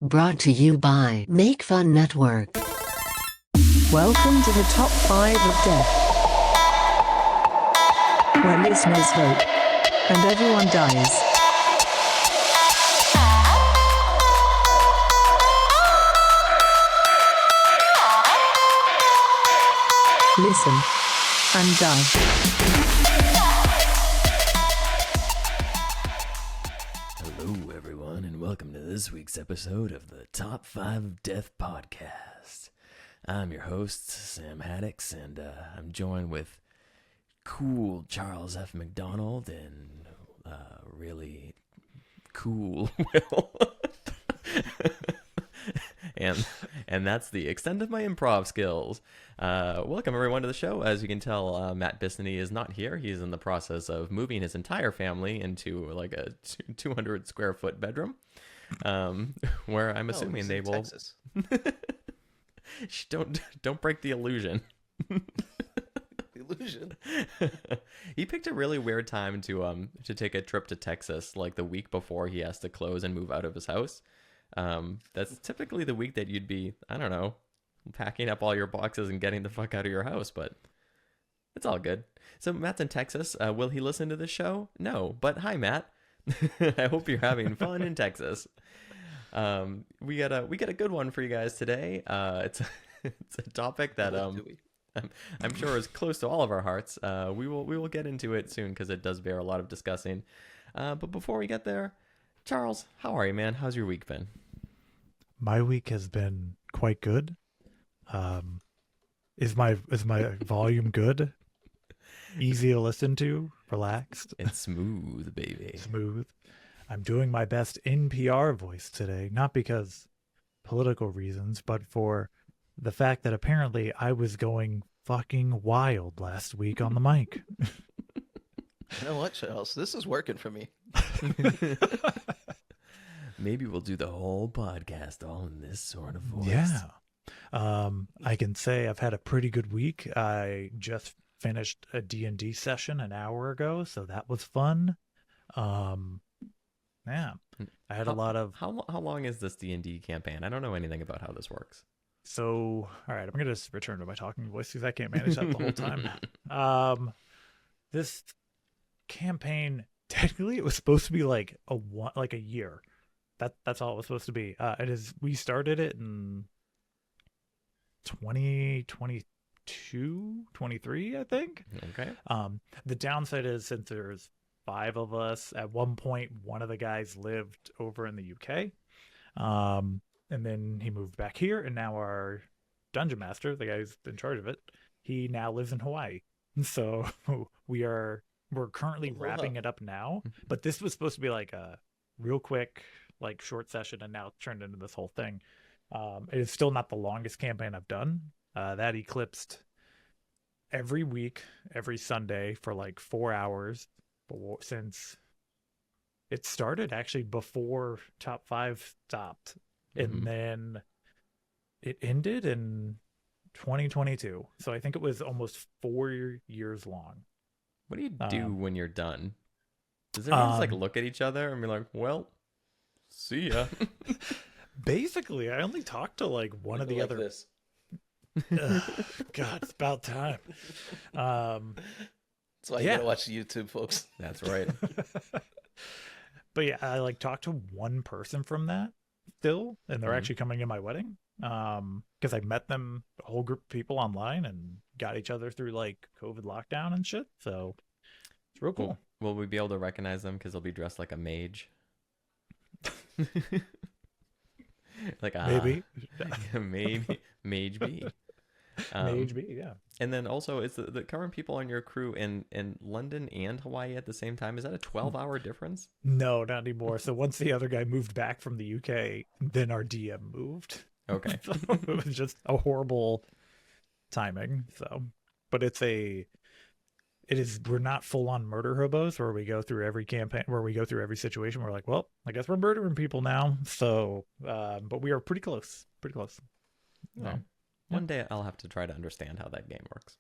Brought to you by Make Fun Network. Welcome to the Top 5 of Death, where listeners vote and everyone dies. Listen and die. Hello, everyone, and welcome to this week's episode of the Top 5 of Death podcast. I'm your host, Sam Haddix, and I'm joined with cool Charles F. McDonald and really cool Will. and that's the extent of my improv skills. Welcome everyone to the show. As you can tell, Matt Bissany is not here. He's in the process of moving his entire family into like a 200 square foot bedroom, where I'm assuming they will. Texas. Don't break the illusion. Illusion. He picked a really weird time to take a trip to Texas, like the week before he has to close and move out of his house. That's typically the week that you'd be, I don't know, packing up all your boxes and getting the fuck out of your house, but it's all good. So Matt's in Texas. Will he listen to this show? No, but hi, Matt. I hope you're having fun in Texas. We got a good one for you guys today. It's a topic that I'm sure is close to all of our hearts. We will get into it soon because it does bear a lot of discussing. But before we get there, Charles, how are you, man? How's your week been? My week has been quite good. Is my volume good? Easy to listen to, relaxed. It's smooth, baby. Smooth. I'm doing my best NPR voice today, not because political reasons, but for the fact that apparently I was going fucking wild last week on the mic. You know what, Charles? This is working for me. Maybe we'll do the whole podcast all in this sort of voice. Yeah. I can say I've had a pretty good week. I just finished a D&D session an hour ago, so that was fun. Yeah. I had a lot of... How long is this D&D campaign? I don't know anything about how this works. So, all right, I'm going to just return to my talking voice because I can't manage that the whole time. This campaign, technically, it was supposed to be like a year. That's all it was supposed to be. We started it in 2022, 23, I think. Okay. The downside is since there's 5 of us, at one point, one of the guys lived over in the UK. And then he moved back here, and now our dungeon master, the guy who's in charge of it, he now lives in Hawaii. So we're currently wrapping it up now, but this was supposed to be like a real quick, like short session, and now it's turned into this whole thing. It is still not the longest campaign I've done. That eclipsed every week, every Sunday for like 4 hours since it started, actually before Top 5 stopped. And then it ended in 2022. So I think it was almost 4 years long. What do you do when you're done? Does everyone just like look at each other and be like, well, see ya? Basically, I only talked to like one of the other. This. God, it's about time. That's why you gotta watch YouTube, folks. That's right. But yeah, I like talked to one person from that still, and they're actually coming to my wedding. Because I met them, a whole group of people online, and got each other through like COVID lockdown and shit. So it's real cool. Will we be able to recognize them because they'll be dressed like a mage? Like maybe Mage B. Mage B, yeah. And then also, is the current people on your crew in London and Hawaii at the same time? Is that a 12-hour difference? No, not anymore. So once the other guy moved back from the UK, then our DM moved. Okay. So it was just a horrible timing. So, but we're not full on murder hobos where we go through every campaign, where we go through every situation. We're like, well, I guess we're murdering people now. So, but we are pretty close. Well, one day I'll have to try to understand how that game works.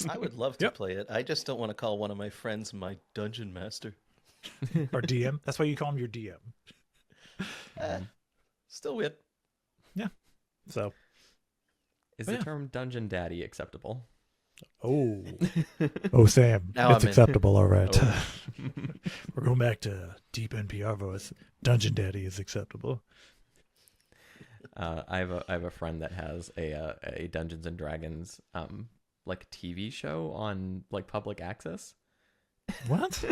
I would love to play it. I just don't want to call one of my friends my dungeon master. Or DM. That's why you call him your DM. Still weird. So, Is But the yeah. term dungeon daddy acceptable? oh, Sam, Now it's I'm in. acceptable. All right. Oh. We're going back to deep NPR voice. Dungeon Daddy is acceptable. I have a friend that has a Dungeons and Dragons like TV show on like public access. What?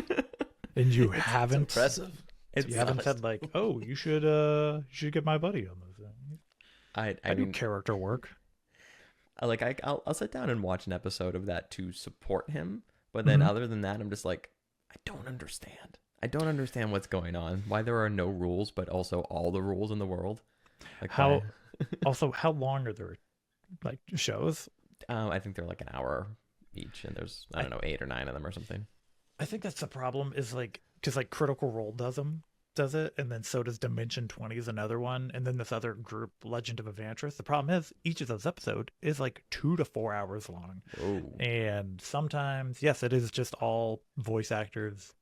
And you It's haven't impressive. It's you haven't honest. said like, oh, you should get my buddy on this. I I do mean, character work. I'll sit down and watch an episode of that to support him, but then Mhm. other than that, I'm just like, I don't understand. I don't understand what's going on. Why there are no rules, but also all the rules in the world. Like How why- also how long are there like shows? I think they're like an hour each, and there's I don't know 8 or 9 of them or something. I think that's the problem is like because like Critical Role does it, and then so does Dimension 20 is another one, and then this other group, Legend of Evantris. The problem is each of those episodes is like 2 to 4 hours long, Oh, and sometimes yes, it is just all voice actors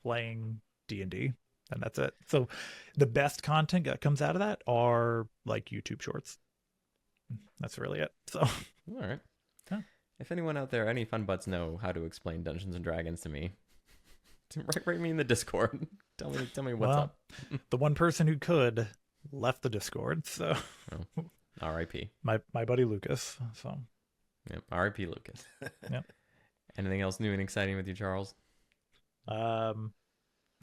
playing D&D, and that's it. So the best content that comes out of that are like YouTube shorts. That's really it. So all right. Huh. If anyone out there, any fun butts know how to explain Dungeons and Dragons to me, write me in the Discord. Tell me what's well, up. the one person who could left the Discord, so R.I.P. my buddy Lucas. So Yep. R.I.P. Lucas. Yep. Anything else new and exciting with you, Charles? I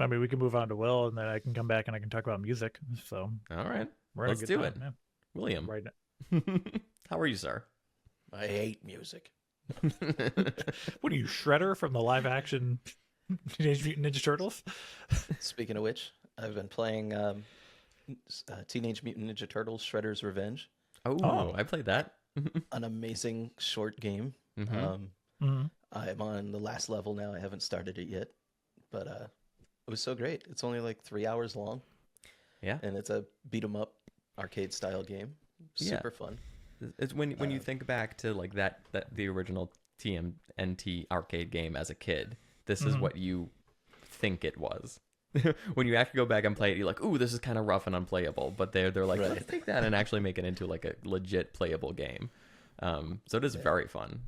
mean, we can move on to Will, and then I can come back and I can talk about music. So All right, we're in let's a good do time, it. yeah. William. Right now. How are you, sir? I hate music. What are you, Shredder from the live action Teenage Mutant Ninja Turtles? Speaking of which, I've been playing Teenage Mutant Ninja Turtles Shredder's Revenge, Oh, I played that. an amazing short game. Mhm. Mm-hmm. I'm on the last level now. I haven't started it yet, but it was so great. It's only like 3 hours long, Yeah. and it's a beat 'em up arcade style game. Yeah. Super fun. It's when you think back to like that the original TMNT arcade game as a kid. This is Mhm. what you think it was. When you actually go back and play it, you're like, "Ooh, this is kind of rough and unplayable." But they're like, Right. "Let's take that and actually make it into like a legit playable game." So it is very fun.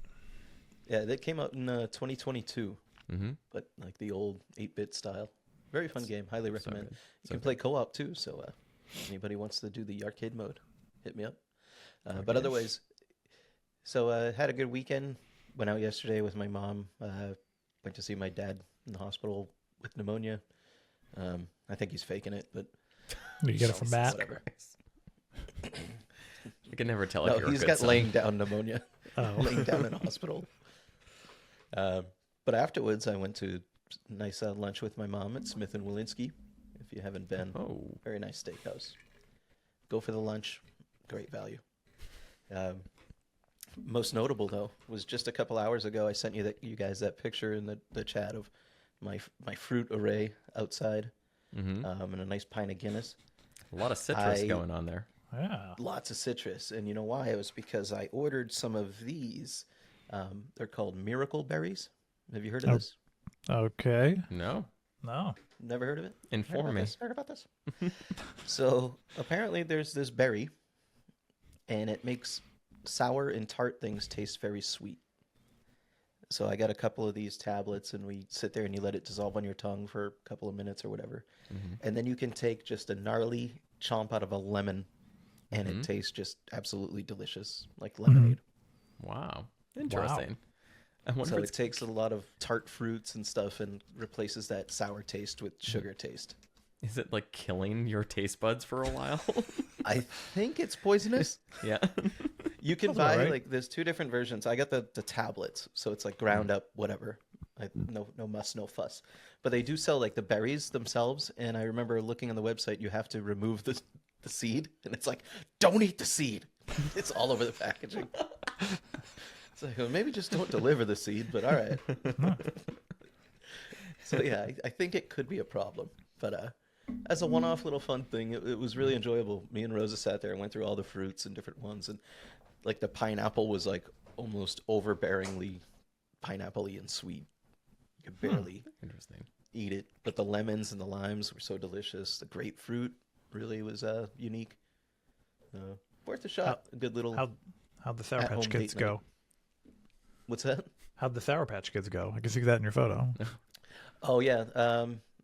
Yeah, that came out in 2022, Mm-hmm. but like the old 8-bit style. Very fun game. Highly recommend. good. You can play co-op too, so anybody wants to do the arcade mode, hit me up. But otherwise, so had a good weekend. Went out yesterday with my mom. Went to see my dad in the hospital with pneumonia. I think he's faking it, but You get it from Matt. whatever. You can never tell No, if you're a he's good got son. laying down pneumonia, Oh. laying down in a hospital. But afterwards, I went to a nice lunch with my mom at Smith and Walensky. If you haven't been, Oh, very nice steakhouse. Go for the lunch, great value. Most notable though was just a couple hours ago. I sent you guys that picture in the chat of my fruit array outside, mm-hmm. and a nice pint of Guinness. A lot of citrus I- going on there. Yeah. Lots of citrus, and you know why? It was because I ordered some of these. They're called miracle berries. Have you heard of Oh. this? Okay. No, No. Never heard of it? inform me. Heard about this? So apparently there's this berry, and it makes sour and tart things taste very sweet. So I got a couple of these tablets, and we sit there and you let it dissolve on your tongue for a couple of minutes or whatever. Mhm. And then you can take just a gnarly chomp out of a lemon, and Mhm. it tastes just absolutely delicious, like lemonade. Wow, interesting. I wonder So if it it's takes a lot of tart fruits and stuff and replaces that sour taste with sugar taste. is it like killing your taste buds for a while? I think it's poisonous. Yeah. You can Sounds buy alright. like there's two different versions. I got the tablets, so it's like ground up whatever. No muss, no fuss. But they do sell like the berries themselves, and I remember looking on the website, you have to remove the seed, and it's like, don't eat the seed. It's all over the packaging. It's like, well, maybe just don't deliver the seed, but all right. So yeah, I think it could be a problem, but as a one-off little fun thing, it was really enjoyable. Me and Rosa sat there and went through all the fruits and different ones, and like the pineapple was like almost overbearingly pineapple-y and sweet. You could barely Interesting. eat it, but the lemons and the limes were so delicious. The grapefruit, really was unique. Worth a shot. A good little. How'd the Sour At-home Patch Kids date go? night. What's that? How'd the Sour Patch Kids go? I can see that in your photo. Oh yeah.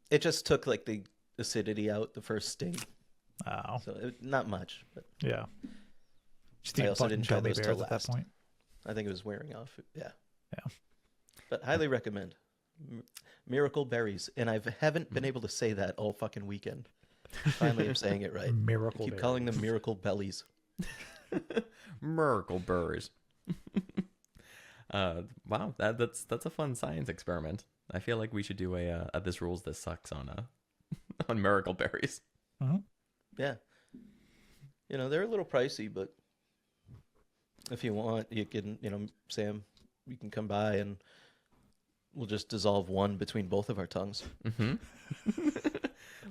It just took like the acidity out the first sting, Oh, so not much. But yeah. Just I eat also fucking didn't try gummy those till bears at that last. point. I think it was wearing off. Yeah. Yeah. But highly recommend. Miracle berries, and I haven't been able to say that all fucking weekend. Finally, I'm saying it right. Miracle Keep berries. calling them miracle bellies. Miracle burrs. Wow, that's a fun science experiment. I feel like we should do a This Rules This Sucks on on miracle berries. Yeah. They're a little pricey, but if you want, you can, Sam, you can come by and we'll just dissolve one between both of our tongues.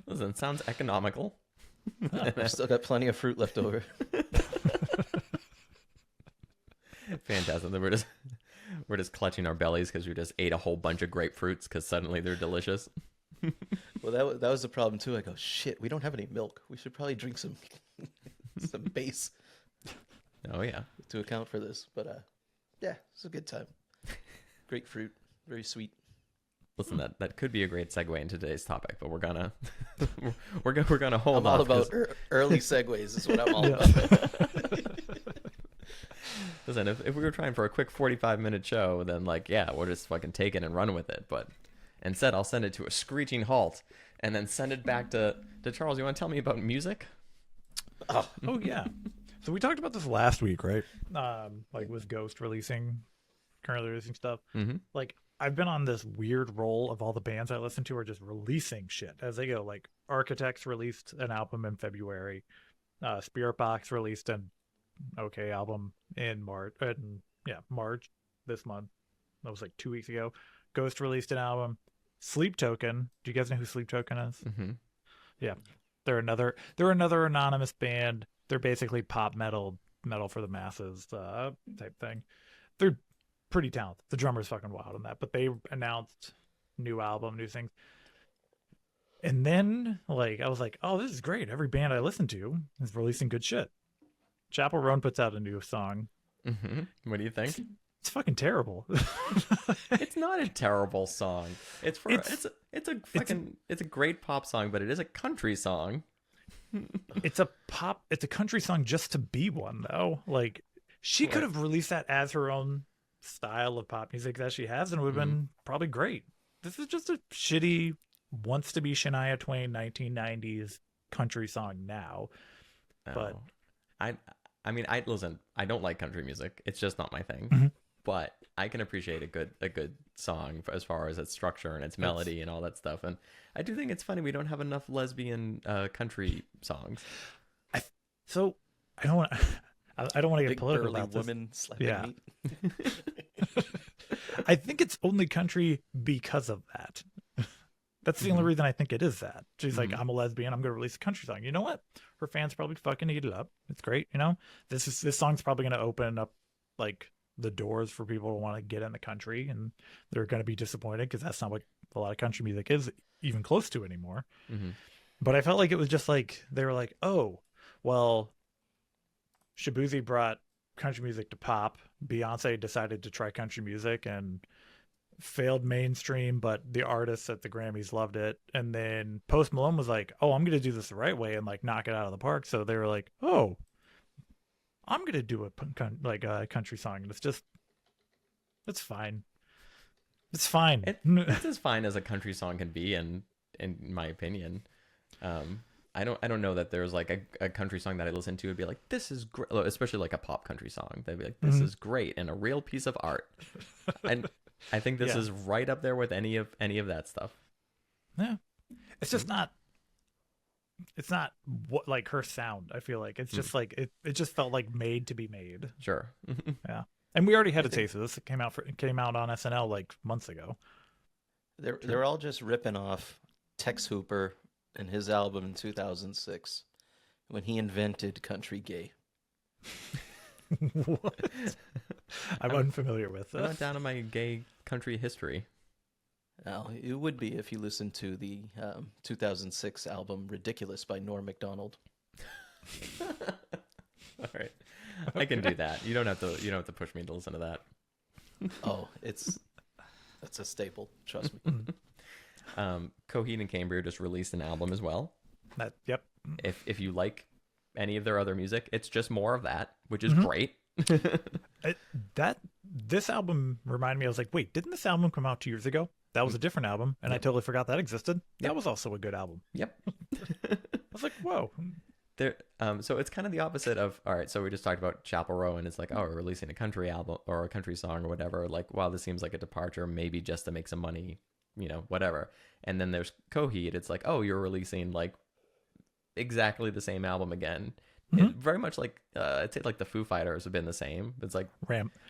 Listen, sounds economical. I've still got plenty of fruit left over. Fantastic. Then we're just clutching our bellies because we just ate a whole bunch of grapefruits because suddenly they're delicious. Well, that was the problem too. I go, shit, we don't have any milk. We should probably drink some base Oh yeah. to account for this. But yeah, it's a good time. Grapefruit, very sweet. Listen, that could be a great segue into today's topic, but we're gonna we're gonna hold I'm all off. about 'cause- early segues. Is what I'm all about. Listen, if we were trying for a quick 45-minute show, then we'll just fucking take it and run with it. But instead, I'll send it to a screeching halt and then send it back to Charles. You want to tell me about music? Oh yeah. So we talked about this last week, right? With Ghost currently releasing stuff. Mm-hmm. Like I've been on this weird roll of all the bands I listen to are just releasing shit as they go. Like Architects released an album in February. Spirit Box released an okay album in March. March this month. That was like 2 weeks ago. Ghost released an album. Sleep Token. Do you guys know who Sleep Token is? Mm-hmm. Yeah, they're another anonymous band. They're basically pop metal for the masses type thing. They're pretty talented. The drummer's fucking wild on that. But they announced new album, new things. And then I was like, oh, this is great. Every band I listen to is releasing good shit. Chappell Roan puts out a new song. Mm-hmm. What do you think? It's fucking terrible. It's not a terrible song. It's a great pop song, but it is a country song. It's a country song just to be one though. Like she could have released that as her own style of pop music that she has and it would have been probably great. This is just a shitty wants to be Shania Twain 1990s country song now. But I mean, listen, I don't like country music. It's just not my thing. Mm-hmm. But I can appreciate a good song as far as its structure and its melody and all that stuff. And I do think it's funny we don't have enough lesbian country songs. So I don't want to get Big political burly about this. woman slapping Yeah. meat. I think it's only country because of that. That's the only reason I think it is that. She's like, I'm a lesbian. I'm going to release a country song. You know what? Her fans probably fucking eat it up. It's great. This song's probably going to open up the doors for people to want to get in the country, and they're going to be disappointed because that's not what a lot of country music is even close to anymore. Mm-hmm. But I felt like it was just they were like, oh, well, Shabuzi brought country music to pop. Beyonce decided to try country music and failed mainstream, but the artists at the Grammys loved it. And then Post Malone was like, oh, I'm going to do this the right way and knock it out of the park. So they were like, oh, I'm going to do a country song. And it's fine. It's fine. It's as fine as a country song can be, in my opinion. I don't know that there's a country song that I listen to would be like, this is great, especially a pop country song. They'd be like, this is great and a real piece of art. And I think this is right up there with any of that stuff. Yeah, it's just not. It's not what her sound. I feel like it's just it just felt made to be made. Sure. Yeah, and we already had a taste of this. It came out on SNL months ago. They're all just ripping off Tex Hooper and his album in 2006 when he invented country gay. What? I'm unfamiliar with I this. went down in my gay country history. Well, it would be if you listened to the 2006 album "Ridiculous" by Norm Macdonald. All right, I can do that. You don't have to push me to listen to that. Oh, that's a staple. Trust me. Coheed and Cambria just released an album as well. Yep. If you like any of their other music, it's just more of that, which is great. This album reminded me. I was like, wait, didn't this album come out 2 years ago? That was a different album, and I totally forgot that existed. That was also a good album. Yep. I was like, whoa. So it's kind of the opposite of, all right, so we just talked about Chapel Row, and it's like, oh, we're releasing a country album or a country song or whatever. Like, wow, this seems like a departure, maybe just to make some money, whatever. And then there's Coheed. It's like, oh, you're releasing like exactly the same album again. It very much like I'd say like the Foo Fighters have been the same. It's like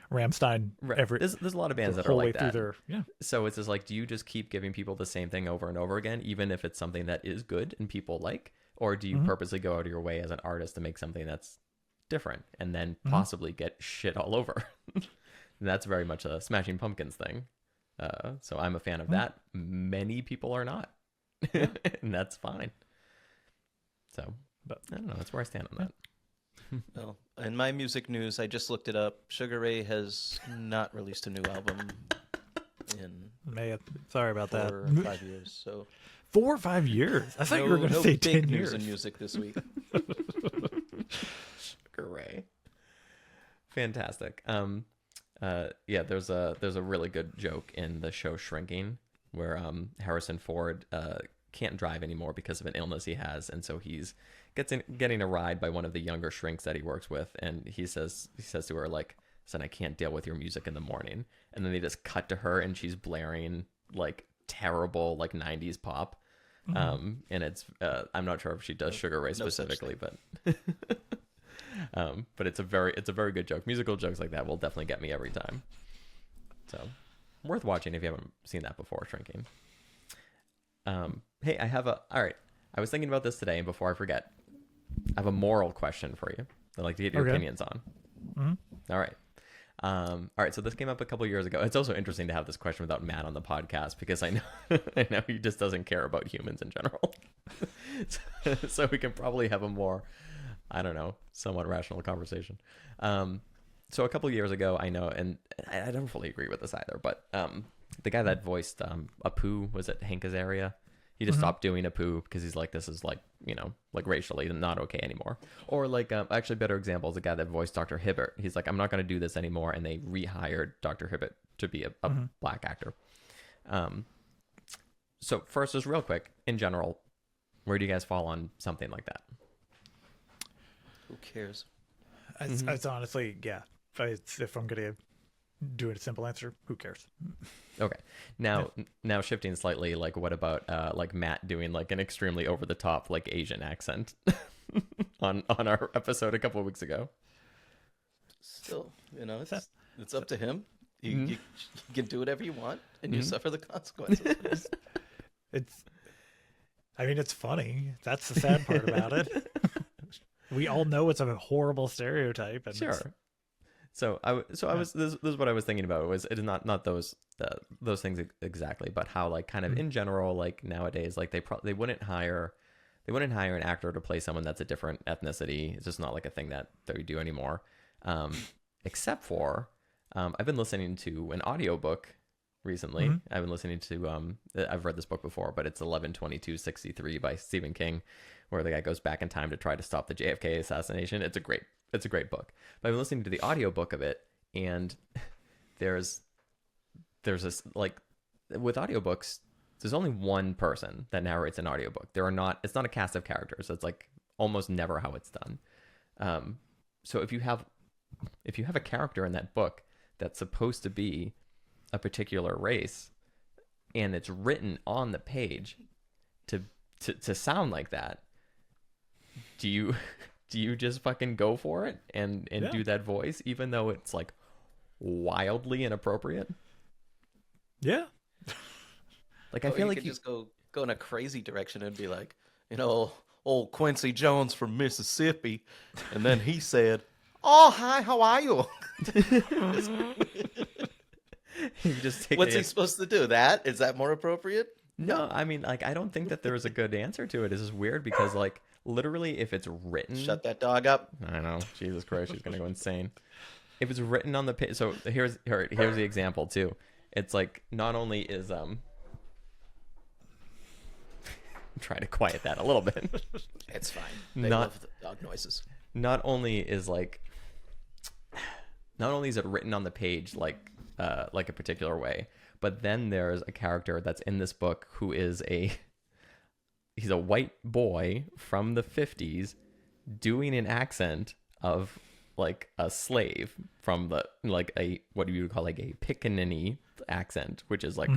Rammstein. There's a lot of bands that are whole way like that. through their, So it's just like, do you just keep giving people the same thing over and over again, even if it's something that is good and people like, or do you purposely go out of your way as an artist to make something that's different and then possibly get shit all over? And that's very much a Smashing Pumpkins thing. So I'm a fan of that. Many people are not, and that's fine. So. But I don't know. That's where I stand on that. Well, in my music news, I just looked it up. Sugar Ray has not released a new album in Sorry about 4 that. or 5 years. So 4 or 5 years. I thought you were going to say 10 big years. news in music this week. Sugar Ray, fantastic. Yeah. There's a really good joke in the show Shrinking where Harrison Ford can't drive anymore because of an illness he has, and so he's getting a ride by one of the younger shrinks that he works with, and he says to her like, "Son, I can't deal with your music in the morning." And then they just cut to her and she's blaring like terrible like 90s pop. And it's I'm not sure if she does Sugar Ray specifically, but it's a very good joke. Musical jokes like that will definitely get me every time. So worth watching if you haven't seen that before, Shrinking. Hey, all right. I was thinking about this today, and before I forget, I have a moral question for you that I'd like to get your opinions on. All right. All right. So this came up a couple years ago. It's also interesting to have this question without Matt on the podcast because I know he just doesn't care about humans in general. So we can probably have a more, I don't know, somewhat rational conversation. So a couple years ago, I know, and I don't fully agree with this either, but the guy that voiced Apu, was it Hank Azaria? He just stopped doing Apu because he's like, this is like, like racially not okay anymore. Or like, actually better example is the guy that voiced Dr. Hibbert. He's like, I'm not going to do this anymore. And they rehired Dr. Hibbert to be a black actor. So first, just real quick, in general, where do you guys fall on something like that? Who cares? It's honestly, yeah. If I'm going to do a simple answer, who cares? Okay. Now shifting slightly, like what about like Matt doing like an extremely over the top like Asian accent on our episode a couple of weeks ago? Still, it's up to him. You can do whatever you want, and you suffer the consequences. It's funny. That's the sad part about it. We all know it's a horrible stereotype. And sure. So I was this is what I was thinking about. It is not those things exactly, but how like kind of in general, like nowadays, like they wouldn't hire an actor to play someone that's a different ethnicity. It's just not like a thing that we do anymore. Except for I've been listening to an audiobook recently. I've been listening to I've read this book before, but it's 11/22/63 by Stephen King, where the guy goes back in time to try to stop the JFK assassination. It's a great book. But I've been listening to the audiobook of it, and there's this, like, with audiobooks, there's only one person that narrates an audiobook. It's not a cast of characters. It's like almost never how it's done. So if you have a character in that book that's supposed to be a particular race, and it's written on the page to sound like that, do you just fucking go for it and do that voice, even though it's like wildly inappropriate? Yeah. Like I feel like you could just go in a crazy direction and be like, old Quincy Jones from Mississippi, and then he said, "Oh, hi, how are you?" You just take What's it. he supposed to do? That? Is that more appropriate? No, I mean, like, I don't think that there is a good answer to it. It's just weird because, like, literally, if it's written, Shut that dog up. I know, Jesus Christ, she's gonna go insane. If it's written on the page, so here's the example too. It's like not only is try to quiet that a little bit. It's fine. They Not- love the dog noises. Not only is it written on the page like a particular way, but then there's a character that's in this book who is he's a white boy from the 50s doing an accent of like a slave from the like a what do you call like a pickaninny accent, which is like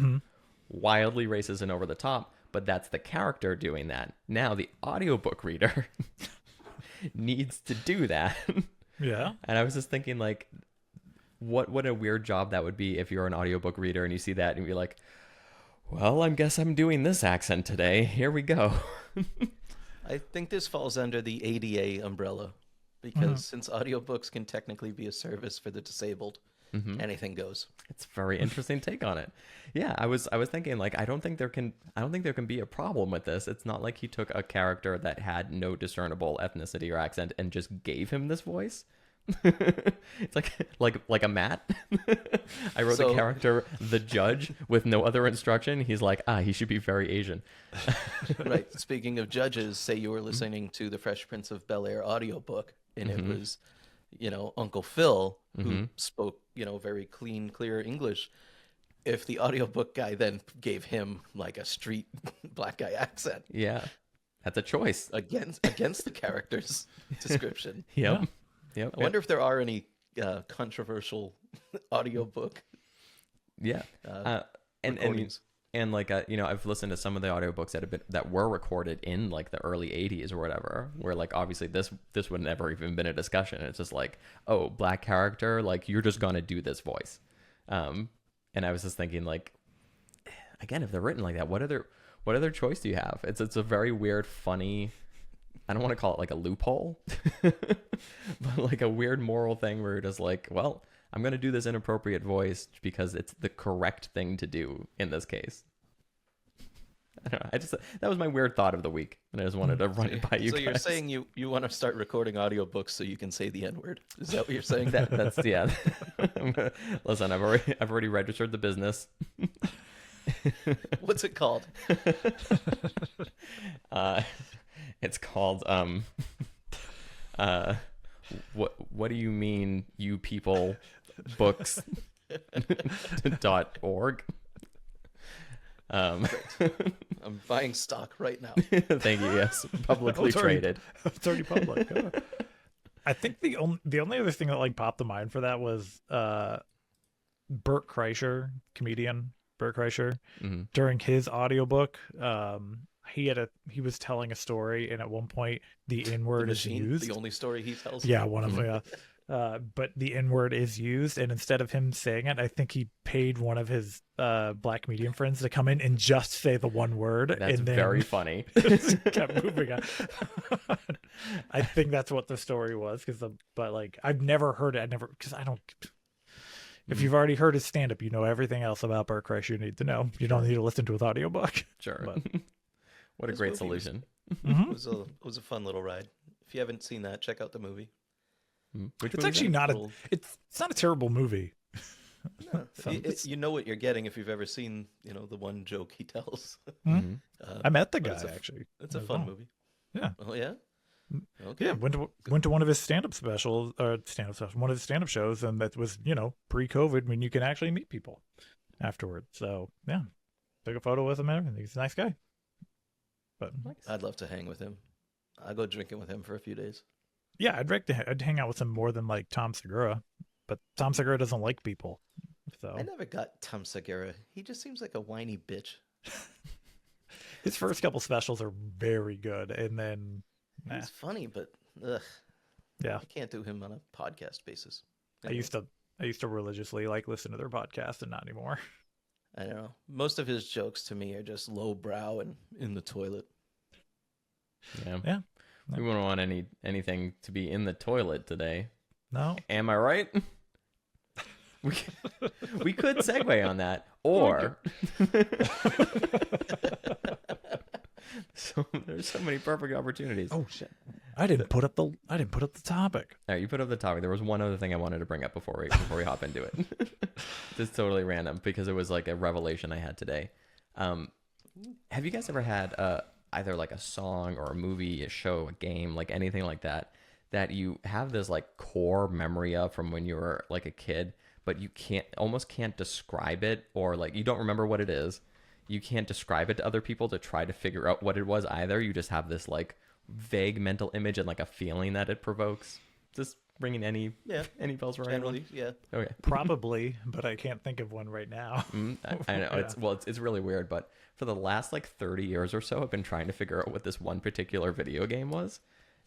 wildly racist and over the top, but that's the character doing that. Now the audiobook reader needs to do that. Yeah. And I was just thinking like what a weird job that would be if you're an audiobook reader and you see that and you're like, well, I guess I'm doing this accent today. Here we go. I think this falls under the ADA umbrella because since audiobooks can technically be a service for the disabled, anything goes. It's a very interesting take on it. Yeah, I was thinking like I don't think there can be a problem with this. It's not like he took a character that had no discernible ethnicity or accent and just gave him this voice. It's like a Matt. I wrote the character the judge with no other instruction. He's like, he should be very Asian. Right. Speaking of judges, say you were listening to the Fresh Prince of Bel-Air audiobook and it was, Uncle Phil who spoke, very clean, clear English. If the audiobook guy then gave him like a street black guy accent. Yeah. That's a choice. Against the character's description. Yep. Yep. I wonder if there are any controversial audiobook Yeah. recordings. And like I've listened to some of the audiobooks that were recorded in like the early 80s or whatever, where like obviously this would never even been a discussion. It's just like, oh, black character, like you're just gonna do this voice. And I was just thinking like, again, if they're written like that, what other choice do you have? It's a very weird, funny, I don't want to call it like a loophole, but like a weird moral thing where you're just like, well, I'm going to do this inappropriate voice because it's the correct thing to do in this case. I don't know. That was my weird thought of the week, and I just wanted to run it by you So guys. you're saying you want to start recording audiobooks so you can say the N-word. Is that what you're saying? That's yeah. Listen, I've already registered the business. What's it called? It's called what do you mean, you people books .org. I'm buying stock right now. Thank you. Yes, publicly traded. It's already public. I think the only other thing that like popped to mind for that was Bert Kreischer, comedian Bert Kreischer, during his audiobook. He was telling a story, and at one point the N-word is used. The only story he tells. Yeah, one of them. But the N-word is used, and instead of him saying it, I think he paid one of his black comedian friends to come in and just say the one word. That's and then very funny. kept moving on. I think that's what the story was, but like I've never heard it. Because I don't. If you've already heard his stand-up, you know everything else about Bert Kreischer you need to know. You don't need to listen to his audiobook. Sure. But What a great solution. It was a fun little ride. If you haven't seen that, check out the movie. Which it's movie actually is not Little- it's not a terrible movie. No, you know what you're getting if you've ever seen, the one joke he tells. I met the But guy it's a- actually. It's a as fun well. movie. Yeah. Oh yeah. Okay. Yeah, went to one of his stand-up specials, one of his stand-up shows, and that was, pre-COVID when you can actually meet people afterwards. So yeah, took a photo with him and everything. He's a nice guy. But I'd love to hang with him. I'll go drinking with him for a few days. yeah, I'd hang out with him more than like Tom Segura, but Tom Segura doesn't like people. So I never got Tom Segura. He just seems like a whiny bitch. his first couple specials are very good, and then He's funny, but ugh, yeah, I can't do him on a podcast basis. I used to religiously like listen to their podcast, and not anymore. I don't know. Most of his jokes to me are just lowbrow and in the toilet. Yeah. Yeah. We wouldn't want anything to be in the toilet today. No, Am I right? we could segue on that, or so there's so many perfect opportunities. Oh shit! I didn't put up the topic. All right, you put up the topic. There was one other thing I wanted to bring up before we hop into it. Just totally random because it was like a revelation I had today. Have you guys ever had either like a song or a movie, a show, a game, like anything like that you have this like core memory of from when you were like a kid, but you almost can't describe it, or like you don't remember what it is. You can't describe it to other people to try to figure out what it was either. You just have this like vague mental image and like a feeling that it provokes. Just ringing any bells for anyone? Generally, yeah. Okay. Probably, but I can't think of one right now. I know. Yeah. It's really weird, but for the last like 30 years or so, I've been trying to figure out what this one particular video game was.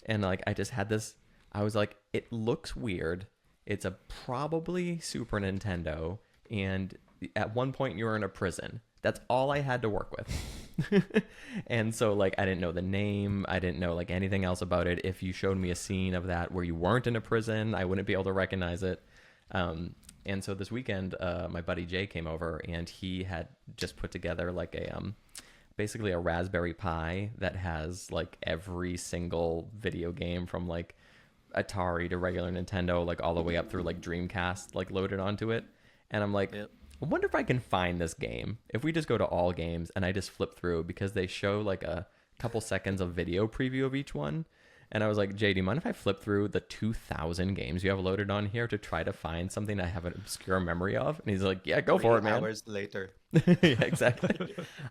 And like I just had this, I was like, it looks weird. It's a probably Super Nintendo, and at one point you were in a prison. That's all I had to work with. And so like I didn't know the name, I didn't know like anything else about it. If you showed me a scene of that where you weren't in a prison, I wouldn't be able to recognize it. And so this weekend, my buddy Jay came over, and he had just put together like a basically a Raspberry Pi that has like every single video game from like Atari to regular Nintendo, like all the way up through like Dreamcast, like loaded onto it. And I'm like, Yep. I wonder if I can find this game if we just go to all games and I just flip through, because they show like a couple seconds of video preview of each one. And I was like, Jay, do you mind if I flip through the 2,000 games you have loaded on here to try to find something I have an obscure memory of? And he's like, yeah, go for it, man. 3 hours later. Yeah, exactly.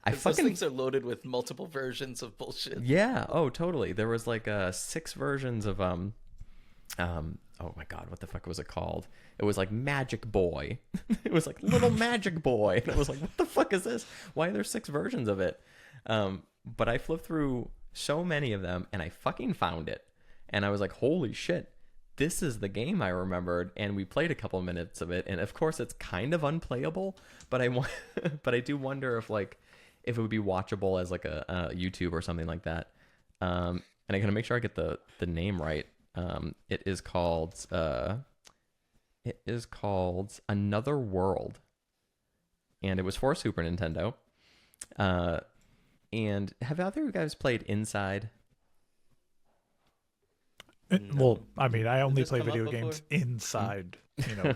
I 'Cause those fucking things are loaded with multiple versions of bullshit. yeah. Oh, totally. There was like 6 versions of oh my god, what the fuck was it called? It was like Magic Boy. It was like Little Magic Boy. And I was like, what the fuck is this? Why are there 6 versions of it? But I flipped through so many of them and I fucking found it. And I was like, holy shit, this is the game I remembered. And we played a couple minutes of it. And of course it's kind of unplayable, but but I do wonder if like, if it would be watchable as like a YouTube or something like that. And I gotta make sure I get the name right. It is called Another World, and it was for Super Nintendo. And have either of you guys played Inside? Well, I mean, I only this play come up video before? games inside,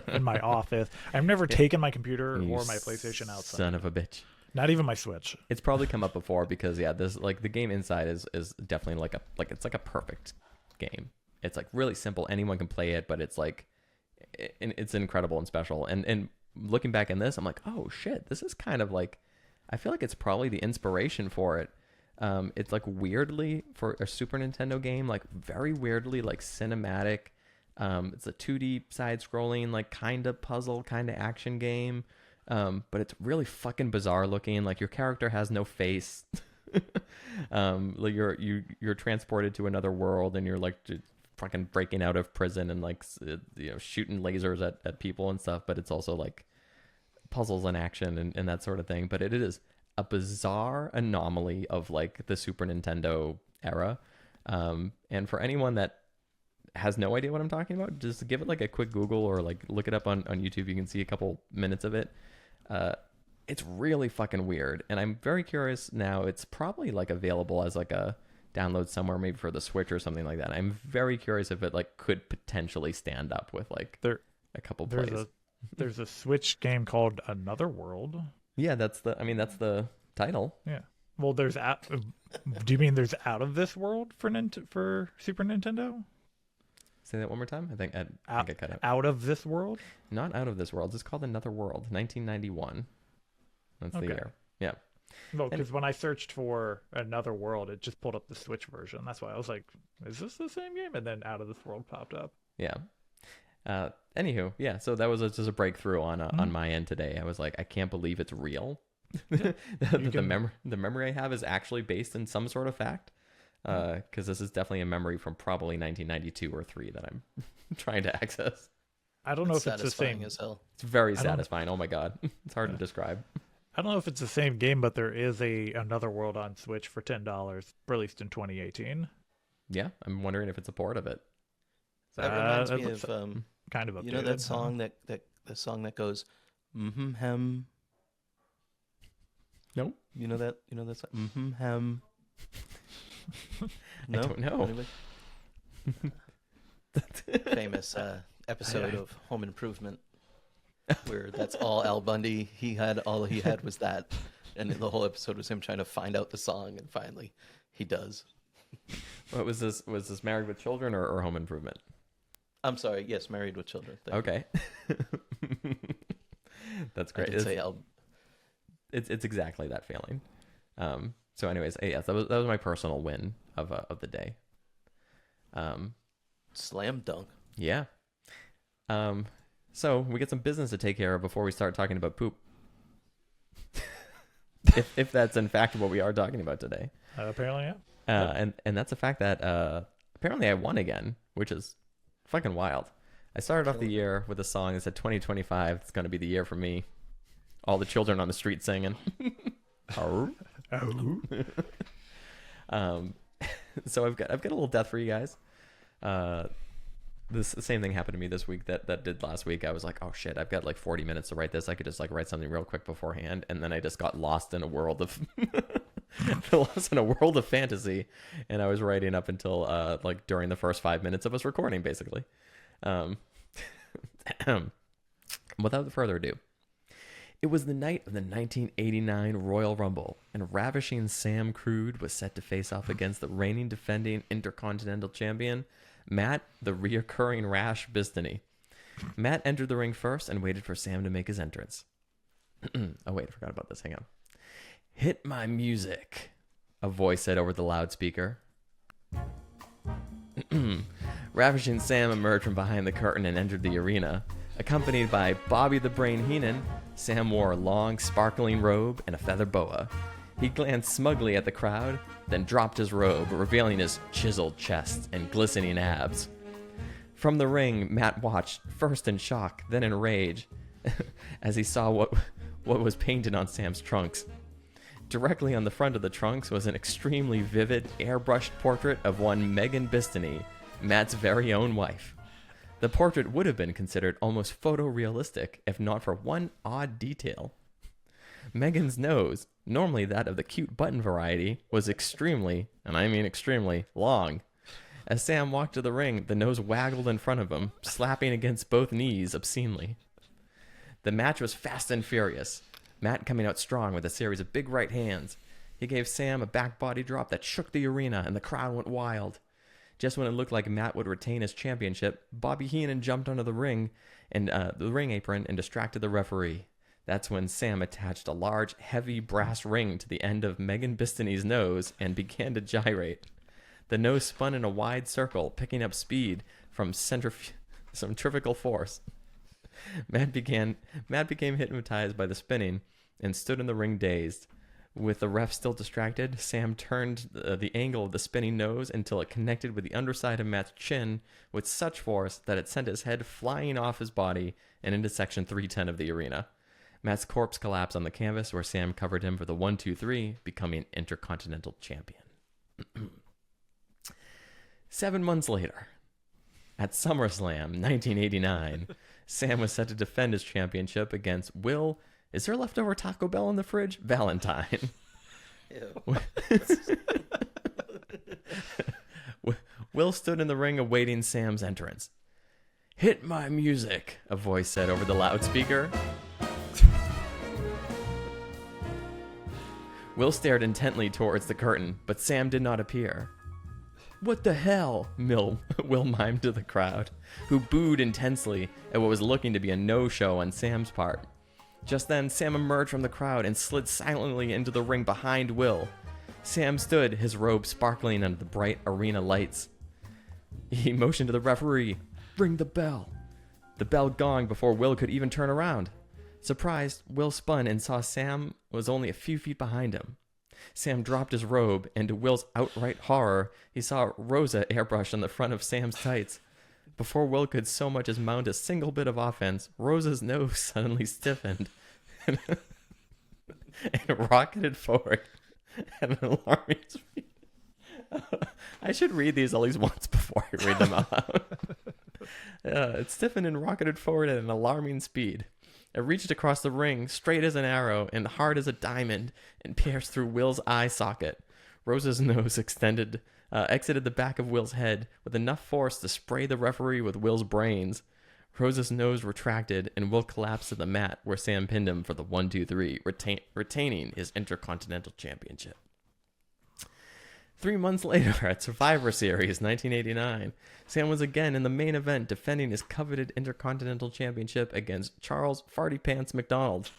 in my office. I've never taken my computer You or my PlayStation outside. Son of a bitch. Not even my Switch. It's probably come up before because yeah, this like the game Inside is definitely it's like a perfect game. It's like really simple. Anyone can play it, but it's like it's incredible and special. And looking back in this, I'm like, oh shit, this is kind of like, I feel like it's probably the inspiration for it. It's like weirdly for a Super Nintendo game, like very weirdly like cinematic. It's a 2D side scrolling, like kind of puzzle, kind of action game. But it's really fucking bizarre looking. Like your character has no face. Like you're transported to another world and you're like fucking breaking out of prison and like shooting lasers at people and stuff. But it's also like puzzles and action and that sort of thing. But it is a bizarre anomaly of like the Super Nintendo era. And for anyone that has no idea what I'm talking about, just give it like a quick Google or like look it up on YouTube. You can see a couple minutes of it. It's really fucking weird, and I'm very curious now. It's probably like available as like a download somewhere, maybe for the Switch or something like that. I'm very curious if it like could potentially stand up with like a couple plays. There's a Switch game called Another World. Yeah, that's the title. Yeah. Well, do you mean there's Out of This World for Super Nintendo? Say that one more time. I think I cut out. Out of This World? Not Out of This World. It's called Another World. 1991. That's the year. Yeah. Well, because when I searched for Another World, it just pulled up the Switch version. That's why I was like, is this the same game? And then Out of This World popped up. Yeah. Anywho, yeah. So that was just a breakthrough on my end today. I was like, I can't believe it's real. The memory I have is actually based in some sort of fact. Because this is definitely a memory from probably 1992 or 3 that I'm trying to access. I don't know if it's the same. As hell. It's very satisfying. Oh my god, it's hard to describe. I don't know if it's the same game, but there is Another World on Switch for $10, released in 2018. Yeah, I'm wondering if it's a port of it. That reminds me looks of kind of updated. you know that song that the song that goes, mm-hmm, hem. No, You know that song? Mm-hmm, hem. No? I don't know. Anybody? Famous episode of Home Improvement where that's all Al Bundy. All he had was that, and the whole episode was him trying to find out the song, and finally he does. What was this? Was this Married with Children or Home Improvement? I'm sorry. Yes, Married with Children. Thank Okay. That's you. great. I did say Al. It's exactly that feeling. So anyways, yes, that was my personal win of the day. Slam dunk. Yeah. So we get some business to take care of before we start talking about poop. if that's in fact what we are talking about today. Apparently, yeah. And that's the fact that apparently I won again, which is fucking wild. I started off the year with a song that said 2025. It's going to be the year for me. All the children on the street singing. Oh. So I've got a little death for you guys. The same thing happened to me this week that did last week. I was like, oh shit, I've got like 40 minutes to write this. I could just like write something real quick beforehand, and then I just got lost in a world of fantasy, and I was writing up until like during the first 5 minutes of us recording, basically. Without further ado, it was the night of the 1989 Royal Rumble, and ravishing Sam Crude was set to face off against the reigning defending Intercontinental Champion, Matt the reoccurring Rash Bistany. Matt entered the ring first and waited for Sam to make his entrance. Oh wait, I forgot about this. Hang on. Hit my music, a voice said over the loudspeaker. Ravishing Sam emerged from behind the curtain and entered the arena. Accompanied by Bobby the Brain Heenan, Sam wore a long, sparkling robe and a feather boa. He glanced smugly at the crowd, then dropped his robe, revealing his chiseled chest and glistening abs. From the ring, Matt watched, first in shock, then in rage, as he saw what was painted on Sam's trunks. Directly on the front of the trunks was an extremely vivid, airbrushed portrait of one Megan Bistany, Matt's very own wife. The portrait would have been considered almost photorealistic if not for one odd detail. Megan's nose, normally that of the cute button variety, was extremely, and I mean extremely, long. As Sam walked to the ring, the nose waggled in front of him, slapping against both knees obscenely. The match was fast and furious, Matt coming out strong with a series of big right hands. He gave Sam a back body drop that shook the arena, and the crowd went wild. Just when it looked like Matt would retain his championship, Bobby Heenan jumped onto the ring apron and distracted the referee. That's when Sam attached a large, heavy brass ring to the end of Megan Bistany's nose and began to gyrate. The nose spun in a wide circle, picking up speed from centrifugal force. Matt became hypnotized by the spinning and stood in the ring dazed. With the ref still distracted, Sam turned the angle of the spinning nose until it connected with the underside of Matt's chin with such force that it sent his head flying off his body and into section 310 of the arena. Matt's corpse collapsed on the canvas where Sam covered him for the 1-2-3, becoming Intercontinental Champion. 7 months later, at SummerSlam 1989, Sam was set to defend his championship against Will. Is there leftover Taco Bell in the fridge? Valentine. Ew. Will stood in the ring awaiting Sam's entrance. Hit my music, a voice said over the loudspeaker. Will stared intently towards the curtain, but Sam did not appear. What the hell? Will mimed to the crowd, who booed intensely at what was looking to be a no-show on Sam's part. Just then, Sam emerged from the crowd and slid silently into the ring behind Will. Sam stood, his robe sparkling under the bright arena lights. He motioned to the referee, "Ring the bell." The bell gonged before Will could even turn around. Surprised, Will spun and saw Sam was only a few feet behind him. Sam dropped his robe, and to Will's outright horror, he saw Rosa airbrush on the front of Sam's tights. Before Will could so much as mount a single bit of offense, Rosa's nose suddenly stiffened and rocketed forward at an alarming speed. I should read these at least once before I read them out. It stiffened and rocketed forward at an alarming speed. It reached across the ring, straight as an arrow and hard as a diamond, and pierced through Will's eye socket. Rosa's nose exited the back of Will's head with enough force to spray the referee with Will's brains. Rosa's nose retracted, and Will collapsed to the mat where Sam pinned him for the 1-2-3, retaining his Intercontinental Championship. 3 months later, at Survivor Series 1989, Sam was again in the main event defending his coveted Intercontinental Championship against Charles Farty Pants McDonald.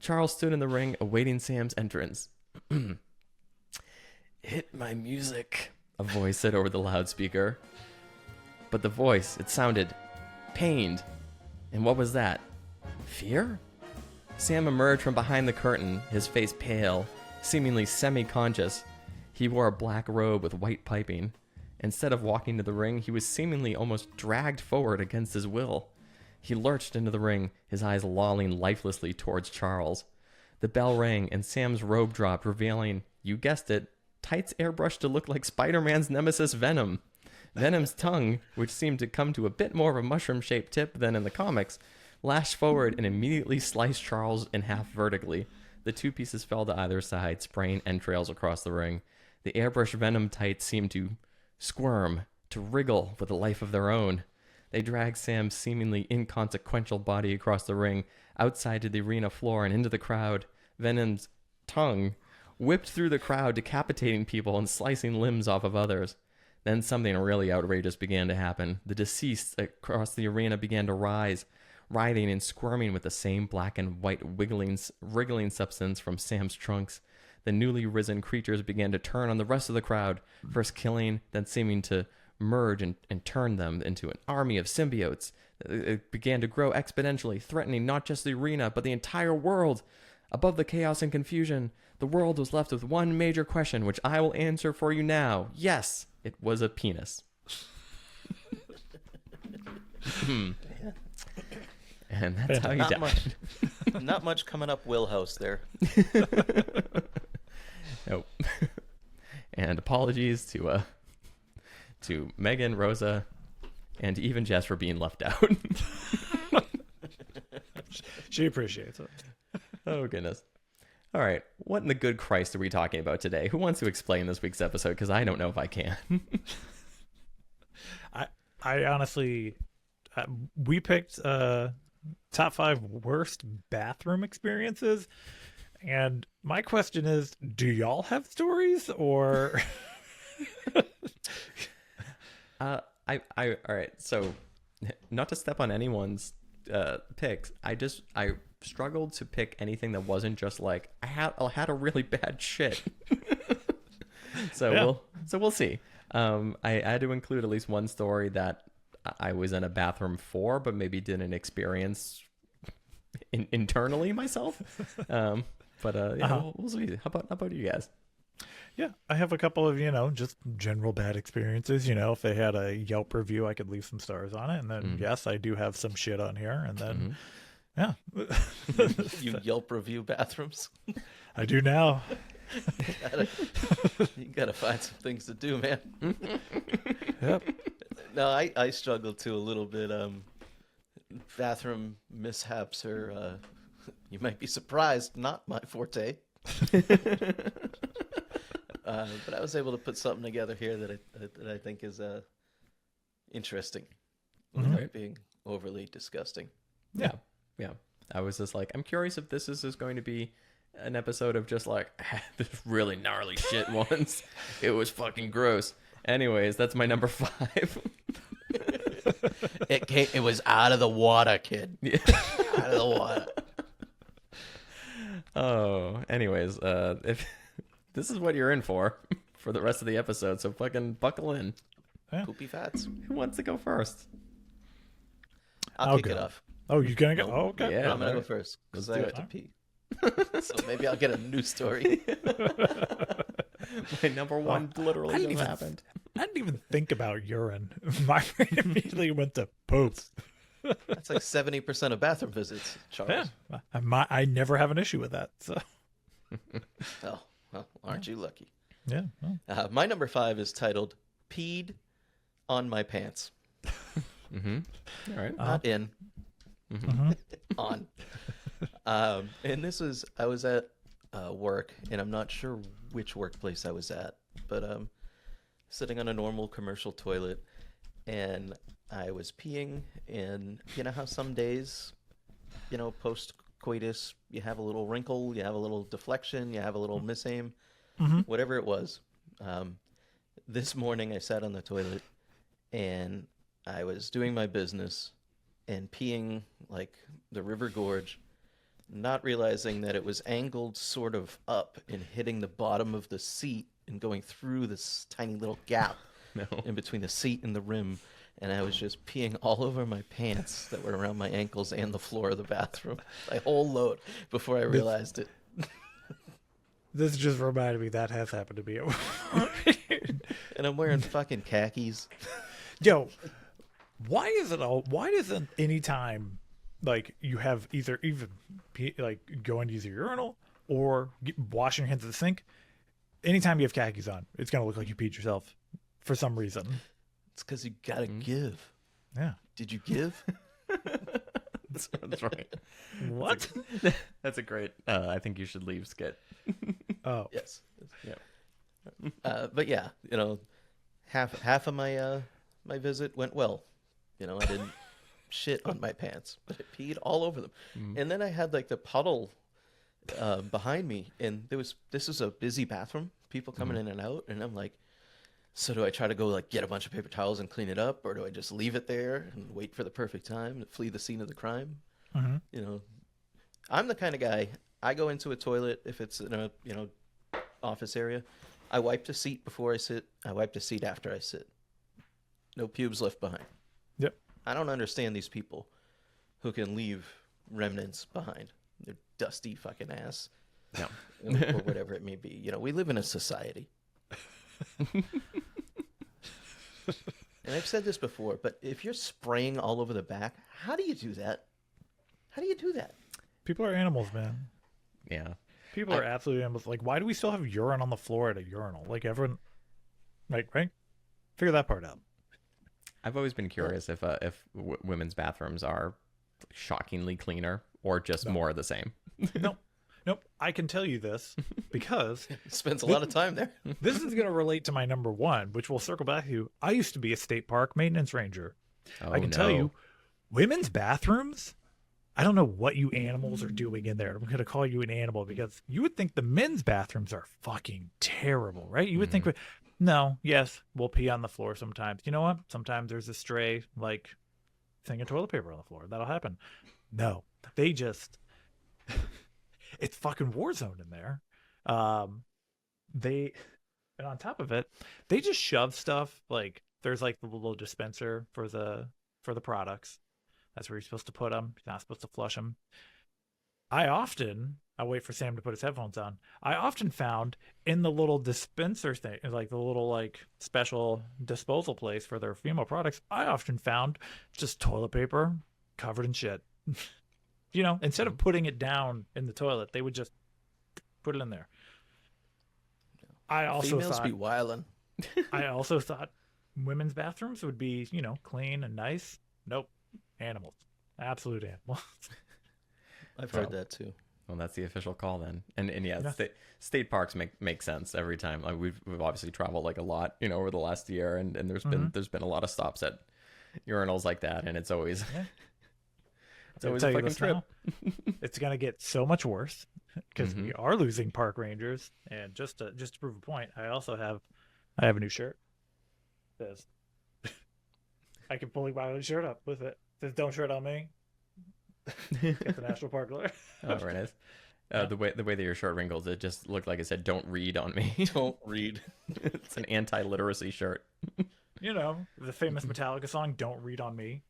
Charles stood in the ring awaiting Sam's entrance. "Hit my music," a voice said over the loudspeaker. But the voice, it sounded pained. And what was that? Fear? Sam emerged from behind the curtain, his face pale, seemingly semi-conscious. He wore a black robe with white piping. Instead of walking to the ring, he was seemingly almost dragged forward against his will. He lurched into the ring, his eyes lolling lifelessly towards Charles. The bell rang, and Sam's robe dropped, revealing, you guessed it, tights airbrushed to look like Spider-Man's nemesis Venom. Venom's tongue, which seemed to come to a bit more of a mushroom-shaped tip than in the comics, lashed forward and immediately sliced Charles in half vertically. The two pieces fell to either side, spraying entrails across the ring. The airbrush Venom tights seemed to squirm, to wriggle with a life of their own. They dragged Sam's seemingly inconsequential body across the ring, outside to the arena floor and into the crowd. Venom's tongue whipped through the crowd, decapitating people and slicing limbs off of others. Then something really outrageous began to happen. The deceased across the arena began to rise, writhing and squirming with the same black and white wriggling substance from Sam's trunks. The newly risen creatures began to turn on the rest of the crowd, first killing, then seeming to merge and turn them into an army of symbiotes. It began to grow exponentially, threatening not just the arena, but the entire world. Above the chaos and confusion, the world was left with one major question, which I will answer for you now. Yes, it was a penis. And that's how he died. Not much coming up Willhouse there. Nope. And apologies to Megan, Rosa, and even Jess for being left out. She appreciates it. Oh, goodness. All right. What in the good Christ are we talking about today? Who wants to explain this week's episode? Because I don't know if I can. I honestly, we picked top 5 worst bathroom experiences. And my question is, do y'all have stories or... all right. So not to step on anyone's picks, I struggled to pick anything that wasn't just like I had a really bad shit. So we'll see. I had to include at least one story that I was in a bathroom for, but maybe didn't experience internally myself. We'll see. How about you guys? Yeah, I have a couple of, just general bad experiences. If they had a Yelp review, I could leave some stars on it. And then, yes, I do have some shit on here. And then, yeah. You Yelp review bathrooms? I do now. You gotta find some things to do, man. Yep. No, I struggle too a little bit. Bathroom mishaps are, you might be surprised, not my forte. But I was able to put something together here that I think is interesting, without being overly disgusting. Yeah. I was just like, I'm curious if this is just going to be an episode of just like this really gnarly shit once. It was fucking gross. Anyways, that's my number 5. It was out of the water, kid. Yeah. Out of the water. Oh, anyways, if this is what you're in for the rest of the episode, so fucking buckle in. Yeah. Poopy fats. Who wants to go first? I'll kick it off. Oh, you're gonna go? Oh, okay. Yeah. I'm gonna go first because I Let's have do to pee. So maybe I'll get a new story. My number 1 literally just happened. I didn't even think about urine. My brain immediately went to poop. That's like 70% of bathroom visits, Charles. Yeah. I never have an issue with that. So. Oh, well, aren't you lucky? Yeah. Well. My number 5 is titled "Peed on My Pants." All right. Not in, Mhm. on. And I was at work, and I'm not sure which workplace I was at, but sitting on a normal commercial toilet, and I was peeing, and you know how some days, post coitus, you have a little wrinkle, you have a little deflection, you have a little misaim, whatever it was. This morning I sat on the toilet and I was doing my business and peeing like the river gorge, not realizing that it was angled sort of up and hitting the bottom of the seat and going through this tiny little gap in between the seat and the rim. And I was just peeing all over my pants that were around my ankles and the floor of the bathroom. My whole load before I realized it. This just reminded me that has happened to me. And I'm wearing fucking khakis. Yo, why doesn't any time like you have either even like going to use your urinal or washing your hands at the sink, anytime you have khakis on, it's gonna look like you peed yourself for some reason. It's because you gotta give. Yeah. Did you give? That's right. What? That's a great. I think you should leave skit. Oh. Yes. Yeah. But yeah, half of my my visit went well. I didn't shit on my pants, but I peed all over them. And then I had like the puddle behind me, and this is a busy bathroom, people coming in and out, and I'm like, so do I try to go like get a bunch of paper towels and clean it up, or do I just leave it there and wait for the perfect time to flee the scene of the crime? I'm the kind of guy, I go into a toilet if it's in a office area, I wipe the seat before I sit, I wipe the seat after I sit. No pubes left behind. Yep. I don't understand these people who can leave remnants behind. Their dusty fucking ass. No. Or whatever it may be. We live in a society. And I've said this before, but if you're spraying all over the back, how do you do that? How do you do that? People are animals, man. Yeah. People are absolutely animals. Like, why do we still have urine on the floor at a urinal? Like, everyone, right? Figure that part out. I've always been curious if women's bathrooms are shockingly cleaner or just more of the same. Nope. I can tell you this because Spends a lot of time there. this is going to relate to my number one, which we'll circle back to. I used to be a state park maintenance ranger. Oh, I can tell you, women's bathrooms, I don't know what you animals are doing in there. I'm going to call you an animal because you would think the men's bathrooms are fucking terrible, right? You would think, no, yes, we'll pee on the floor sometimes. You know what? Sometimes there's a stray, like, thing of toilet paper on the floor. That'll happen. No, they just... It's fucking war zone in there. And on top of it, they just shove stuff. Like there's like the little dispenser for the products. That's where you're supposed to put them. You're not supposed to flush them. I wait for Sam to put his headphones on. I often found in the little dispenser thing, like the little like special disposal place for their female products, I often found just toilet paper covered in shit. Instead of putting it down in the toilet, they would just put it in there. I also Females be wildin'. I also thought women's bathrooms would be, clean and nice. Nope. Animals. Absolute animals. I've heard that too. Well, that's the official call then. And yeah, state parks make sense every time. Like we've obviously traveled like a lot, over the last year, and there's been a lot of stops at urinals like that, and it's always it's always a fucking trip. It's gonna get so much worse because we are losing park rangers. And just to prove a point, I have a new shirt. It says I can fully buy the shirt up with it. It says "Don't shirt on me." Get the national park color. Oh, very nice. The way that your shirt wrinkles, it just looked like it said "Don't read on me." Don't read. It's an anti-literacy shirt. The famous Metallica song "Don't Read on Me."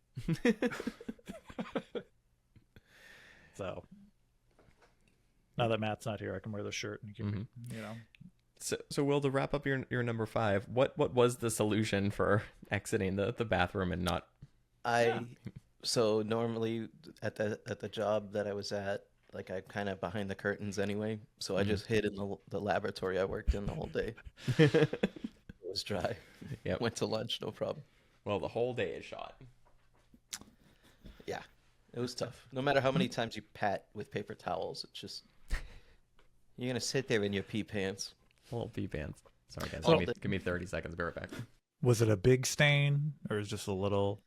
So now that Matt's not here, I can wear the shirt and keep, So Will, to wrap up your number 5, what was the solution for exiting the bathroom and not? So normally at the job that I was at, like I'm kind of behind the curtains anyway, so I just hid in the laboratory I worked in the whole day. It was dry. Yep. Went to lunch, no problem. Well, the whole day is shot. Yeah, it was tough. No matter how many times you pat with paper towels, it's just you're gonna sit there in your pee pants. Little pee pants. Sorry, guys. Well, Give me 30 seconds. Be right back. Was it a big stain or is just a little?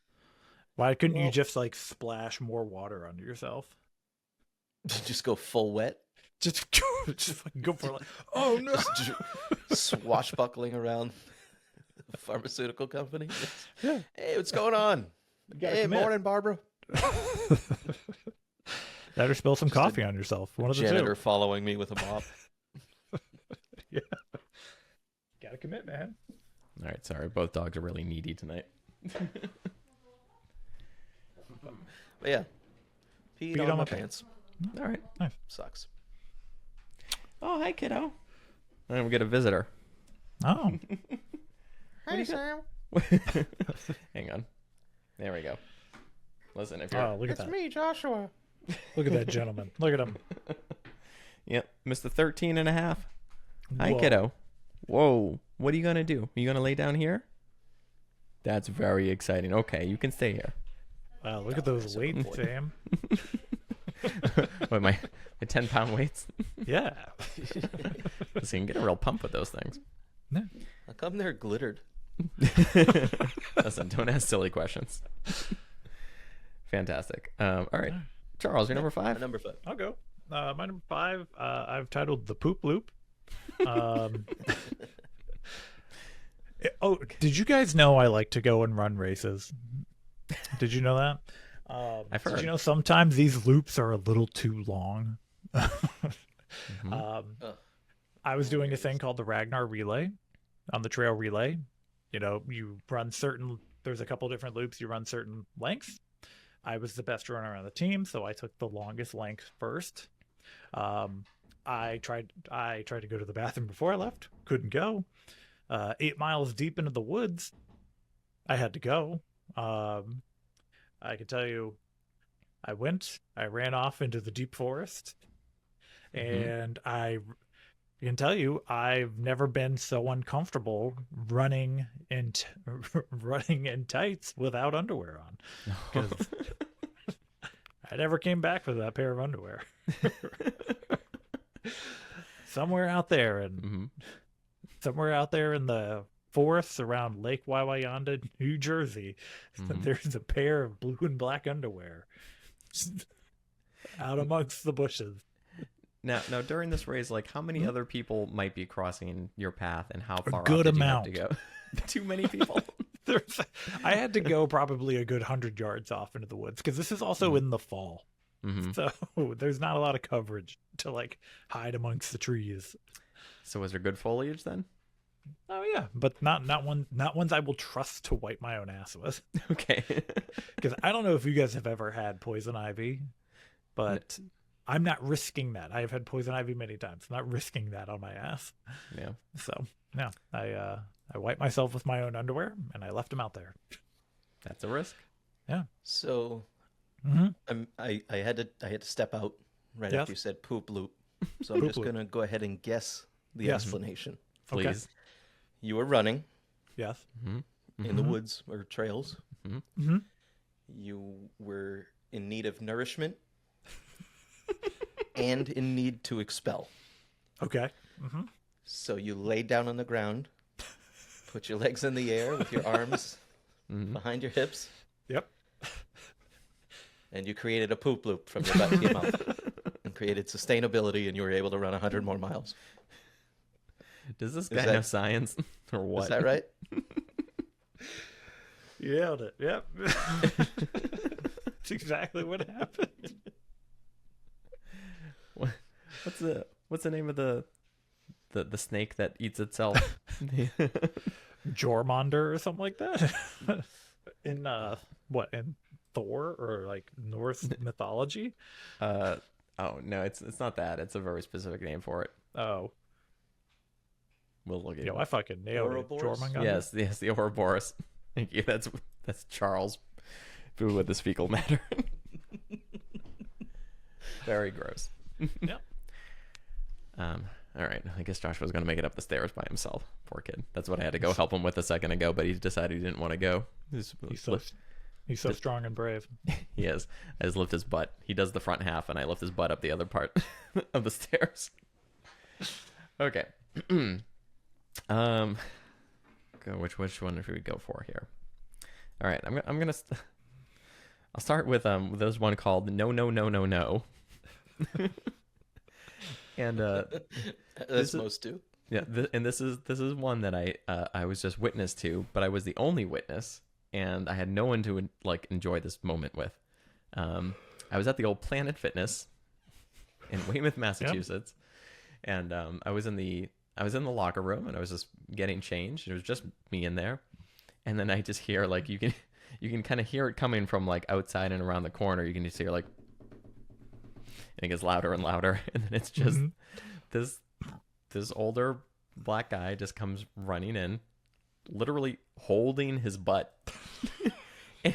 Why couldn't you Well- just like splash more water onto yourself? Just go full wet, Just fucking go for like, oh no! swashbuckling around the pharmaceutical company. Yeah. Hey, what's going on? gotta Hey, commit. morning, Barbara. Better spill some coffee on yourself. One of the Janitor two. following me with a mop. Yeah. Gotta commit, man. All right, sorry. Both dogs are really needy tonight. But yeah, peed on my pants. All right. Sucks. Oh, hi, kiddo. And we get a visitor. Oh, Hey, Sam. Hang on. There we go. Listen, if you're... oh, look at that! me, Joshua. Look at that gentleman. Look at him. Yep, Mr. 13 and a half. Hi, Whoa. kiddo. Whoa. What are you going to do? Are you going to lay down here? That's very exciting. Okay, you can stay here. Wow, look at those weights, Sam. What, my 10-pound weights? Yeah. Listen, you can get a real pump with those things. How come they're glittered? Listen, don't ask silly questions. Fantastic. All right. Charles, you're number 5? Number 5. I'll go. My number 5, I've titled The Poop Loop. Oh, did you guys know I like to go and run races? Did you know that? I've Did heard. you know sometimes these loops are a little too long? I was doing a thing called the Ragnar Relay on the trail relay. You know, you run there's a couple different loops, you run certain lengths. I was the best runner on the team, so I took the longest length first. I tried to go to the bathroom before I left, couldn't go. 8 miles deep into the woods, I had to go. I can tell you, I ran off into the deep forest, and I can tell you, I've never been so uncomfortable running in tights without underwear on. 'Cause I never came back with that pair of underwear. Somewhere out there in the forests around Lake Wawayanda, New Jersey, there's a pair of blue and black underwear out amongst the bushes. Now, during this race, like, how many other people might be crossing your path, and how far good off did amount. you have to go? Too many people. I had to go probably a good 100 yards off into the woods because this is also in the fall. So there's not a lot of coverage to like hide amongst the trees. So was there good foliage then? Oh yeah, but not ones I will trust to wipe my own ass with. Okay. Because I don't know if you guys have ever had poison ivy, but I'm not risking that. I have had poison ivy many times. I'm not risking that on my ass. Yeah. So yeah, I wiped myself with my own underwear and I left them out there. That's a risk. Yeah. So I had to step out right Yes. after you said poop loop. So I'm Poop just loop. gonna go ahead and guess the Yes. explanation. Okay. Please. You were running Yes. in the woods or trails. Mm-hmm. You were in need of nourishment and in need to expel. Okay. Mm-hmm. So you laid down on the ground, put your legs in the air with your arms behind your hips, Yep. and you created a poop loop from your butt to your mouth and created sustainability, and you were able to run 100 more miles. Does this guy that- know science or what? Is that right? You nailed it. Yep. That's exactly what happened. What's the name of the snake that eats itself? Jormungandr or something like that. In in Thor or like Norse mythology? Oh no, it's not that. It's a very specific name for it. Oh, We'll look at yo, it. I fucking nailed it. Ouroboros? Jormungandr. Yes, the Ouroboros. Thank you. That's Charles with his fecal matter. Very gross. Yep. All right. I guess Josh was going to make it up the stairs by himself. Poor kid. That's what I had to go help him with a second ago, but he decided he didn't want to go. He's so He's so strong and brave. He is. I just lift his butt. He does the front half, and I lift his butt up the other part of the stairs. Okay. Which one should we go for here? All right, I'll start with there's one called No No No No No. And As most do. yeah, and this is one that I was just witness to, but I was the only witness, and I had no one to like enjoy this moment with. I was at the old Planet Fitness in Weymouth, Massachusetts, and I was in the locker room, and I was just getting changed. It was just me in there, and then I just hear like you can kind of hear it coming from like outside and around the corner. You can just hear like, and it gets louder and louder, and then it's just this older black guy just comes running in, literally holding his butt. And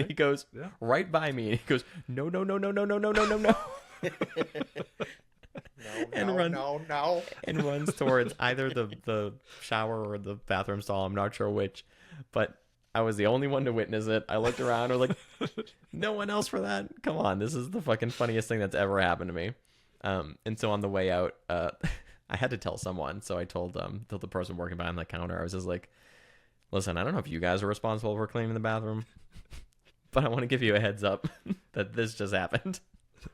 he goes right by me, and he goes, no, no, no, no, no, no, no, no, no, no. And runs towards either the shower or the bathroom stall. I'm not sure which, but I was the only one to witness it. I looked around, I was like, no one else for that? Come on, this is the fucking funniest thing that's ever happened to me. And so on the way out, I had to tell someone. So I told the person working behind the counter, I was just like, listen, I don't know if you guys are responsible for cleaning the bathroom, but I want to give you a heads up that this just happened.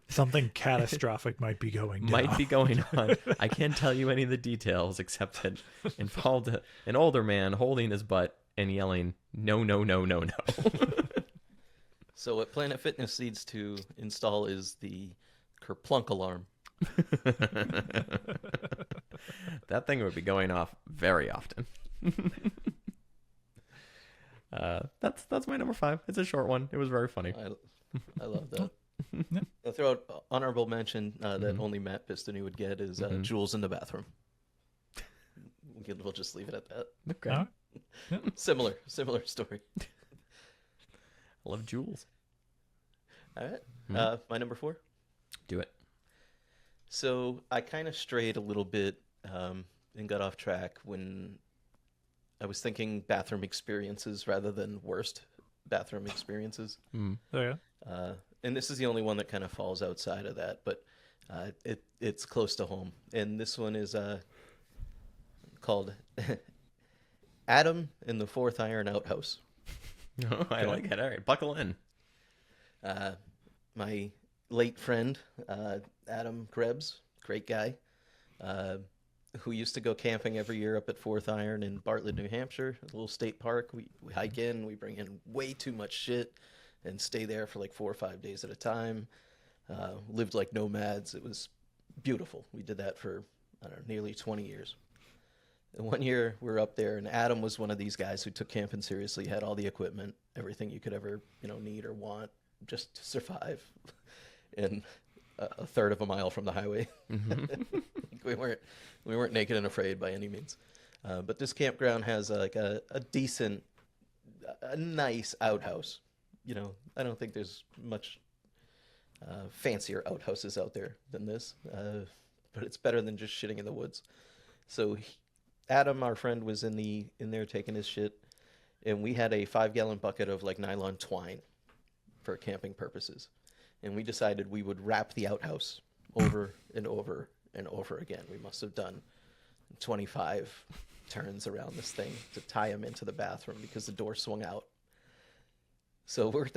Something catastrophic might be going on. I can't tell you any of the details except that it involved an older man holding his butt and yelling, no, no, no, no, no. So what Planet Fitness needs to install is the kerplunk alarm. That thing would be going off very often. That's my number 5. It's a short one. It was very funny. I love that. I'll throw out honorable mention that only Matt Pistony would get is Jules in the bathroom. We'll just leave it at that. Okay. Similar story. I love Jules. All right. My number 4. Do it. So I kind of strayed a little bit and got off track when I was thinking bathroom experiences rather than worst bathroom experiences. Oh, yeah. And this is the only one that kind of falls outside of that, but it's close to home. And this one is called Adam in the Fourth Iron Outhouse. Oh, I like it. All right, buckle in. My late friend, Adam Krebs, great guy, who used to go camping every year up at Fourth Iron in Bartlett, New Hampshire, a little state park. We hike in, we bring in way too much shit and stay there for like 4 or 5 days at a time. Lived like nomads. It was beautiful. We did that for, I don't know, nearly 20 years. And one year we were up there, and Adam was one of these guys who took camping seriously, had all the equipment, everything you could ever, need or want just to survive in a third of a mile from the highway. we weren't naked and afraid by any means. But this campground has like a decent, a nice outhouse. I don't think there's much fancier outhouses out there than this, but it's better than just shitting in the woods. So Adam, our friend, was in there taking his shit, and we had a 5-gallon bucket of like nylon twine for camping purposes, and we decided we would wrap the outhouse over and over and over again. We must have done 25 turns around this thing to tie him into the bathroom because the door swung out. So we're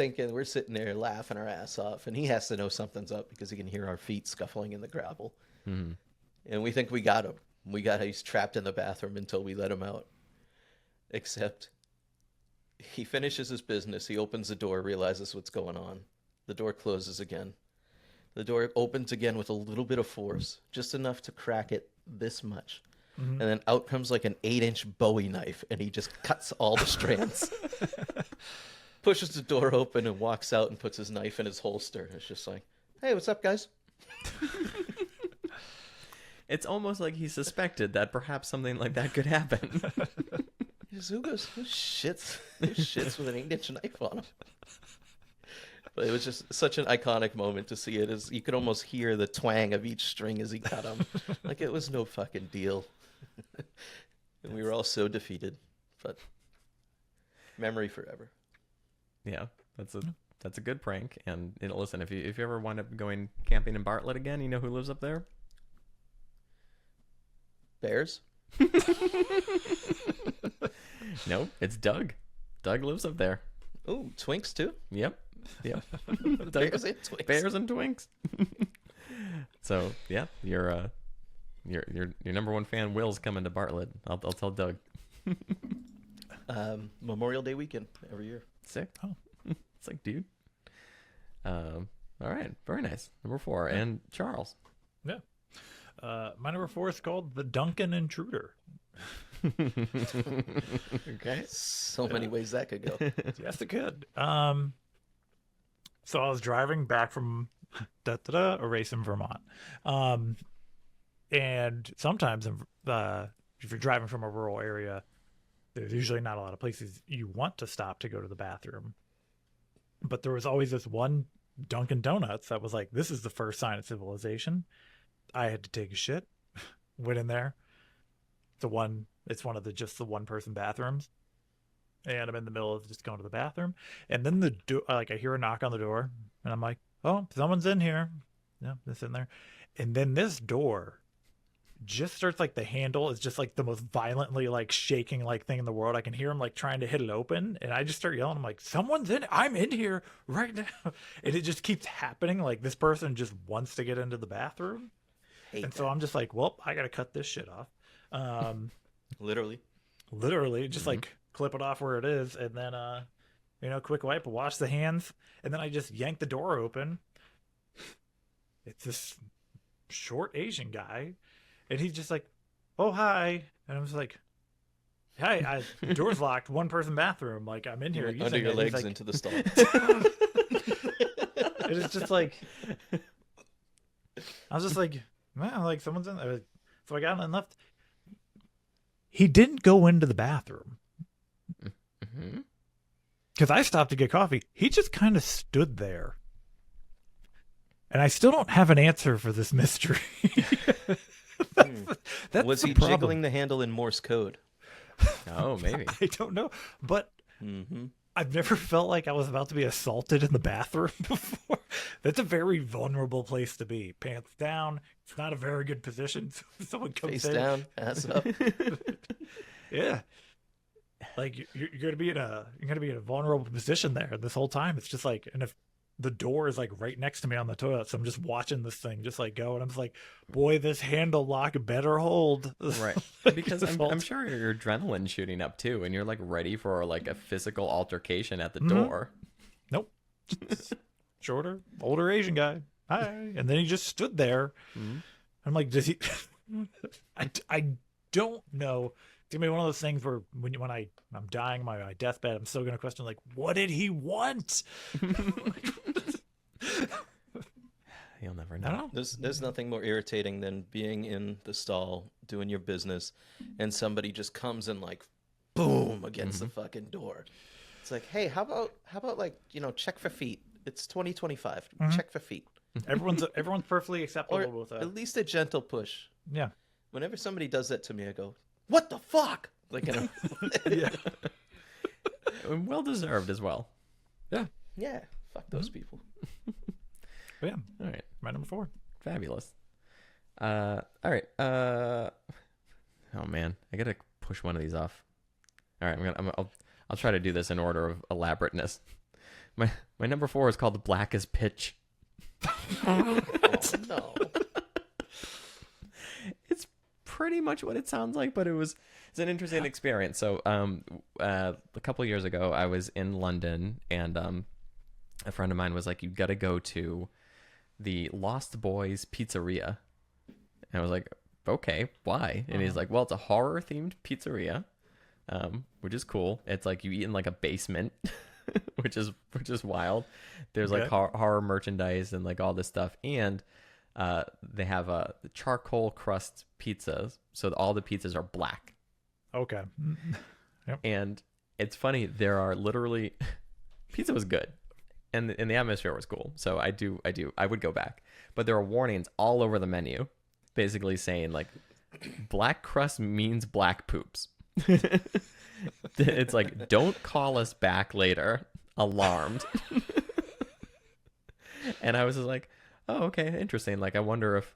sitting there laughing our ass off, and he has to know something's up because he can hear our feet scuffling in the gravel. Mm-hmm. And we think we got him. He's trapped in the bathroom until we let him out. Except he finishes his business. He opens the door, realizes what's going on. The door closes again. The door opens again with a little bit of force, just enough to crack it this much. Mm-hmm. And then out comes like an 8-inch Bowie knife, and he just cuts all the strands. Pushes the door open and walks out and puts his knife in his holster. It's just like, hey, what's up, guys? It's almost like he suspected that perhaps something like that could happen. Who shits with an 8-inch knife on him? But it was just such an iconic moment to see it. As you could almost hear the twang of each string as he cut him. Like it was no fucking deal. And we were all so defeated. But memory forever. Yeah. that's a good prank. And listen, if you ever wind up going camping in Bartlett again, you know who lives up there? Bears? No, it's Doug. Doug lives up there. Ooh, Twinks too? Yep. Bears and Twinks. Bears and Twinks. So yeah, your number one fan Will's coming to Bartlett. I'll tell Doug. Memorial Day weekend every year. Sick. Oh, it's like, dude. All right, very nice. Number 4, and Charles. Yeah. My number 4 is called the Duncan Intruder. Okay. So many ways that could go. Yes, it could. So I was driving back from a race in Vermont. And sometimes if you're driving from a rural area, there's usually not a lot of places you want to stop to go to the bathroom. But there was always this one Dunkin' Donuts that was like, this is the first sign of civilization. I had to take a shit. Went in there. It's one of the one person bathrooms. And I'm in the middle of just going to the bathroom. And then I hear a knock on the door. And I'm like, oh, someone's in here. Yeah, it's in there. And then this door just starts, like, the handle is just like the most violently, like, shaking, like, thing in the world. I can hear him, like, trying to hit it open, and I just start yelling. I'm like, someone's in, I'm in here right now. And it just keeps happening. Like, this person just wants to get into the bathroom. So I'm just like, well, I gotta cut this shit off. Literally just like clip it off where it is, and then quick wipe, wash the hands, and then I just yank the door open. It's this short Asian guy, and he's just like, oh, hi. And I was like, hi, door's locked, one person bathroom, like, I'm in here under your legs, like, into the stall. It's just like, I was just like, man, like, someone's in there. So I got in and left. He didn't go into the bathroom because I stopped to get coffee. He just kind of stood there. And I still don't have an answer for this mystery. That's was he jiggling the handle in Morse code? Oh, maybe. I don't know. But I've never felt like I was about to be assaulted in the bathroom before. That's a very vulnerable place to be. Pants down. It's not a very good position. So if someone comes Face in, down, ass up. Yeah. Like, you're gonna be in a vulnerable position there this whole time. It's just like, and if the door is like right next to me on the toilet, so I'm just watching this thing just like go, and I'm just like, boy, this handle lock better hold. Right. Because I'm sure your adrenaline's shooting up too, and you're like ready for like a physical altercation at the door. Nope. Shorter, older Asian guy. Hi. And then he just stood there. I'm like, does he? I don't know. It's gonna be one of those things where when I'm dying on my deathbed, I'm still gonna question, like, what did he want? You'll never know. I don't know. There's nothing more irritating than being in the stall doing your business, and somebody just comes and, like, boom, against the fucking door. It's like, hey, how about like, check for feet. It's 2025. Check for feet. Everyone's perfectly acceptable Or with that. at least a gentle push. Yeah. Whenever somebody does that to me, I go, what the fuck? Like, Yeah. Well deserved as well. yeah, fuck those people. But yeah. All right. My number 4. Fabulous. All right. Oh man, I gotta push one of these off. All right, I'll try to do this in order of elaborateness. My number 4 is called the Black as Pitch. Oh, no. It's pretty much what it sounds like, but it's an interesting experience. So a couple of years ago, I was in London, and a friend of mine was like, you got to go to the Lost Boys Pizzeria. And I was like, okay, why? And he's like, well, it's a horror themed pizzeria, which is cool. It's like you eat in like a basement, which is wild. There's like horror merchandise and like all this stuff. And they have a charcoal crust pizzas. So all the pizzas are black. Okay. Yep. And it's funny. There are literally pizza was good. And the atmosphere was cool. So I would go back. But there are warnings all over the menu, basically saying like black crust means black poops. It's like, don't call us back later alarmed. And I was just like, oh, okay, interesting. Like, I wonder if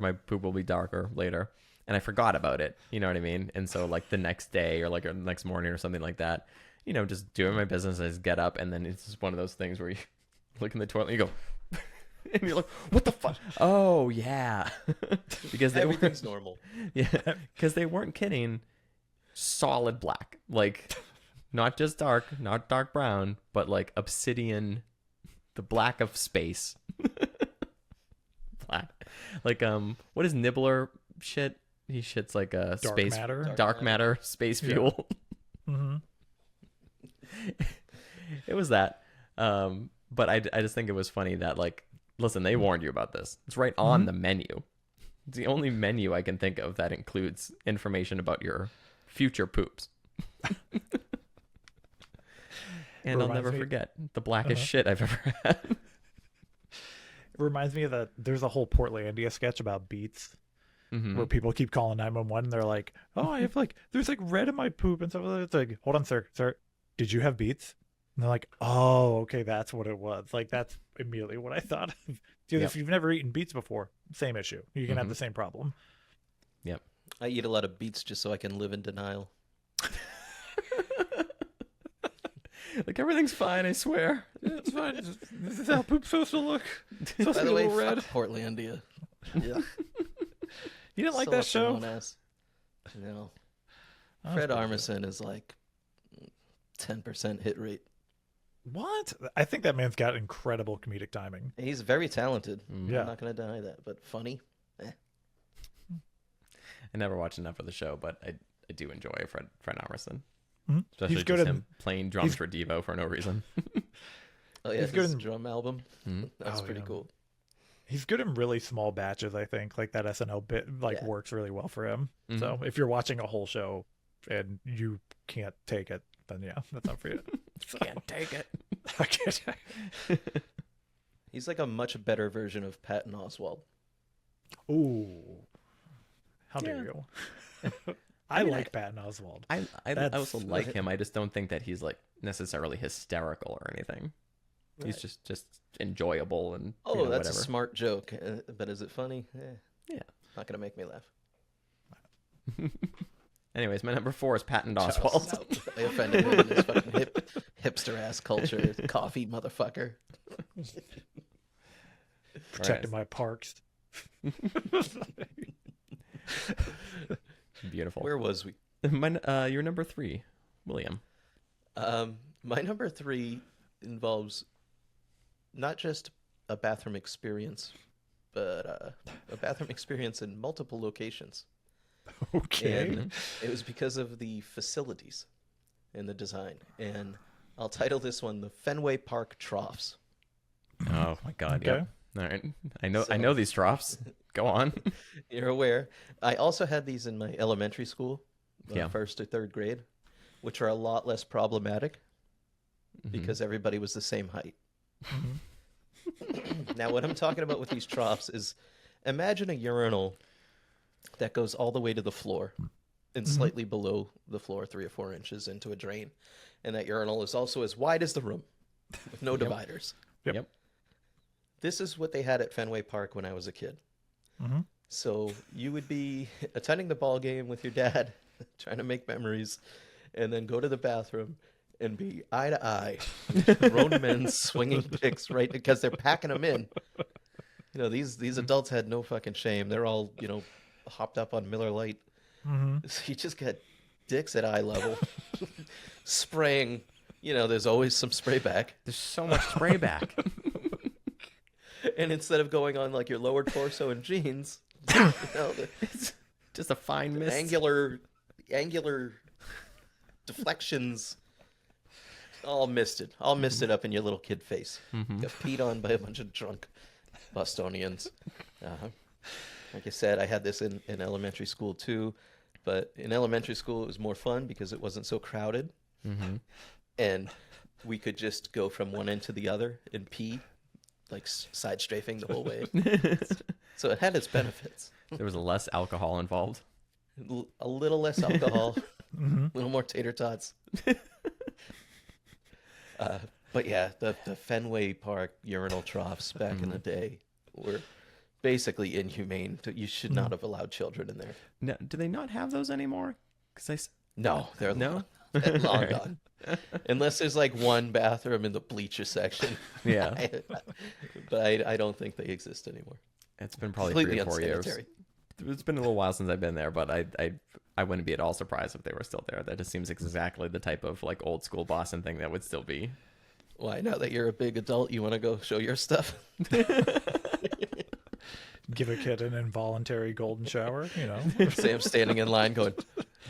my poop will be darker later. And I forgot about it. You know what I mean? And so like the next day or like the next morning or something like that, you know, just doing my business, I just get up, and then it's just one of those things where you look in the toilet and you go, and you're like, what the fuck? Oh yeah. Because Everything's normal. Yeah, because they weren't kidding. Solid black, like not just dark, not dark brown, but like obsidian, the black of space. Black, like what is Nibbler shit? He shits like a Dark space matter. dark matter space fuel. Mm-hmm. It was that, but I just think it was funny that, like, listen, they warned you about this. It's right on the menu. It's the only menu I can think of that includes information about your future poops. And I'll never forget the blackest shit I've ever had. It reminds me of that. There's a whole Portlandia sketch about beets, where people keep calling 911. And they're like, "Oh, I have like, there's like red in my poop and stuff." It's like, "Hold on, sir, did you have beets?" And they're like, "Oh, okay, that's what it was." Like, that's immediately what I thought of. Dude, if you've never eaten beets before, same issue. You can have the same problem. Yep. I eat a lot of beets just so I can live in denial. Like, everything's fine, I swear. Yeah, it's fine. This is how poop's supposed to look. It's supposed By to the be a way, little red. fuck Portlandia. Yeah. You didn't like So that up their show? own ass. No. Oh, Fred that's pretty Armisen is like 10% hit rate. What? I think that man's got incredible comedic timing. He's very talented. Yeah. I'm not going to deny that. But funny? I never watched enough of the show, but I do enjoy Fred Armisen. Mhm. Especially He's good just in- him playing drums for Devo for no reason. Oh, yeah. He's good His in- drum album. Mhm. That's Oh, pretty yeah. cool. He's good in really small batches, I think. Like that SNL bit Yeah. works really well for him. Mhm. So if you're watching a whole show and you can't take it, then yeah, that's not for you. So, Can't take it. I can't. He's like a much better version of Patton Oswalt. Ooh. How dare Yeah. you? I mean, like Patton Oswalt. I That's- also like him. I just don't think that he's like necessarily hysterical or anything. He's just enjoyable and Oh, you know, that's whatever. a smart joke. But is it funny? Yeah. Not going to make me laugh. Anyways, my number 4 is Patton Oswalt. I offended him in this fucking hipster ass culture. Coffee motherfucker. Protecting my parks. Beautiful. Where was we? Your number 3, William. My number 3 involves not just a bathroom experience, but a bathroom experience in multiple locations. Okay. And it was because of the facilities and the design. And I'll title this one the Fenway Park Troughs. Oh my God. Okay. Yep. All right. I know these troughs. Go on. You're aware. I also had these in my elementary school, Yeah. first to third grade, which are a lot less problematic Mm-hmm. because everybody was the same height. Now, what I'm talking about with these troughs is imagine a urinal that goes all the way to the floor and slightly below the floor, 3 or 4 inches into a drain. And that urinal is also as wide as the room with no dividers. Yep. This is what they had at Fenway Park when I was a kid. Mhm. So you would be attending the ball game with your dad, trying to make memories, and then go to the bathroom and be eye to eye, grown men swinging dicks, right? Because they're packing them in. You know, these adults had no fucking shame. They're all, hopped up on Miller Lite. So you just got dicks at eye level, spraying. There's always some spray back. There's so much spray back. And instead of going on like your lower torso and jeans, It's just a fine mist. angular deflections, all misted up in your little kid face. Got peed on by a bunch of drunk Bostonians. Like I said, I had this in elementary school too, but in elementary school it was more fun because it wasn't so crowded, and we could just go from one end to the other and pee, like side strafing the whole way. So it had its benefits. There was less alcohol involved. A little less alcohol, a little more tater tots. But yeah, the Fenway Park urinal troughs back in the day were basically inhumane. You should not have allowed children in there. No, do they not have those anymore? No, they're No? long Alright. gone. Unless there's like one bathroom in the bleacher section. Yeah. But I don't think they exist anymore. It's been probably Completely 3 or 4 years. unsanitary. It's been a little while since I've been there, but I wouldn't be at all surprised if they were still there. That just seems exactly the type of like old school Boston thing that would still be. Why, now that you're a big adult, you want to go show your stuff? Give a kid an involuntary golden shower, you know. Sam's standing in line going,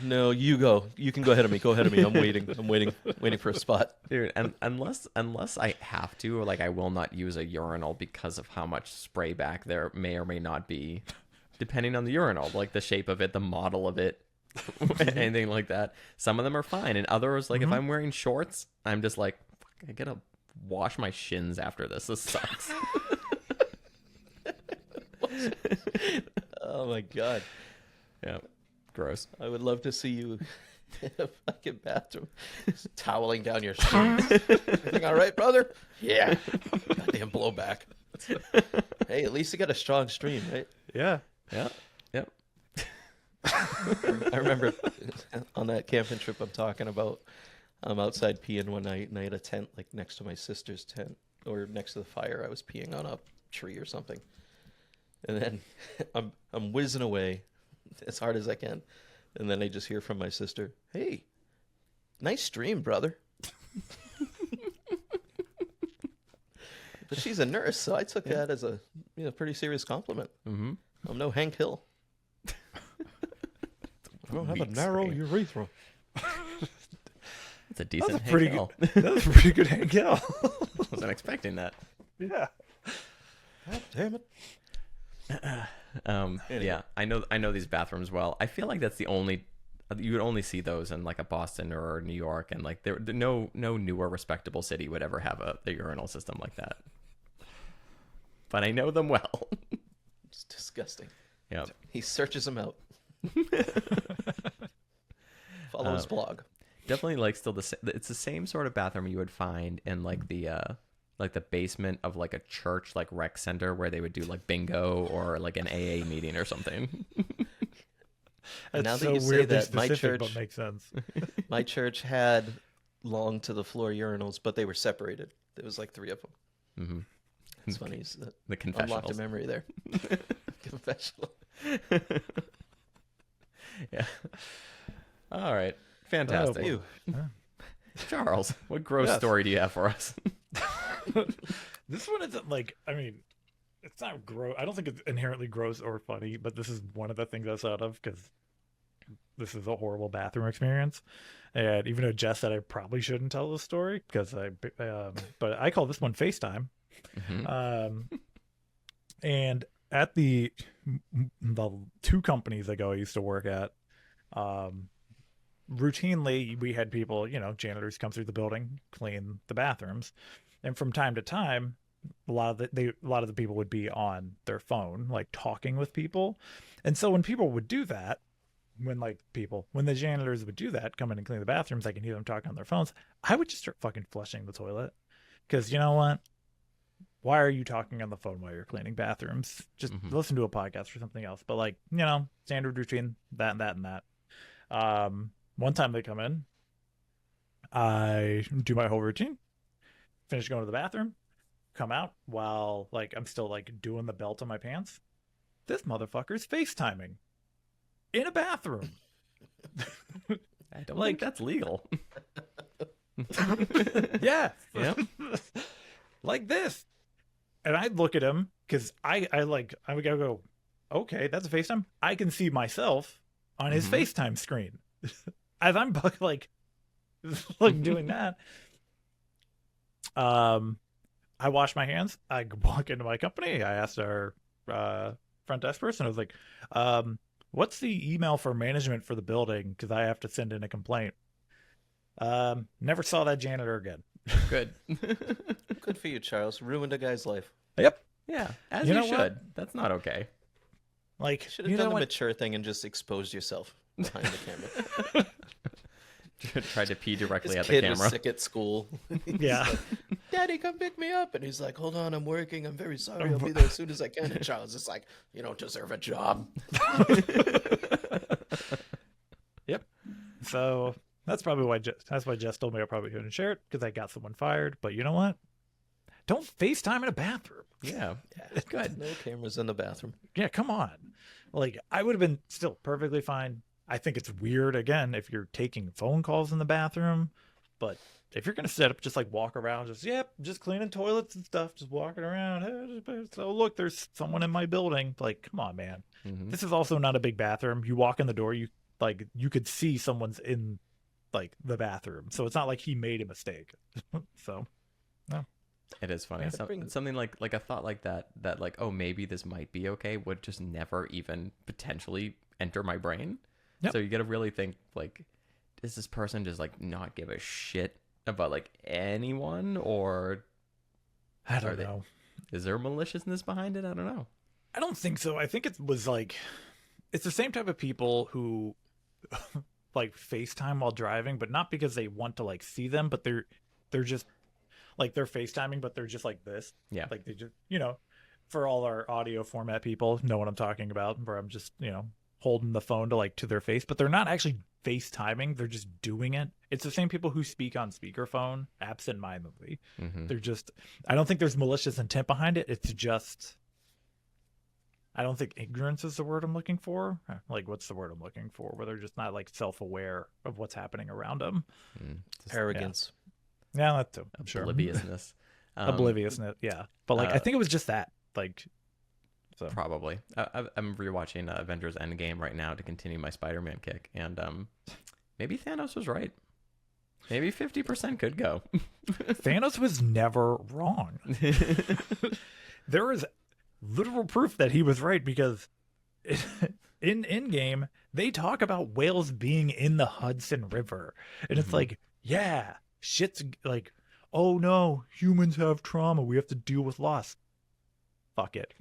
no, you go. You can go ahead of me. Go ahead of me. I'm waiting. I'm waiting for a spot. Dude, and unless I have to, or like I will not use a urinal because of how much spray back there may or may not be, depending on the urinal, like the shape of it, the model of it, anything like that. Some of them are fine, and others, like if I'm wearing shorts, I'm just like, fuck, I gotta wash my shins after this. This sucks. Oh my god. Yeah, gross. I would love to see you in a fucking bathroom, just toweling down your shins. Everything all right, brother? Yeah. Goddamn blowback. Hey, at least you got a strong stream, right? Yeah. Yeah, yep. I remember on that camping trip I'm talking about, I'm outside peeing one night, and I had a tent like next to my sister's tent, or next to the fire. I was peeing on a tree or something, and then I'm whizzing away as hard as I can, and then I just hear from my sister, "Hey, nice stream, brother." But she's a nurse, so I took that as a pretty serious compliment. Mm-hmm. I'm no Hank Hill. I don't have a Meat narrow spray. urethra. It's a decent That's a pretty Hank good. Hill. That's a pretty good Hank Hill. Wasn't expecting that. Yeah. God damn it. Anyway. Yeah, I know these bathrooms well. I feel like that's the only you would only see those in like a Boston or New York, and like no newer respectable city would ever have a urinal system like that. But I know them well. It's disgusting. Yeah, He searches them out. Follow his blog. definitely like still it's the same sort of bathroom you would find in like the basement of like a church like rec center where they would do like bingo or like an AA meeting or something. And now That's that so you say weirdly that, my specific, but church- makes sense. My church had long to the floor urinals, but they were separated. There was like 3 of them. Mm-hmm. It's funny. It's The unlocked a confessionals. memory there. Confessional. Yeah. All right. Fantastic. boy. Charles, what gross Yes. story do you have for us? This one isn't like, I mean, it's not gross. I don't think it's inherently gross or funny, but this is one of the things I thought of because this is a horrible bathroom experience. And even though Jess said I probably shouldn't tell this story because but I call this one FaceTime. Mhm. And at the 2 companies I used to work at, routinely we had people, janitors come through the building, clean the bathrooms, and from time to time, a lot of the people would be on their phone, like talking with people, and so when people would do that, when the janitors would do that, come in and clean the bathrooms, I can hear them talking on their phones. I would just start fucking flushing the toilet, because you know what? Why are you talking on the phone while you're cleaning bathrooms? Just listen to a podcast or something else. But standard routine, that and that and that. One time they come in, I do my whole routine, finish going to the bathroom, come out while I'm still doing the belt on my pants. This motherfucker's FaceTiming in a bathroom. I don't think that's legal. Yeah. Yep. Like this. And I look at him because I would go, okay, that's a FaceTime. I can see myself on his FaceTime screen as I'm doing that. I wash my hands. I walk into my company. I asked our front desk person. I was like, what's the email for management for the building? Because I have to send in a complaint. Never saw that janitor again. Good. Good for you, Charles. Ruined a guy's life. Yep. Yeah, as You you, know what? should. That's not okay. Should have you done know the what? mature thing and just exposed yourself behind the camera. Tried to pee directly His at the kid was camera. sick at school. He's Yeah. like, Daddy, come pick me up. And he's like, hold on, I'm working. I'm very sorry. I'll be there as soon as I can. And Charles is like, you don't deserve a job. Yep. So that's probably why Jess told me I probably couldn't share it, because I got someone fired. But you know what? Don't FaceTime in a bathroom. Yeah. Yeah, Good. No cameras in the bathroom. Yeah, come on. Like, I would have been still perfectly fine. I think it's weird, again, if you're taking phone calls in the bathroom. But if you're going to set up, just like walk around, just cleaning toilets and stuff, just walking around. So look, there's someone in my building. Like, come on, man. Mhm. This is also not a big bathroom. You walk in the door, you could see someone's in like the bathroom. So it's not like he made a mistake. So, no. It is funny. Yeah. Something like a thought like that like, oh, maybe this might be okay, would just never even potentially enter my brain. Yep. So you got to really think, like, does this person just like not give a shit about like anyone, or I don't know. is there maliciousness behind it? I don't know. I don't think so. I think it was like, it's the same type of people who like FaceTime while driving, but not because they want to like see them, but they're just like, they're FaceTiming, but they're just like this. Yeah. Like they just, for all our audio format people know what I'm talking about, where I'm just, holding the phone to their face, but they're not actually FaceTiming. They're just doing it. It's the same people who speak on speakerphone absentmindedly. Mm-hmm. They're just, I don't think there's malicious intent behind it. It's just, I don't think ignorance is the word I'm looking for. Like, what's the word I'm looking for? Where they're just not like self-aware of what's happening around them. Arrogance. Yeah, that too. I'm sure. Obliviousness. Obliviousness. Yeah. But like, I think it was just that. Like, so. Probably. I'm rewatching Avengers Endgame right now to continue my Spider-Man kick, and maybe Thanos was right. Maybe 50% could go. Thanos was never wrong. There is literal proof that he was right, because in Endgame they talk about whales being in the Hudson River, and it's like, yeah, shit's like, oh no, humans have trauma, we have to deal with loss. Fuck it.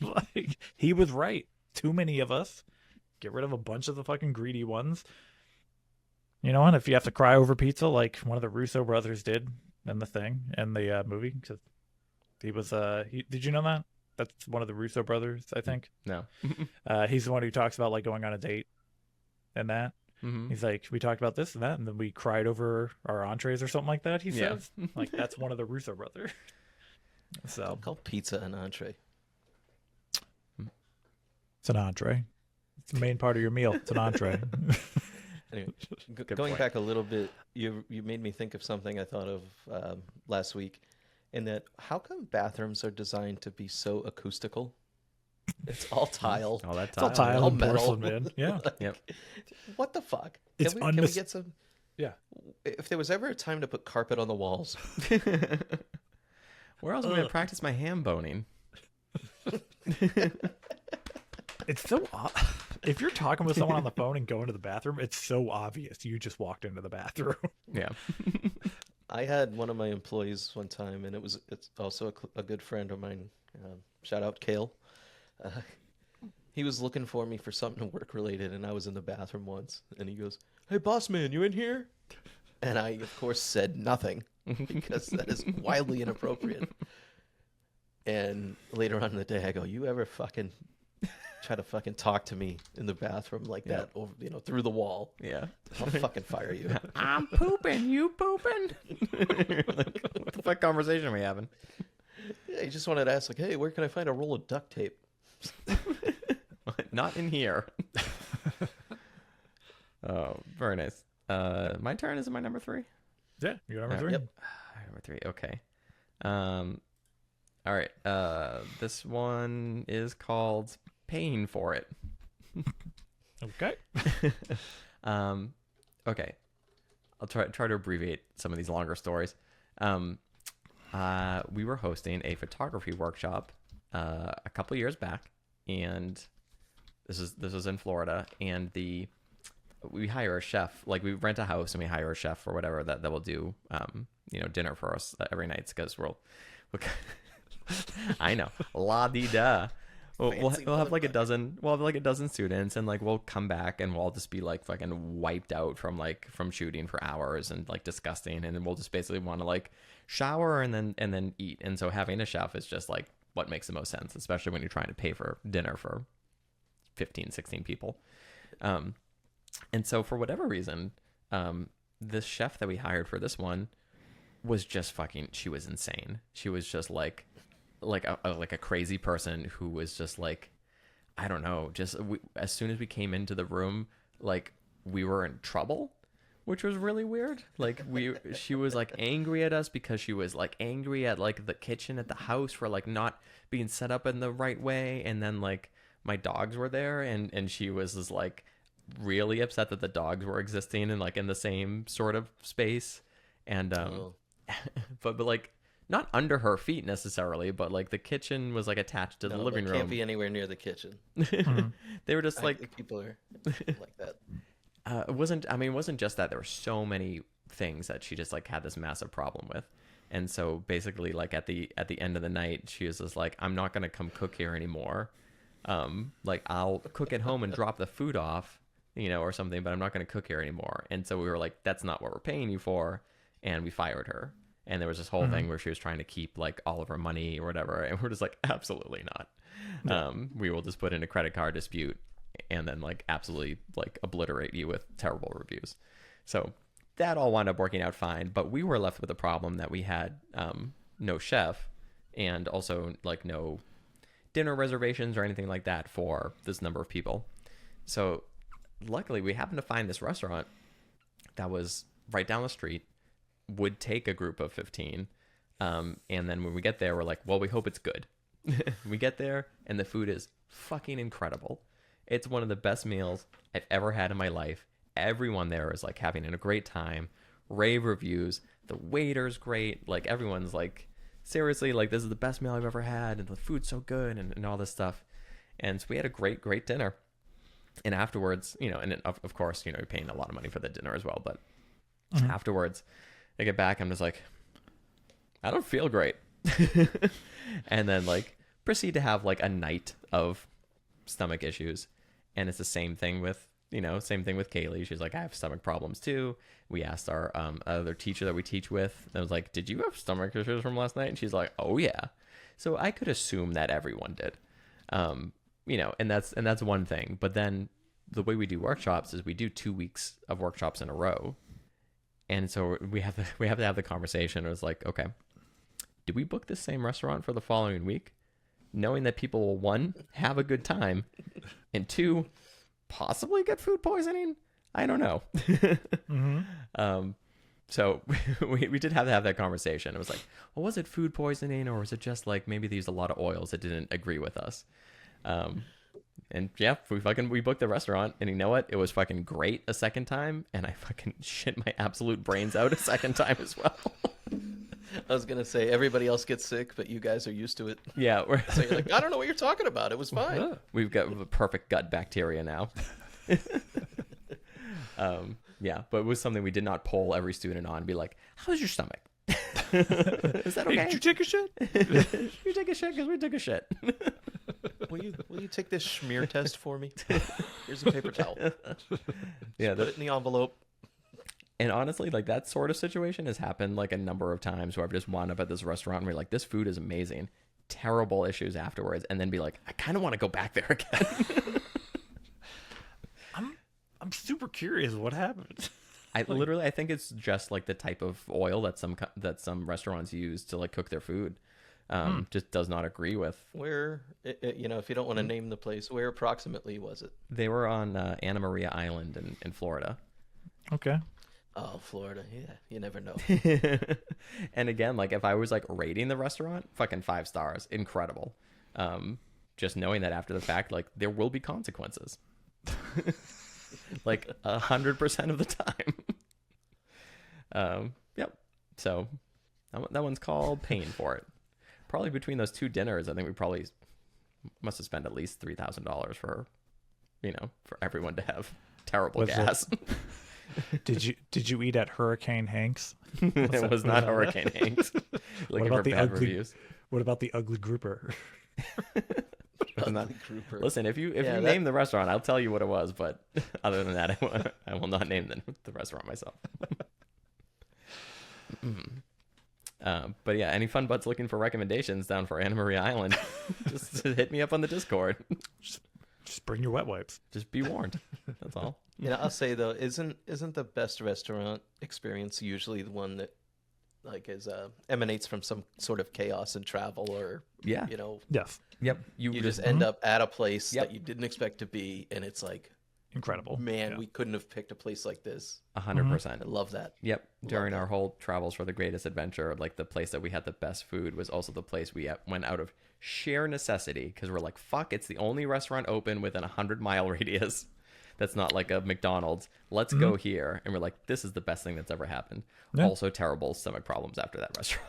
Like, he was right. Too many of us. Get rid of a bunch of the fucking greedy ones. You know, and if you have to cry over pizza like one of the Russo brothers did in the movie, because he was did you know that? That's one of the Russo brothers, I think. No. He's the one who talks about like going on a date and that. Mm-hmm. He's like, we talked about this and that, and then we cried over our entrees or something like that, he says. Like, that's one of the Russo brothers. So Call pizza an entree. it's an entree. It's the main part of your meal. It's an entree. Anyway, Good going point. back a little bit, you made me think of something I thought of last week, in that how come bathrooms are designed to be so acoustical? It's all tile. All that It's all time. tile all and metal. porcelain, man. Yeah. Like, Yep. What the fuck? It's Can we get some? Yeah. If there was ever a time to put carpet on the walls, Where else am I going to practice my ham boning? It's so if you're talking with someone on the phone and go into the bathroom, it's so obvious you just walked into the bathroom. Yeah. I had one of my employees one time, and it's also a good friend of mine. Shout out Kale. He was looking for me for something work related, and I was in the bathroom once, and he goes, "Hey, boss man, you in here?" And I, of course, said nothing because that is wildly inappropriate. And later on in the day, I go, "You ever fucking try to fucking talk to me in the bathroom like that, over, through the wall? Yeah. I'll fucking fire you." I'm pooping. You pooping? Like, what the fuck conversation are we having? Yeah, he just wanted to ask, like, "Hey, where can I find a roll of duct tape?" Not in here. Oh, very nice. My turn. Is it my number 3? Yeah, you're number 3. Yep. Number 3. Okay. All right. This one is called "Paying for It." Okay. Okay. I'll try to abbreviate some of these longer stories. We were hosting a photography workshop a couple years back, and this was in Florida, and we hire a chef. Like, we rent a house and we hire a chef or whatever that will do dinner for us every night, because we'll I know, la di da. Fancy we'll have like a motherfucker. dozen. We'll have like a dozen students, and like we'll come back and we'll all just be like fucking wiped out from shooting for hours and like disgusting, and then we'll just basically want to like shower and then eat. And so having a chef is just like what makes the most sense, especially when you're trying to pay for dinner for 15, 16 people. And so for whatever reason, this chef that we hired for this one was just fucking, she was insane. She was just like a crazy person who was just like, I don't know, just as soon as we came into the room, like we were in trouble, which was really weird. Like she was like angry at us because she was like angry at like the kitchen at the house for like not being set up in the right way. And then like my dogs were there and she was just like really upset that the dogs were existing and like in the same sort of space. And, but like, not under her feet necessarily, but like the kitchen was like attached to the living room. Can't be anywhere near the kitchen. They were just I like think people are like that. it wasn't just that. There were so many things that she just like had this massive problem with. And so basically like at the end of the night, she was just like, I'm not going to come cook here anymore. Like I'll cook at home and drop the food off, or something, but I'm not going to cook here anymore. And so we were like, that's not what we're paying you for. And we fired her. And there was this whole thing where she was trying to keep like all of her money or whatever. And we're just like, absolutely not. Yeah. We will just put in a credit card dispute and then like absolutely like obliterate you with terrible reviews. So that all wound up working out fine. But we were left with the problem that we had no chef and also like no dinner reservations or anything like that for this number of people. So luckily we happened to find this restaurant that was right down the street, would take a group of 15. And then when we get there, we're like, well, we hope it's good. We get there and the food is fucking incredible. It's one of the best meals I've ever had in my life. Everyone there is like having a great time, rave reviews. The waiter's great. Like everyone's like, seriously, like this is the best meal I've ever had. And the food's so good and all this stuff. And so we had a great, great dinner. And afterwards, and of course, you're paying a lot of money for the dinner as well. But afterwards, I get back, I'm just like, I don't feel great. And then like proceed to have like a night of stomach issues. And it's the same thing with Kaylee. She's like, I have stomach problems too. We asked our other teacher that we teach with, and I was like, did you have stomach issues from last night? And she's like, oh yeah. So I could assume that everyone did. And that's one thing. But then the way we do workshops is we do 2 weeks of workshops in a row. And so we have to have the conversation. It was like, okay, do we book the same restaurant for the following week, knowing that people will, 1, have a good time, and 2, possibly get food poisoning? I don't know. So we did have to have that conversation. It was like, well, was it food poisoning, or was it just like maybe they used a lot of oils that didn't agree with us? And yeah, we booked the restaurant, and you know what? It was fucking great a second time, and I fucking shit my absolute brains out a second time as well. I was gonna say everybody else gets sick, but you guys are used to it. Yeah, so you're like, I don't know what you're talking about. It was fine. We've got the perfect gut bacteria now. Yeah, but it was something we did not poll every student on and be like, how's your stomach? Is that okay? Hey, did you take a shit? You take a shit because we took a shit. Will you take this smear test for me? Here's a paper towel. Yeah, put it in the envelope. And honestly, like that sort of situation has happened like a number of times where I've just wound up at this restaurant and we're like, this food is amazing. Terrible issues afterwards, and then be like, I kind of want to go back there again. I'm super curious what happened. I think it's just like the type of oil that some restaurants use to like cook their food. Just does not agree with. Where, if you don't want to name the place, where approximately was it? They were on Anna Maria Island in Florida. Okay. Oh, Florida. Yeah, you never know. And again, like if I was like rating the restaurant, fucking 5 stars, incredible. Just knowing that after the fact, like there will be consequences. Like 100% of the time. Yep. So that one's called paying for it. Probably between those 2 dinners, I think we probably must have spent at least $3,000 for everyone to have terrible gas. Did you eat at Hurricane Hank's? It was not Hurricane Hank's. Looking for bad reviews. What about the ugly grouper? I'm not- Ugly grouper. Listen, if you Yeah, name the restaurant, I'll tell you what it was. But other than that, I will not name the restaurant myself. But yeah, any fun butts looking for recommendations down for Anna Maria Island, just hit me up on the Discord. Just bring your wet wipes. Just be warned. That's all. You know, I'll say though, isn't the best restaurant experience usually the one that like emanates from some sort of chaos and travel, or Yeah. you know, Yes. Yep. you just end up at a place Yep. that you didn't expect to be, and it's like, Incredible. man, Yeah. we couldn't have picked a place like this. 100%. I love that. Yep. During our whole travels for the greatest adventure, like the place that we had the best food was also the place we went out of sheer necessity because we're like, fuck, it's the only restaurant open within 100-mile radius. That's not like a McDonald's. Let's go here. And we're like, this is the best thing that's ever happened. Yeah. Also terrible stomach problems after that restaurant.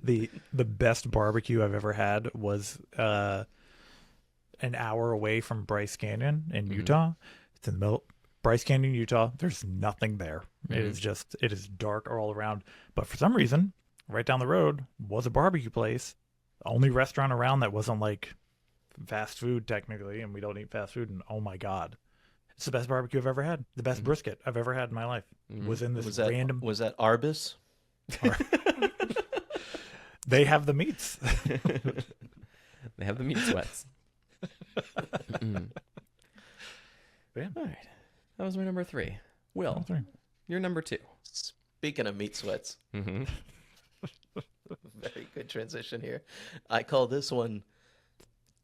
The best barbecue I've ever had was an hour away from Bryce Canyon in Utah. It's in the middle. Bryce Canyon, Utah. There's nothing there. It is dark all around. But for some reason, right down the road was a barbecue place. Only restaurant around that wasn't like fast food technically, and we don't eat fast food. And oh my god, it's the best barbecue I've ever had. The best brisket I've ever had in my life was in this Was that random. was that Arbus? They have the meats. They have the meat sweats. Yeah. All right. That was my number 3. Will, Three. you're number 2. Speaking of meat sweats, Mm-hmm. very good transition here. I call this one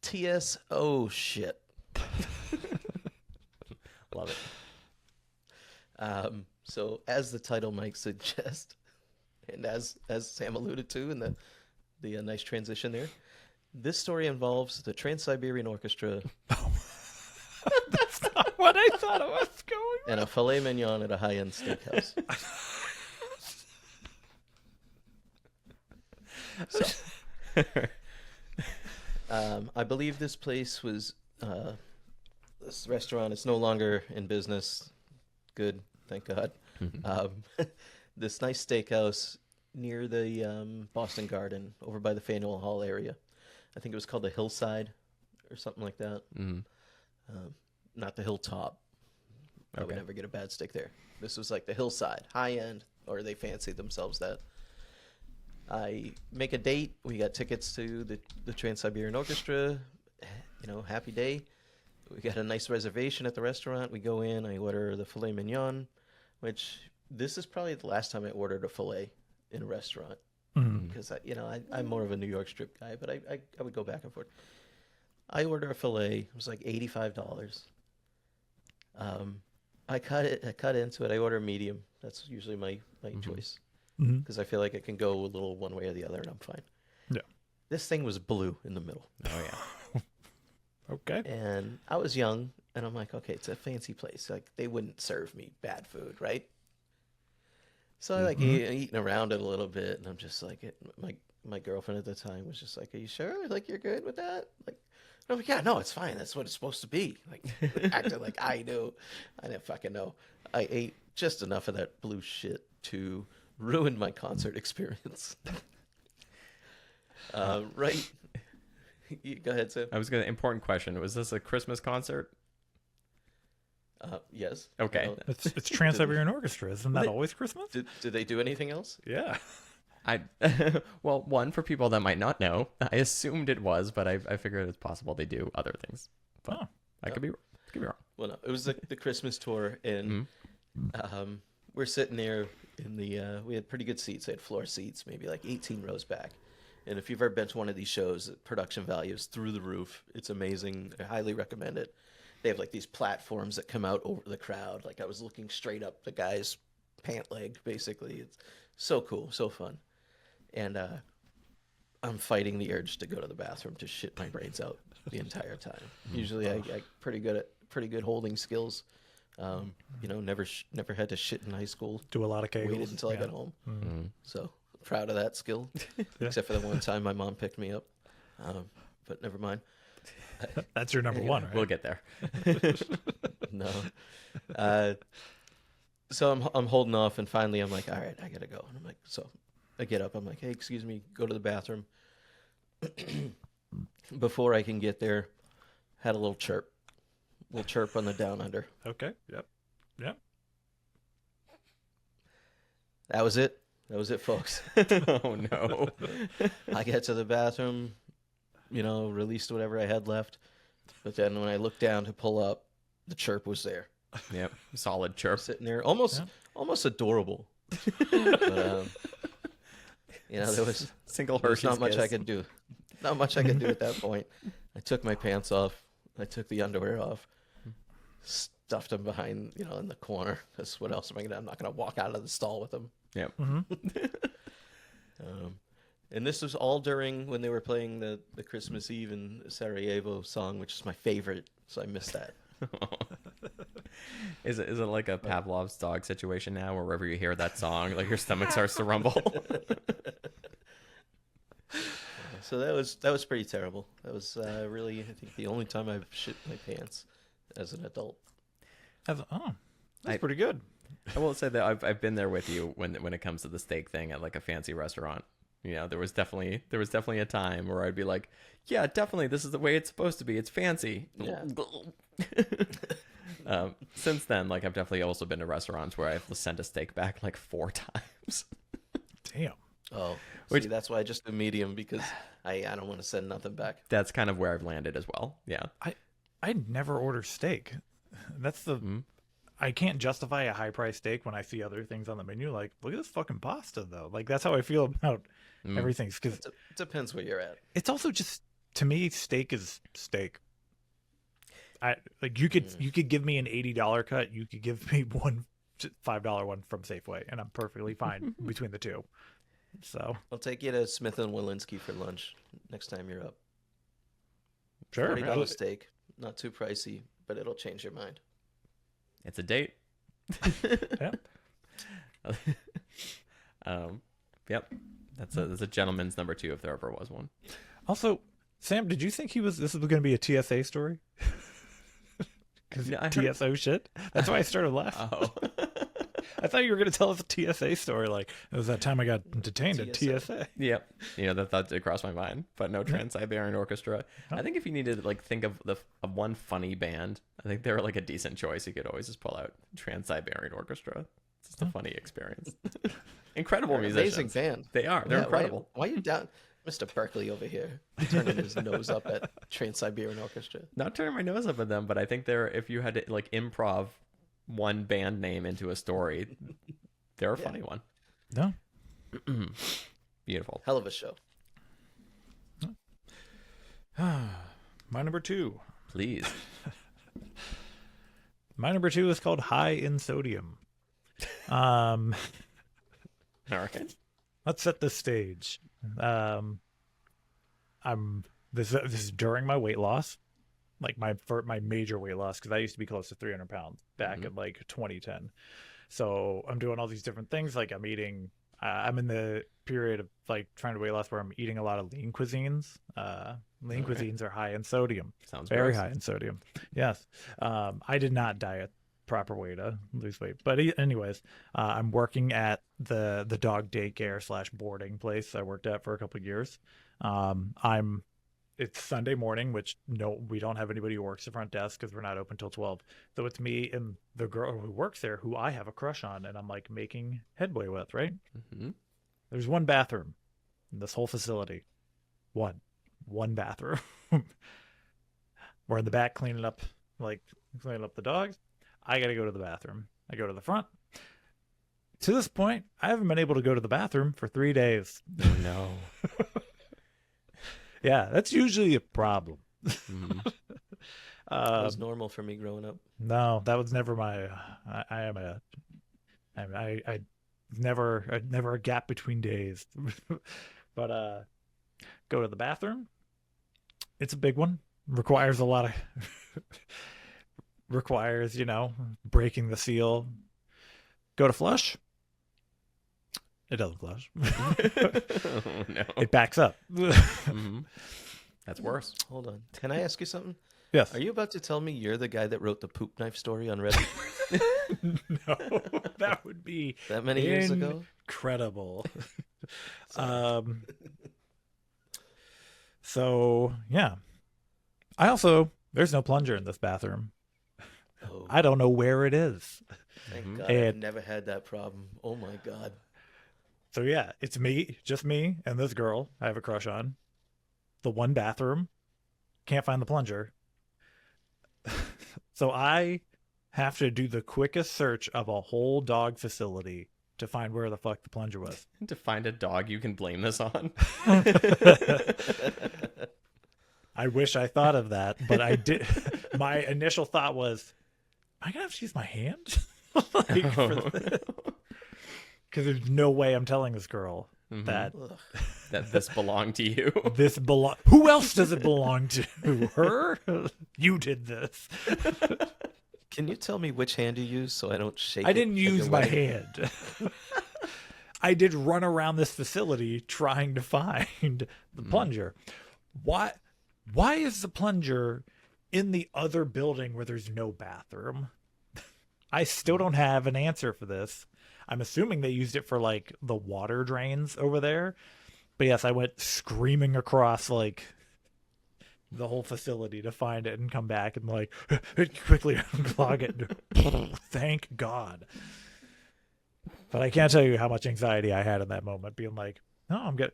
TSO shit. Love it. So as the title might suggest, and as Sam alluded to in the nice transition there, this story involves the Trans-Siberian Orchestra That's not what I thought it was going. and a filet mignon at a high-end steakhouse. So, I believe this place was this restaurant is no longer in business. Good, thank God. This nice steakhouse near the Boston Garden, over by the Faneuil Hall area. I think it was called the Hillside, or something like that. Not the Hilltop. I would Okay. never get a bad steak there. This was like the Hillside, high end, or they fancy themselves that. I make a date. We got tickets to the Trans-Siberian Orchestra. You know, happy day. We got a nice reservation at the restaurant. We go in. I order the filet mignon, which this is probably the last time I ordered a filet in a restaurant, because I'm more of a New York strip guy, but I would go back and forth. I order a filet. It was like $85. I cut into it. I order medium. That's usually my choice, because I feel like it can go a little one way or the other, and I'm fine. Yeah. This thing was blue in the middle. Oh, yeah. Okay. And I was young, and I'm like, okay, it's a fancy place. Like, they wouldn't serve me bad food, right? So I like eating around it a little bit, and I'm just like, my girlfriend at the time was just like, "Are you sure? Like, you're good with that?" Like, and I'm like, "Yeah, no, it's fine. That's what it's supposed to be." Like, acting like I knew. I didn't fucking know. I ate just enough of that blue shit to ruin my concert experience. Right. Go ahead, Sam. I was going to, important question. Was this a Christmas concert? Yes. Okay. It's Trans-Siberian Orchestra. Isn't that They- always Christmas? Did they do anything else? Yeah. Well, one, for people that might not know, I assumed it was, but I figured it's possible they do other things. But Oh. I could be wrong. Well, no, it was the Christmas tour, and we're sitting there in the. We had pretty good seats. I had floor seats, maybe like 18 rows back. And if you've ever been to one of these shows, production value is through the roof. It's amazing. I highly recommend it. They have like these platforms that come out over the crowd. Like I was looking straight up the guy's pant leg, basically. It's so cool, so fun. And I'm fighting the urge to go to the bathroom to shit my brains out the entire time. Usually I pretty good holding skills. Never had to shit in high school. Do a lot of kegels. Waited until I got home. So proud of that skill. Except for the one time my mom picked me up. But never mind. That's your number one, right? We'll get there. No. So I'm holding off, and finally I'm like, all right, I gotta go. And I'm like, so I get up. I'm like, hey, excuse me, go to the bathroom. before I can get there, had a little chirp on the down under. Okay. Yep. Yep. That was it. That was it, folks. Oh no. I get to the bathroom, released whatever I had left. But then when I looked down to pull up, the chirp was there. Yep. Solid chirp. Sitting there, almost adorable. But, there was Single there was Hershey's not much kiss. I could do. Not much I could do at that point. I took my pants off. I took the underwear off. Stuffed them behind, in the corner. Because what else am I gonna? I'm not gonna walk out of the stall with them. Yep. And this was all during when they were playing the Christmas Eve in Sarajevo song, which is my favorite. So I missed that. Is it like a Pavlov's dog situation now, where wherever you hear that song, like your stomach starts to rumble? So that was pretty terrible. That was really, I think, the only time I've shit my pants as an adult. That's pretty good. I will say that I've been there with you when it comes to the steak thing at like a fancy restaurant. There was definitely a time where I'd be like, yeah, definitely, this is the way it's supposed to be. It's fancy. Yeah. Since then, like I've definitely also been to restaurants where I've sent a steak back like 4 times. Damn. Oh, Which- see, that's why I just do medium, because I don't want to send nothing back. That's kind of where I've landed as well. Yeah. I never order steak. That's the. I can't justify a high price steak when I see other things on the menu. Like, look at this fucking pasta, though. Like, that's how I feel about everything. Because It depends where you're at. it's also just, to me, steak is steak. You could give me an $80 cut. You could give me one $5 one from Safeway, and I'm perfectly fine between the two. So I'll take you to Smith and Walensky for lunch next time you're up. sure, $40 steak, not too pricey, but it'll change your mind. It's a date. Yeah. Yep. That's a gentleman's number 2 if there ever was one. Also, Sam, did you think this was going to be a TSA story? Because No, I heard- TSO shit. That's why I started laughing. Oh. I thought you were going to tell us a TSA story. Like, it was that time I got detained at TSA. TSA. Yep. That thought did cross my mind, but no Trans-Siberian Orchestra. I think if you needed to think of one funny band, I think they're like a decent choice. You could always just pull out Trans-Siberian Orchestra. It's just a funny experience. Incredible musicians. Amazing band. They are. They're Yeah, incredible. Why are you down? Mr. Berkeley over here, turning his nose up at Trans-Siberian Orchestra. Not turning my nose up at them, but I think if you had to improv one band name into a story, they're a funny one. No. Beautiful. Hell of a show. My number 2. Please. My number 2 is called High in Sodium. All right. Let's set the stage. This is during my weight loss, like my major weight loss, because I used to be close to 300 pounds back in like 2010. So I'm doing all these different things. Like I'm eating. I'm in the period of like trying to weight loss where I'm eating a lot of lean cuisines. Lean cuisines are high in sodium. Sounds Very gross. high in sodium. Yes. I did not diet proper way to lose weight. But anyways, I'm working at the dog daycare / boarding place I worked at for a couple of years. It's Sunday morning, which we don't have anybody who works the front desk because we're not open till 12. So it's me and the girl who works there who I have a crush on and I'm like making headway with, right? Mm-hmm. There's one bathroom in this whole facility. One bathroom. We're in the back cleaning up the dogs. I got to go to the bathroom. I go to the front. To this point, I haven't been able to go to the bathroom for 3 days. Oh, no. Yeah, that's usually a problem. Mhm. That was normal for me growing up. No, that was never my. I never a gap between days. But go to the bathroom. It's a big one. Requires a lot of. Requires breaking the seal. Go to flush. It doesn't flush. Oh, no. It backs up. Mhm. That's worse. Hold on. Can I ask you something? Yes. Are you about to tell me you're the guy that wrote the poop knife story on Reddit No, that would be that many years ago? incredible. So yeah, there's no plunger in this bathroom. Oh, I don't know where it is. thank God I've And never had that problem. Oh my God. so yeah, it's me, just me, and this girl I have a crush on. The one bathroom, can't find the plunger. So I have to do the quickest search of a whole dog facility to find where the fuck the plunger was. To find a dog you can blame this on. I wish I thought of that, but I did. My initial thought was, am I gonna have to use my hand? Because there's no way I'm telling this girl that Ugh. That this belonged to you. this belong. Who else does it belong to? Her? You did this. Can you tell me which hand you use so I don't shake it? I didn't at your use my wedding? hand. I did run around this facility trying to find the plunger. Why is the plunger in the other building where there's no bathroom? I still don't have an answer for this. I'm assuming they used it for like the water drains over there. But yes, I went screaming across like the whole facility to find it and come back and like quickly unclog it. Thank God. But I can't tell you how much anxiety I had in that moment, being like, "No, I'm good."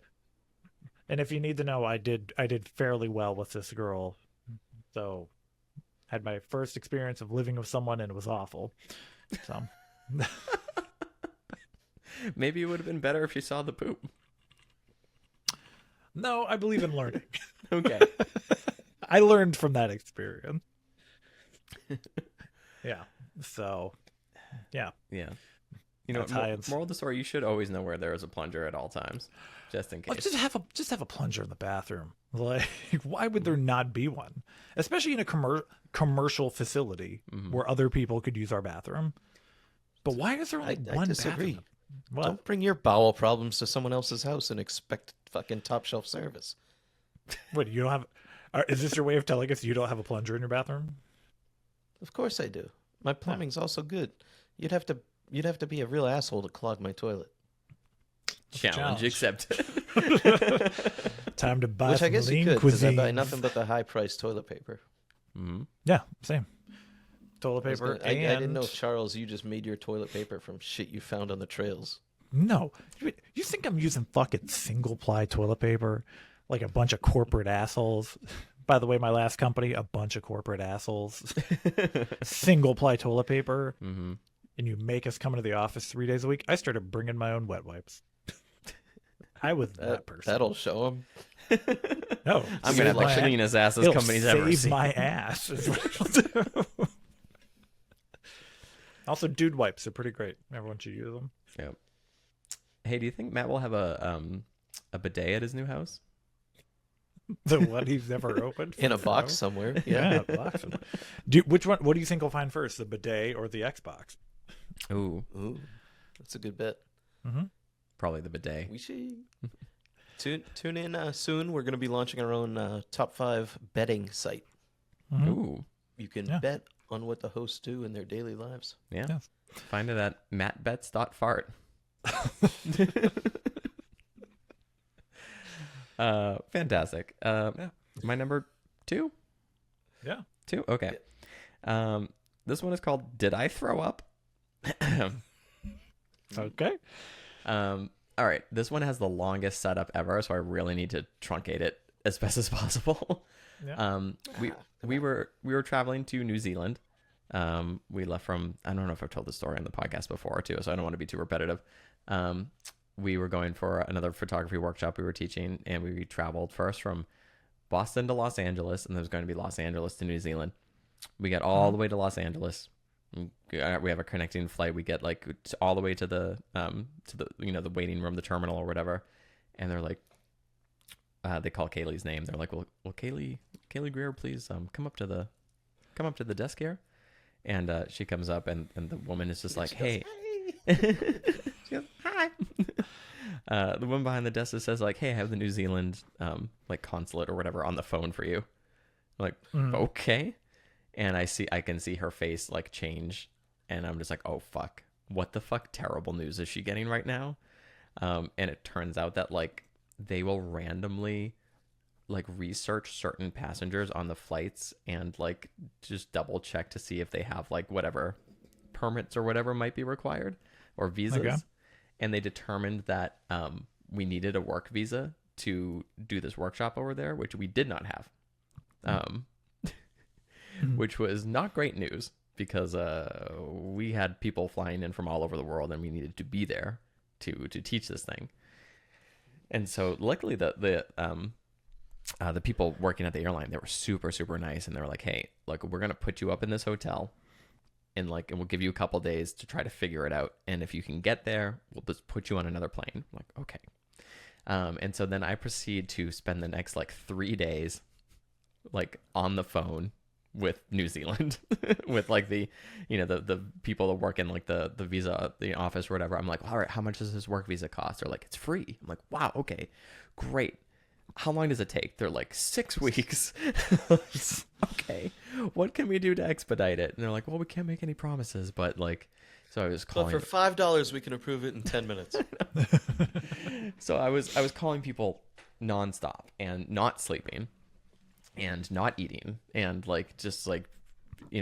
And if you need to know, I did fairly well with this girl. So, had my first experience of living with someone, and it was awful. So, Maybe it would have been better if you saw the poop. no, I believe in learning. Okay. I learned from that experience. Yeah. So, yeah. Yeah. You know, That's high and- moral of the story, you should always know where there is a plunger at all times, just in Like, case. just have a plunger in the bathroom. Like, why would there not be one? Especially in a commercial facility where other people could use our bathroom. But why is there only I one disagree. bathroom? What? Don't bring your bowel problems to someone else's house and expect fucking top shelf service. What, you don't have? Is this your way of telling us you don't have a plunger in your bathroom? Of course I do. My plumbing's also good. You'd have to be a real asshole to clog my toilet. Challenge challenge. accepted. Time to buy Which I some guess you lean could, because I cuisine. buy nothing but the high-priced toilet paper. Yeah, same. Toilet I was paper gonna- I didn't know, and Charles, you just made your toilet paper from shit you found on the trails. no. You think I'm using fucking single ply toilet paper like a bunch of corporate assholes? By the way, my last company, a bunch of corporate assholes. Single ply toilet paper. Mm-hmm. And you make us come into the office 3 days a week. I started bringing my own wet wipes. I was that person. That'll show them. No, I'm going to have my the cleanest ass this It'll company's ever save seen. my ass. is what it'll do. Also, dude wipes are pretty great. Everyone should use them. Yep. Hey, do you think Matt will have a bidet at his new house? The one he's never opened In a for box pro? somewhere. Yeah, Yeah. a box. What do you think we'll find first, the bidet or the Xbox? Ooh, Ooh, that's a good bet. probably the bidet. We should tune in soon. We're going to be launching our own top 5 betting site. Ooh, You can Yeah. bet on what the hosts do in their daily lives. yeah. Yeah. Find it at mattbets.fart. Fantastic. My number 2? Yeah. 2? Okay. This one is called Did I Throw Up? Okay. All right. This one has the longest setup ever, so I really need to truncate it as best as possible. Yeah. We were traveling to New Zealand. We left from, I don't know if I've told the story on the podcast before too, so I don't want to be too repetitive. We were going for another photography workshop we were teaching, and we traveled first from Boston to Los Angeles, and there was going to be Los Angeles to New Zealand. We got all the way to Los Angeles. We have a connecting flight. We get like all the way to the the waiting room, the terminal or whatever, and they're like, they call Kaylee's name. They're like, well, Kaylee Greer, please come up to the desk here. And she comes up, and the woman is just like, hey. She goes, hi. The woman behind the desk says like, hey, I have the New Zealand like consulate or whatever on the phone for you. I'm like, okay. And I can see her face like change, and I'm just like, oh fuck, what the fuck terrible news is she getting right now? And it turns out that like they will randomly like research certain passengers on the flights and like just double check to see if they have like whatever permits or whatever might be required or visas. Okay. And they determined that we needed a work visa to do this workshop over there, which we did not have, which was not great news because we had people flying in from all over the world and we needed to be there to teach this thing. And so luckily the people working at the airline, they were super, super nice. And they were like, hey, look, we're going to put you up in this hotel and we'll give you a couple days to try to figure it out. And if you can get there, we'll just put you on another plane. I'm like, okay. And so then I proceed to spend the next like 3 days like on the phone with New Zealand with like the people that work in like the visa, the office or whatever. I'm like, all right, how much does this work visa cost? They're like, it's free. I'm like, wow, okay, great. How long does it take? They're like 6 weeks. Okay, what can we do to expedite it? And they're like, well, we can't make any promises, but like, so I was calling. But for $5, we can approve it in 10 minutes. So I was calling people nonstop and not sleeping and not eating and like just like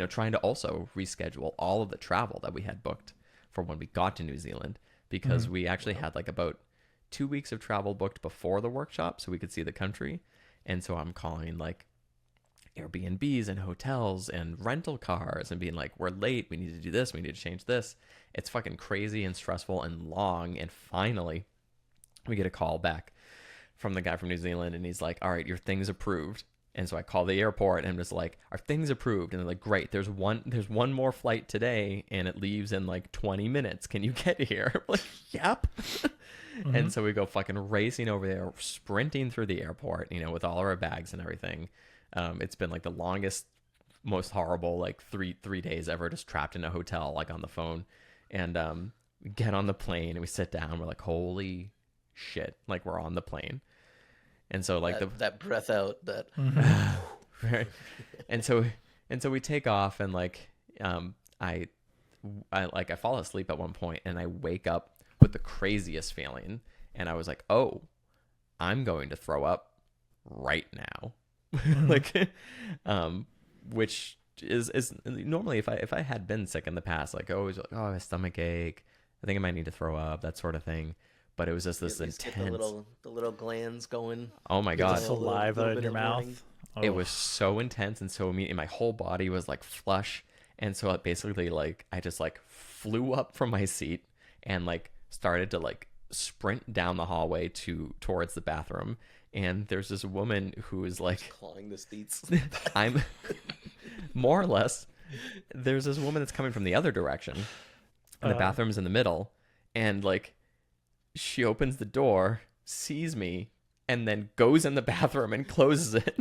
trying to also reschedule all of the travel that we had booked for when we got to New Zealand because we actually had like about 2 weeks of travel booked before the workshop so we could see the country. And so I'm calling like Airbnbs and hotels and rental cars and being like, we're late, we need to do this, we need to change this. It's fucking crazy and stressful and long. And finally we get a call back from the guy from New Zealand and he's like, all right, your thing's approved. And so I call the airport and I'm just like, are things approved? And they're like, great, there's one more flight today and it leaves in like 20 minutes. Can you get here? I'm like, yep. And so we go fucking racing over there, sprinting through the airport, with all of our bags and everything. It's been like the longest, most horrible, like three days ever, just trapped in a hotel, like on the phone. And we get on the plane and we sit down. We're like, holy shit, like we're on the plane. And so like that breath out, that right. And so we take off and like I fall asleep at one point and I wake up with the craziest feeling and I was like, oh, I'm going to throw up right now. Like which is normally if I had been sick in the past, like always like, oh, I have a stomach ache, I think I might need to throw up, that sort of thing. But it was just this intense. The little glands going. Oh my god! Saliva in your mouth. Oh. It was so intense and so immediate. My whole body was like flush, and so it basically like I just like flew up from my seat and like started to like sprint down the hallway towards the bathroom. And there's this woman who is like clawing the seats. I'm more or less. There's this woman that's coming from the other direction, and the bathroom's in the middle, and like. She opens the door, sees me, and then goes in the bathroom and closes it.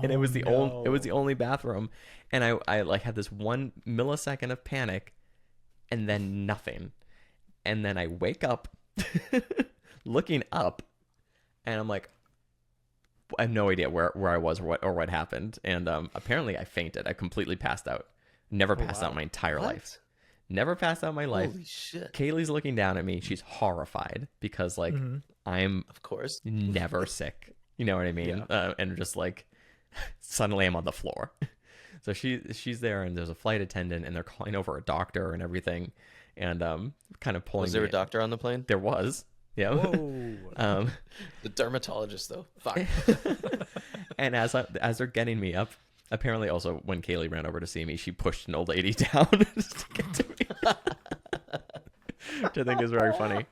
And it was the only bathroom. And I like had this 1 millisecond of panic and then nothing. And then I wake up looking up and I'm like, I have no idea where I was or what happened. And apparently I fainted. I completely passed out. Never passed out my entire life. Never passed out in my life. Holy shit. Kaylee's looking down at me. She's horrified because like I'm of course never sick. You know what I mean? Yeah. And just like suddenly I'm on the floor. So she's there and there's a flight attendant and they're calling over a doctor and everything. And kind of pulling. Was there a doctor on the plane? There was. Yeah. Whoa. The dermatologist though. Fuck. And as they're getting me up, apparently also when Kaylee ran over to see me, she pushed an old lady down just to get to me. Which I think is very funny.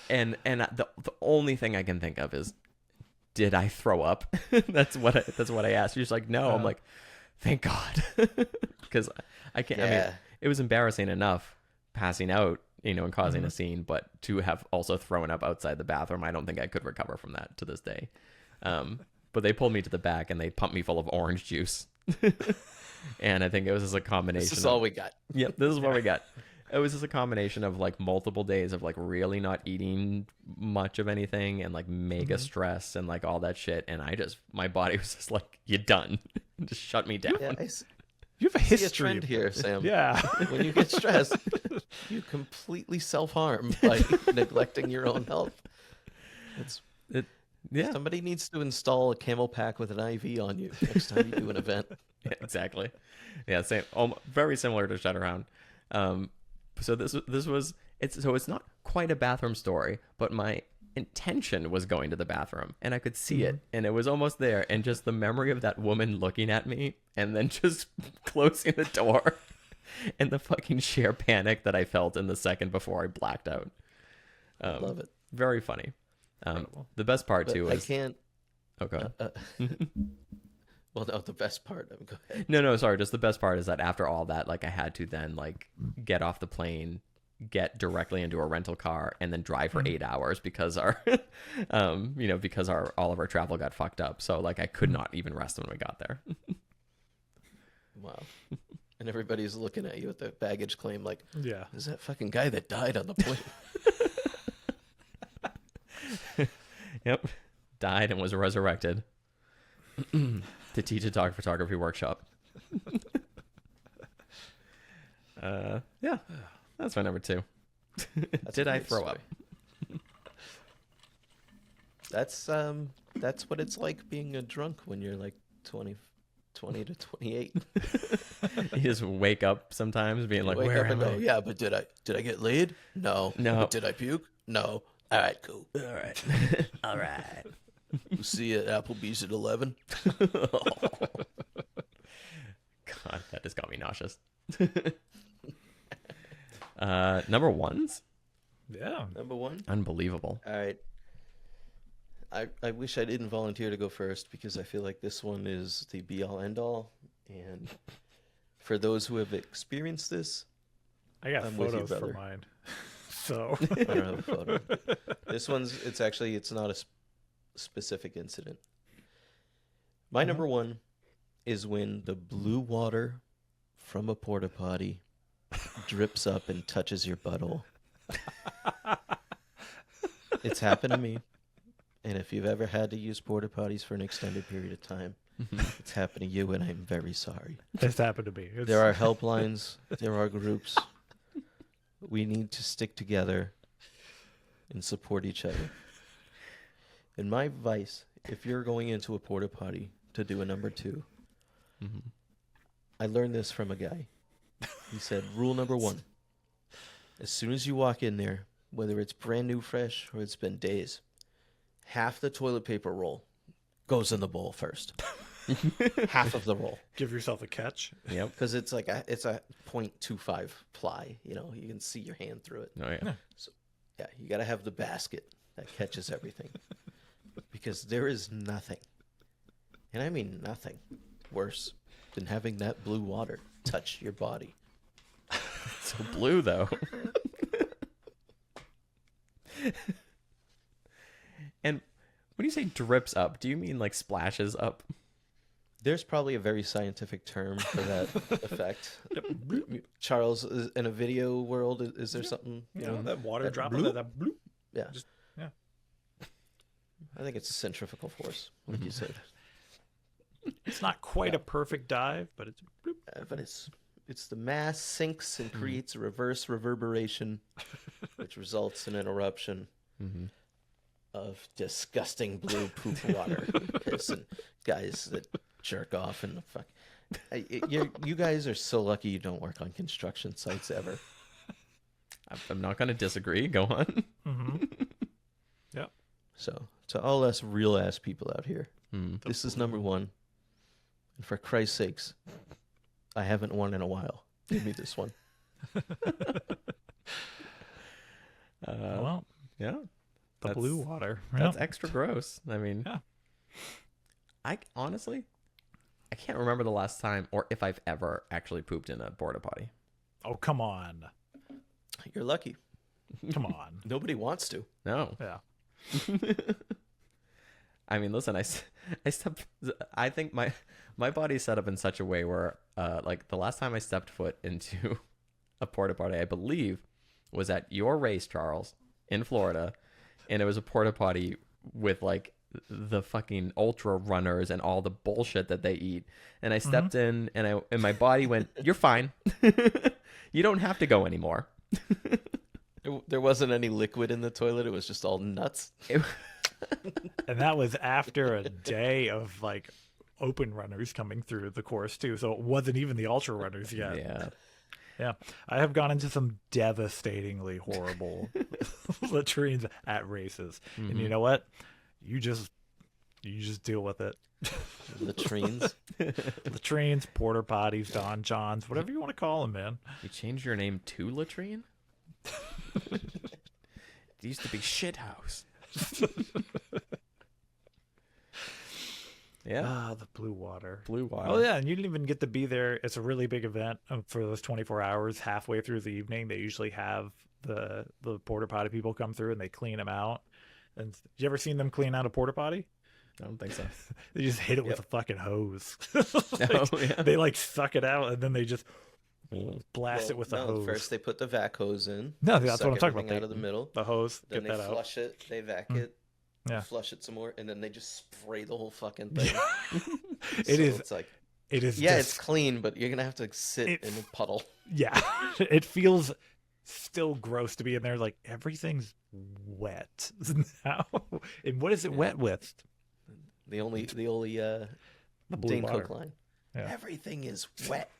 And the only thing I can think of is, did I throw up? That's what I asked. She's like, no. I'm like, thank God. Because I can't. Yeah. I mean, it was embarrassing enough passing out, and causing a scene, but to have also thrown up outside the bathroom, I don't think I could recover from that to this day. But they pulled me to the back and they pumped me full of orange juice. And I think it was just a combination. This is all we got. Yep, this is what we got. It was just a combination of like multiple days of like really not eating much of anything and like mega stress and like all that shit. And my body was just like, you're done. Just shut me down. Yeah, you have a history. See a trend here, Sam. Yeah. When you get stressed, you completely self-harm by neglecting your own health. Yeah, Somebody needs to install a camel pack with an IV on you next time you do an event. yeah, exactly. Yeah, same. Very similar to Shutterhound. So this was it's not quite a bathroom story, but my intention was going to the bathroom, and I could see it, and it was almost there, and just the memory of that woman looking at me, and then just closing the door, and the fucking sheer panic that I felt in the second before I blacked out. Love it. Very funny. The best part But too I is can't. okay. Well, no, the best part. Go ahead. No, sorry. Just the best part is that after all that, like I had to then like get off the plane, get directly into a rental car, and then drive for 8 hours because our, because all of our travel got fucked up. So like I could not even rest when we got there. Wow. And everybody's looking at you at the baggage claim like, Yeah. is that fucking guy that died on the plane? Yep, died and was resurrected to teach a dog photography workshop. Yeah, that's my number 2. Did I great throw story. up? That's what it's like being a drunk when you're like 20 to 28. You just wake up sometimes being like, Wake "Where up and am go, I?" yeah, but did I get laid? No. No. But did I puke? No. All right, cool. All right, all right. We'll see you at Applebee's at 11. God, that just got me nauseous. Number ones, Yeah. Number 1. unbelievable. All right. I wish I didn't volunteer to go first because I feel like this one is the be all end all. And for those who have experienced this, I got I'm with you, photos for brother. mine. So I don't have a photo. This one's, it's not a specific incident. My number 1 is when the blue water from a porta potty drips up and touches your butthole. It's happened to me. And if you've ever had to use porta potties for an extended period of time, it's happened to you, and I'm very sorry. this happened to me. It's, There are helplines, there are groups. We need to stick together and support each other. And my advice, if you're going into a porta potty to do a number 2, I learned this from a guy. He said, rule number 1, as soon as you walk in there, whether it's brand new fresh or it's been days, half the toilet paper roll goes in the bowl first. Half of the roll. give yourself a catch. Yep. Because it's like it's a 0.25 ply. You can see your hand through it. Oh yeah. So yeah, you got to have the basket that catches everything. Because there is nothing, and I mean nothing, worse than having that blue water touch your body. So blue though. And when you say drips up, do you mean like splashes up? There's probably a very scientific term for that effect. Charles, in a video world, is there something, You know, that water that drop, bloop? that bloop. Yeah. Just, yeah. I think it's centrifugal force, like you said. It's not quite a perfect dive, but it's bloop. But it's the mass sinks and creates a reverse reverberation, which results in an eruption of disgusting blue poop water, piss, and guys that jerk off and the fuck. You guys are so lucky you don't work on construction sites ever. I'm not going to disagree. Go on. Yeah. So to all us real ass people out here, this is number 1. And for Christ's sakes, I haven't won in a while. Give me this one. Well, Yeah. the That's- blue water. That's Yeah. extra gross. I mean, Yeah. I honestly, I can't remember the last time or if I've ever actually pooped in a porta potty. Oh, come on. You're lucky. Come on. Nobody wants to. No. Yeah. I mean, listen, I think my body's set up in such a way where, like the last time I stepped foot into a porta potty, I believe, was at your race, Charles, in Florida, and it was a porta potty with like the fucking ultra runners and all the bullshit that they eat. And I stepped in, and my body went, "You're fine. You don't have to go anymore." There wasn't any liquid in the toilet. It was just all nuts. And that was after a day of like open runners coming through the course too. So it wasn't even the ultra runners yet. Yeah. Yeah. I have gone into some devastatingly horrible latrines at races. And you know what? You just deal with it. Latrines. Latrines, porter potties, Don Johns, whatever you want to call them, man. You changed your name to Latrine? It used to be Shithouse. Yeah. Ah, the blue water. Blue water. Oh yeah, and you didn't even get to be there. It's a really big event for those 24 hours. Halfway through the evening, they usually have the porta potty people come through and they clean them out. And you ever seen them clean out a porta potty? I don't think so. They just hit it with a fucking hose. Yeah. They like suck it out and then they just blast it with a No, hose. first they put the vac hose in. No, that's suck what I'm talking everything about. out of the middle. The hose, Then get they that out. flush it. They vac it. Yeah. Flush it some more, and then they just spray the whole fucking thing. It's like it's it's clean, but you're gonna have to sit in a puddle. Yeah, it feels still gross to be in there. Like everything's wet now. And what is it wet with? The only The blue Dane water. Cook line. Yeah. Everything is wet.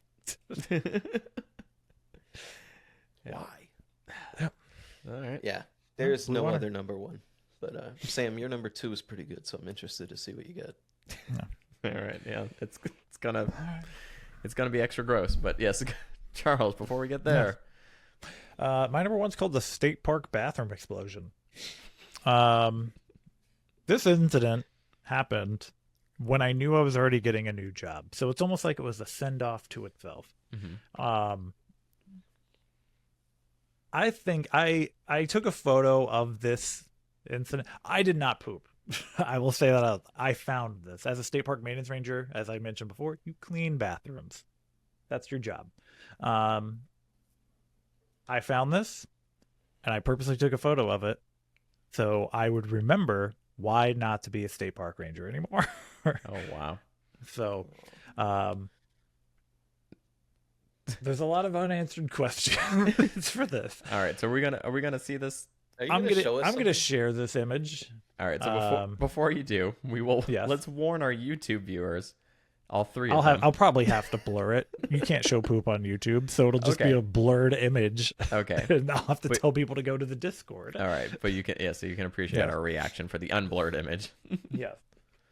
Yeah. Why? All right. Yeah, there's blue no water. other number one. But Sam, your number 2 is pretty good, so I'm interested to see what you get. All right. Yeah. It's gonna be extra gross, but yes, Charles. Before we get there, My number one's called the State Park bathroom explosion. This incident happened when I knew I was already getting a new job, so it's almost like it was a send off to itself. I think I took a photo of this incident. I did not poop. I will say that I found this as a state park maintenance ranger. As I mentioned before, you clean bathrooms. That's your job. I found this, and I purposely took a photo of it so I would remember why not to be a state park ranger anymore. oh wow. So, there's a lot of unanswered questions for this. All right. So are we gonna see this? Are you I'm gonna show us gonna something? share this image. All right. So before you do, we will. Yes. Let's warn our YouTube viewers. All three of them. I'll probably have to blur it. You can't show poop on YouTube, so it'll just be Okay. a blurred image. Okay. And I'll have to But- tell people to go to the Discord. All right. But you can so you can appreciate Yeah. our reaction for the unblurred image. Yes.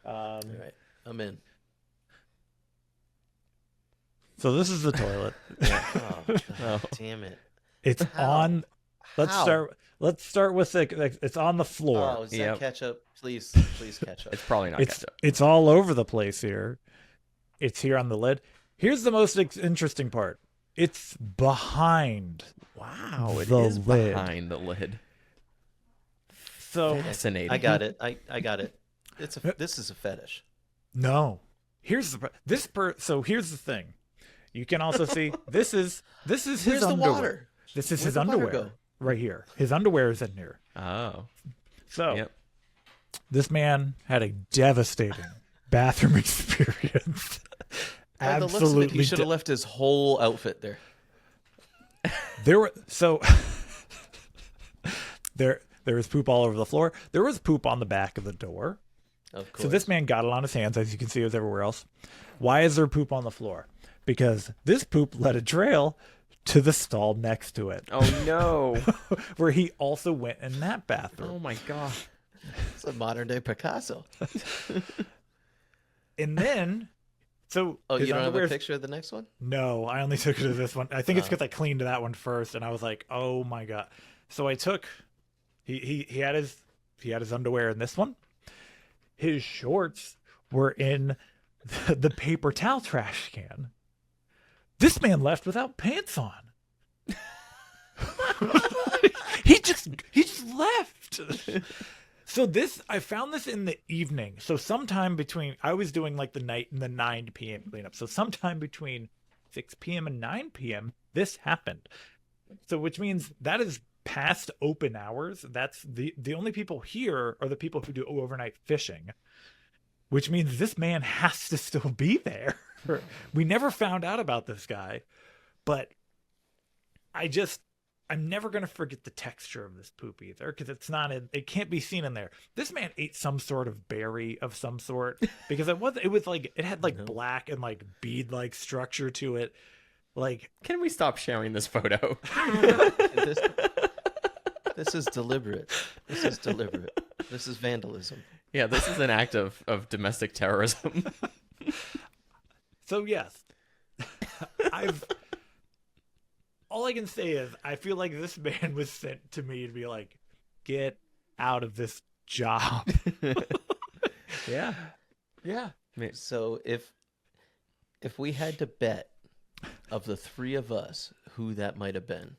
All right, I'm in. So this is the toilet. Oh, God Oh. damn it! It's How? on. Let's How? start with it's on the floor. Oh, is Yep. that ketchup? Please catch up. It's probably not it's ketchup. it's all over the place here. It's here on the lid. Here's the most interesting part. It's behind. Wow. It the is lid. behind the lid. So Fascinating. I got it. I got it. This is a fetish. no. Here's so here's the thing. You can also see this is his Where's the underwear. water? This is Where'd his the water underwear go? right here. His underwear is in here. Oh. So Yep. this man had a devastating bathroom experience. By the looks of it, Absolutely, he should have left his whole outfit there. there were so there was poop all over the floor. There was poop on the back of the door. Of course. So this man got it on his hands, as you can see, it was everywhere else. Why is there poop on the floor? Because this poop led a trail to the stall next to it, Oh no. where he also went in that bathroom. Oh my god. It's a modern day Picasso. And then, so Oh, his you don't have a underwear's- picture of the next one? No, I only took it to this one. I think it's because I cleaned that one first, and I was like, "Oh my god!" So I took. He had his underwear in this one. His shorts were in the paper towel trash can. This man left without pants on. he just left. So I found this in the evening. So sometime between, I was doing like the 9 p.m. cleanup. So sometime between 6 p.m. and 9 p.m. this happened. So which means that is past open hours. That's the only people here are the people who do overnight fishing, which means this man has to still be there. We never found out about this guy, but I'm never gonna forget the texture of this poop either, because it can't be seen in there. This man ate some sort of berry of some sort, because it was like it had like black and like bead like structure to it. Like, Can we stop sharing this photo? This is deliberate. This is deliberate. This is vandalism. Yeah, this is an act of domestic terrorism. so yes, all I can say is I feel like this man was sent to me to be like, get out of this job. Yeah. Yeah. So if we had to bet of the three of us who that might have been,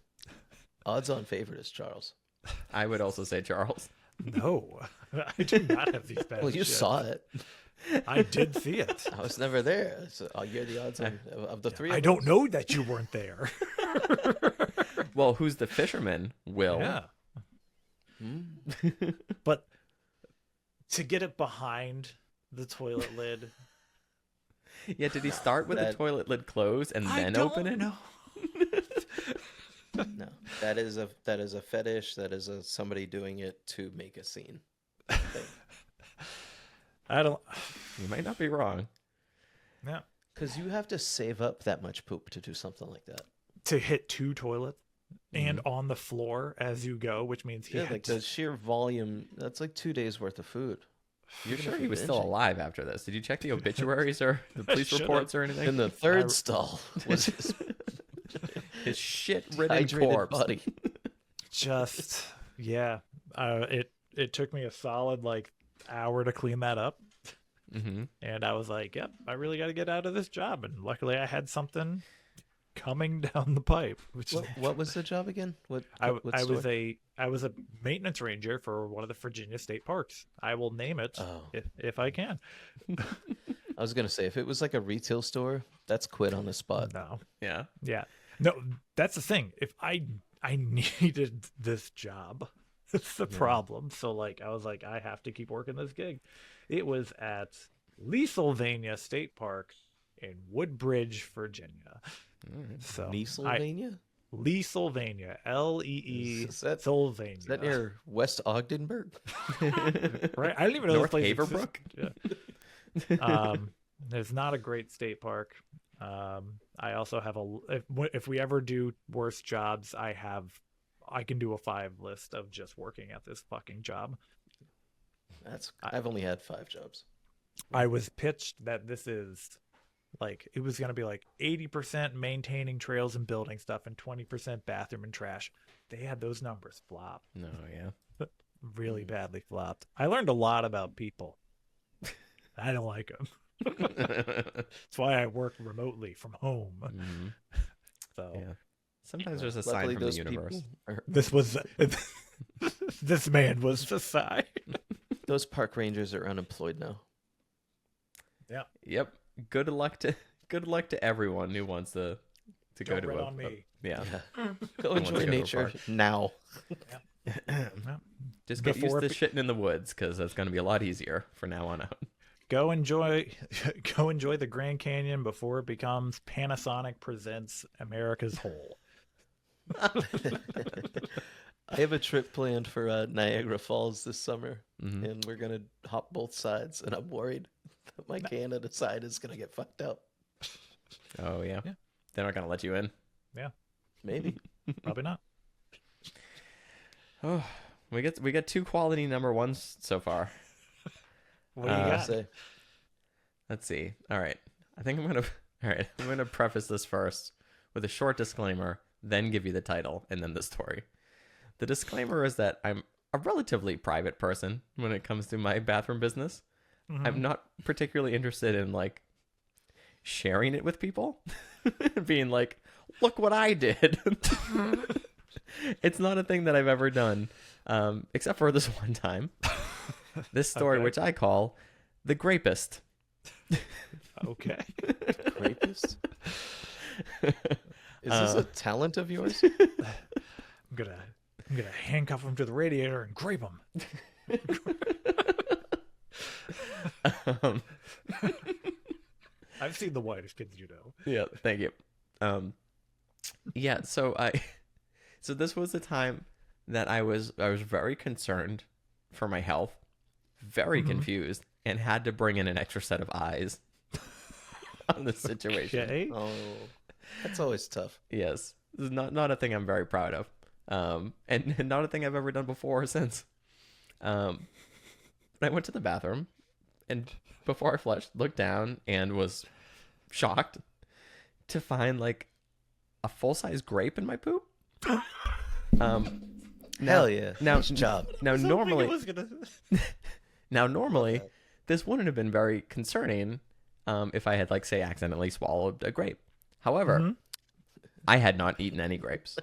odds-on favorite is Charles. I would also say Charles. No, I do not have these bad Well, you shits. saw it. I did see it. I was never there. So you're the odds-on of the three. I of don't us. know that you weren't there. Well, who's the fisherman? Will. Yeah. But to get it behind the toilet lid. Yeah, did he start with the toilet lid closed and then open it? No. No, that is a fetish. That is somebody doing it to make a scene. I don't. You might not be wrong. Yeah. Because you have to save up that much poop to do something like that. To hit two toilets and on the floor as you go, which means he had like to- the sheer volume. That's like 2 days worth of food. You're Even sure if he you're was still binging. alive after this? Did you check the obituaries or the police should've. reports or anything? In the third stall was his His shit-ridden hydrated corpse. body. just yeah. It took me a solid like hour to clean that up. Mm-hmm. And I was like, yep, I really got to get out of this job. And luckily I had something coming down the pipe. Which What was the job again? What I store? was a maintenance ranger for one of the Virginia state parks. I will name it Oh. if I can. I was gonna say if it was like a retail store, that's quit on the spot. No. Yeah. Yeah. No, that's the thing. If I needed this job. That's the problem. So like I was like, I have to keep working this gig. It was at Leesylvania State Park in Woodbridge, Virginia. So Pennsylvania? Leesylvania, Leee Is that- Sylvania. Is that near West Ogdenburg? Right? I didn't even know North this place Haverbrook? existed. Yeah. It's not a great state park. I also have if we ever do worse jobs, I can do a 5 list of just working at this fucking job. I've only had 5 jobs. I was pitched that this is like it was going to be like 80% maintaining trails and building stuff and 20% bathroom and trash. They had those numbers flop. No, yeah. Really badly flopped. I learned a lot about people. I don't like them. That's why I work remotely from home. Mm-hmm. So Yeah. Sometimes there's a sign Luckily, from the those universe. people are- this was this man was the sign. those park rangers are unemployed now. Yeah. Yep. Good luck to everyone who wants to go Don't to red a on me. yeah. Go want to enjoy go to a nature park. now. Just get Before used to shitting in the woods because that's going to be a lot easier from now on out. Go enjoy the Grand Canyon before it becomes Panasonic presents America's Whole. I have a trip planned for Niagara Falls this summer, Mhm. and we're gonna hop both sides. And I'm worried that my Canada side is gonna get fucked up. Oh yeah. Yeah. They're not going to let you in. Maybe. Probably not. Oh, we get 2 quality number 1s so far. What do you Uh, got? Say, Let's see. All right. I'm gonna preface this first with a short disclaimer, then give you the title and then the story. The disclaimer is that I'm a relatively private person when it comes to my bathroom business. Mhm. I'm not particularly interested in like sharing it with people, being like, "Look what I did." It's not a thing that I've ever done, except for this one time. This story, Okay. which I call the Grapist. Okay. rapist? Is this a talent of yours? I'm gonna handcuff him to the radiator and grape him. Um, I've seen the whitest kids, you know. yeah, thank you. Yeah, so So this was the time that I was very concerned for my health, very confused, and had to bring in an extra set of eyes on the situation. Okay. Oh, that's always tough. Yes, this is not a thing I'm very proud of, and not a thing I've ever done before or since. But I went to the bathroom, and before I flushed, looked down and was shocked to find like a full-size grape in my poop. Hell yeah. Now, Nice job. Now normally, I was gonna... this wouldn't have been very concerning if I had, like, say, accidentally swallowed a grape. However, I had not eaten any grapes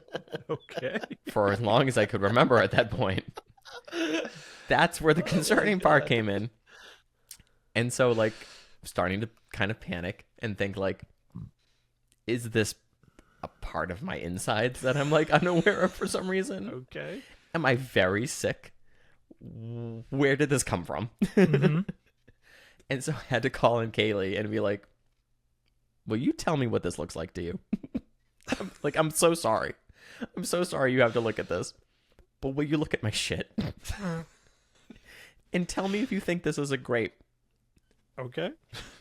Okay. for as long as I could remember at that point. That's where the concerning part came in. And so, like, starting to kind of panic and think, like, is this a part of my insides that I'm, like, unaware of for some reason? Okay. Am I very sick? Where did this come from? And so I had to call in Kaylee and be like, will you tell me what this looks like to you? I'm so sorry. I'm so sorry you have to look at this. But will you look at my shit? And tell me if you think this is a grape. Okay.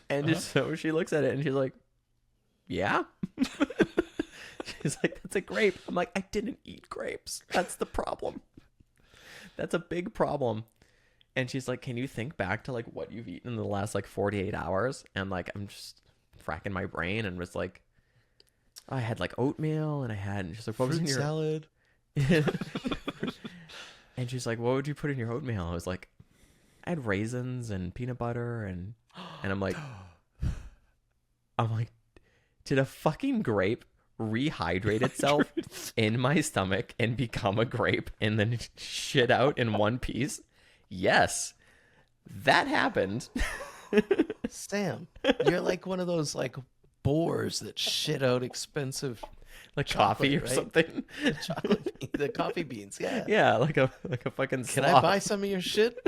And so she looks at it and she's like, yeah. She's like, that's a grape. I'm like, I didn't eat grapes. That's the problem. That's a big problem. And she's like, can you think back to, like, what you've eaten in the last, like, 48 hours? And, like, I'm just fracking my brain and was like, I had, like, oatmeal and and she's like, what was in your salad? And she's like, what would you put in your oatmeal? I was like, I had raisins and peanut butter and I'm like, did a fucking grape rehydrate itself in my stomach and become a grape and then shit out in one piece? Yes, that happened. Sam, you're like one of those, like, boars that shit out expensive Like chocolate, coffee or right? something. The coffee beans. Yeah. Yeah, like a fucking Can sloth. I buy some of your shit?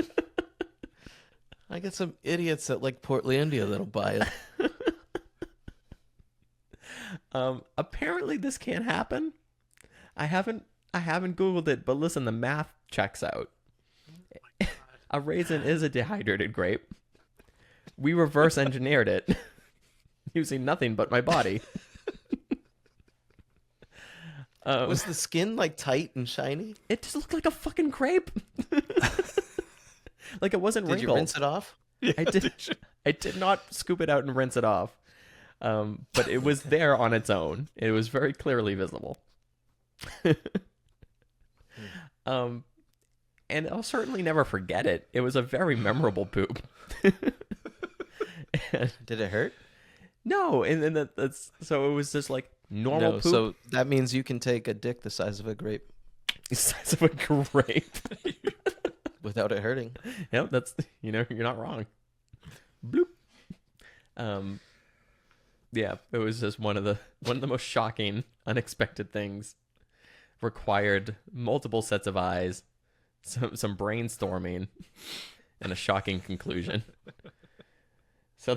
I got some idiots at, like, Portlandia that'll buy it. Apparently this can't happen. I haven't Googled it, but listen, the math checks out. A raisin is a dehydrated grape. We reverse engineered it using nothing but my body. Was the skin, like, tight and shiny? It just looked like a fucking grape. Like it wasn't Did wrinkled. you rinse it off? I did not scoop it out and rinse it off. But it was there on its own. It was very clearly visible. And I'll certainly never forget it. It was a very memorable poop. Did it hurt? No, and then that's so it was just like normal poop. So that means you can take a dick the size of a grape The size of a grape. without it hurting. Yep, that's you're not wrong. Bloop. Yeah, it was just one of the most shocking, unexpected things. Required multiple sets of eyes, some brainstorming, and a shocking conclusion. So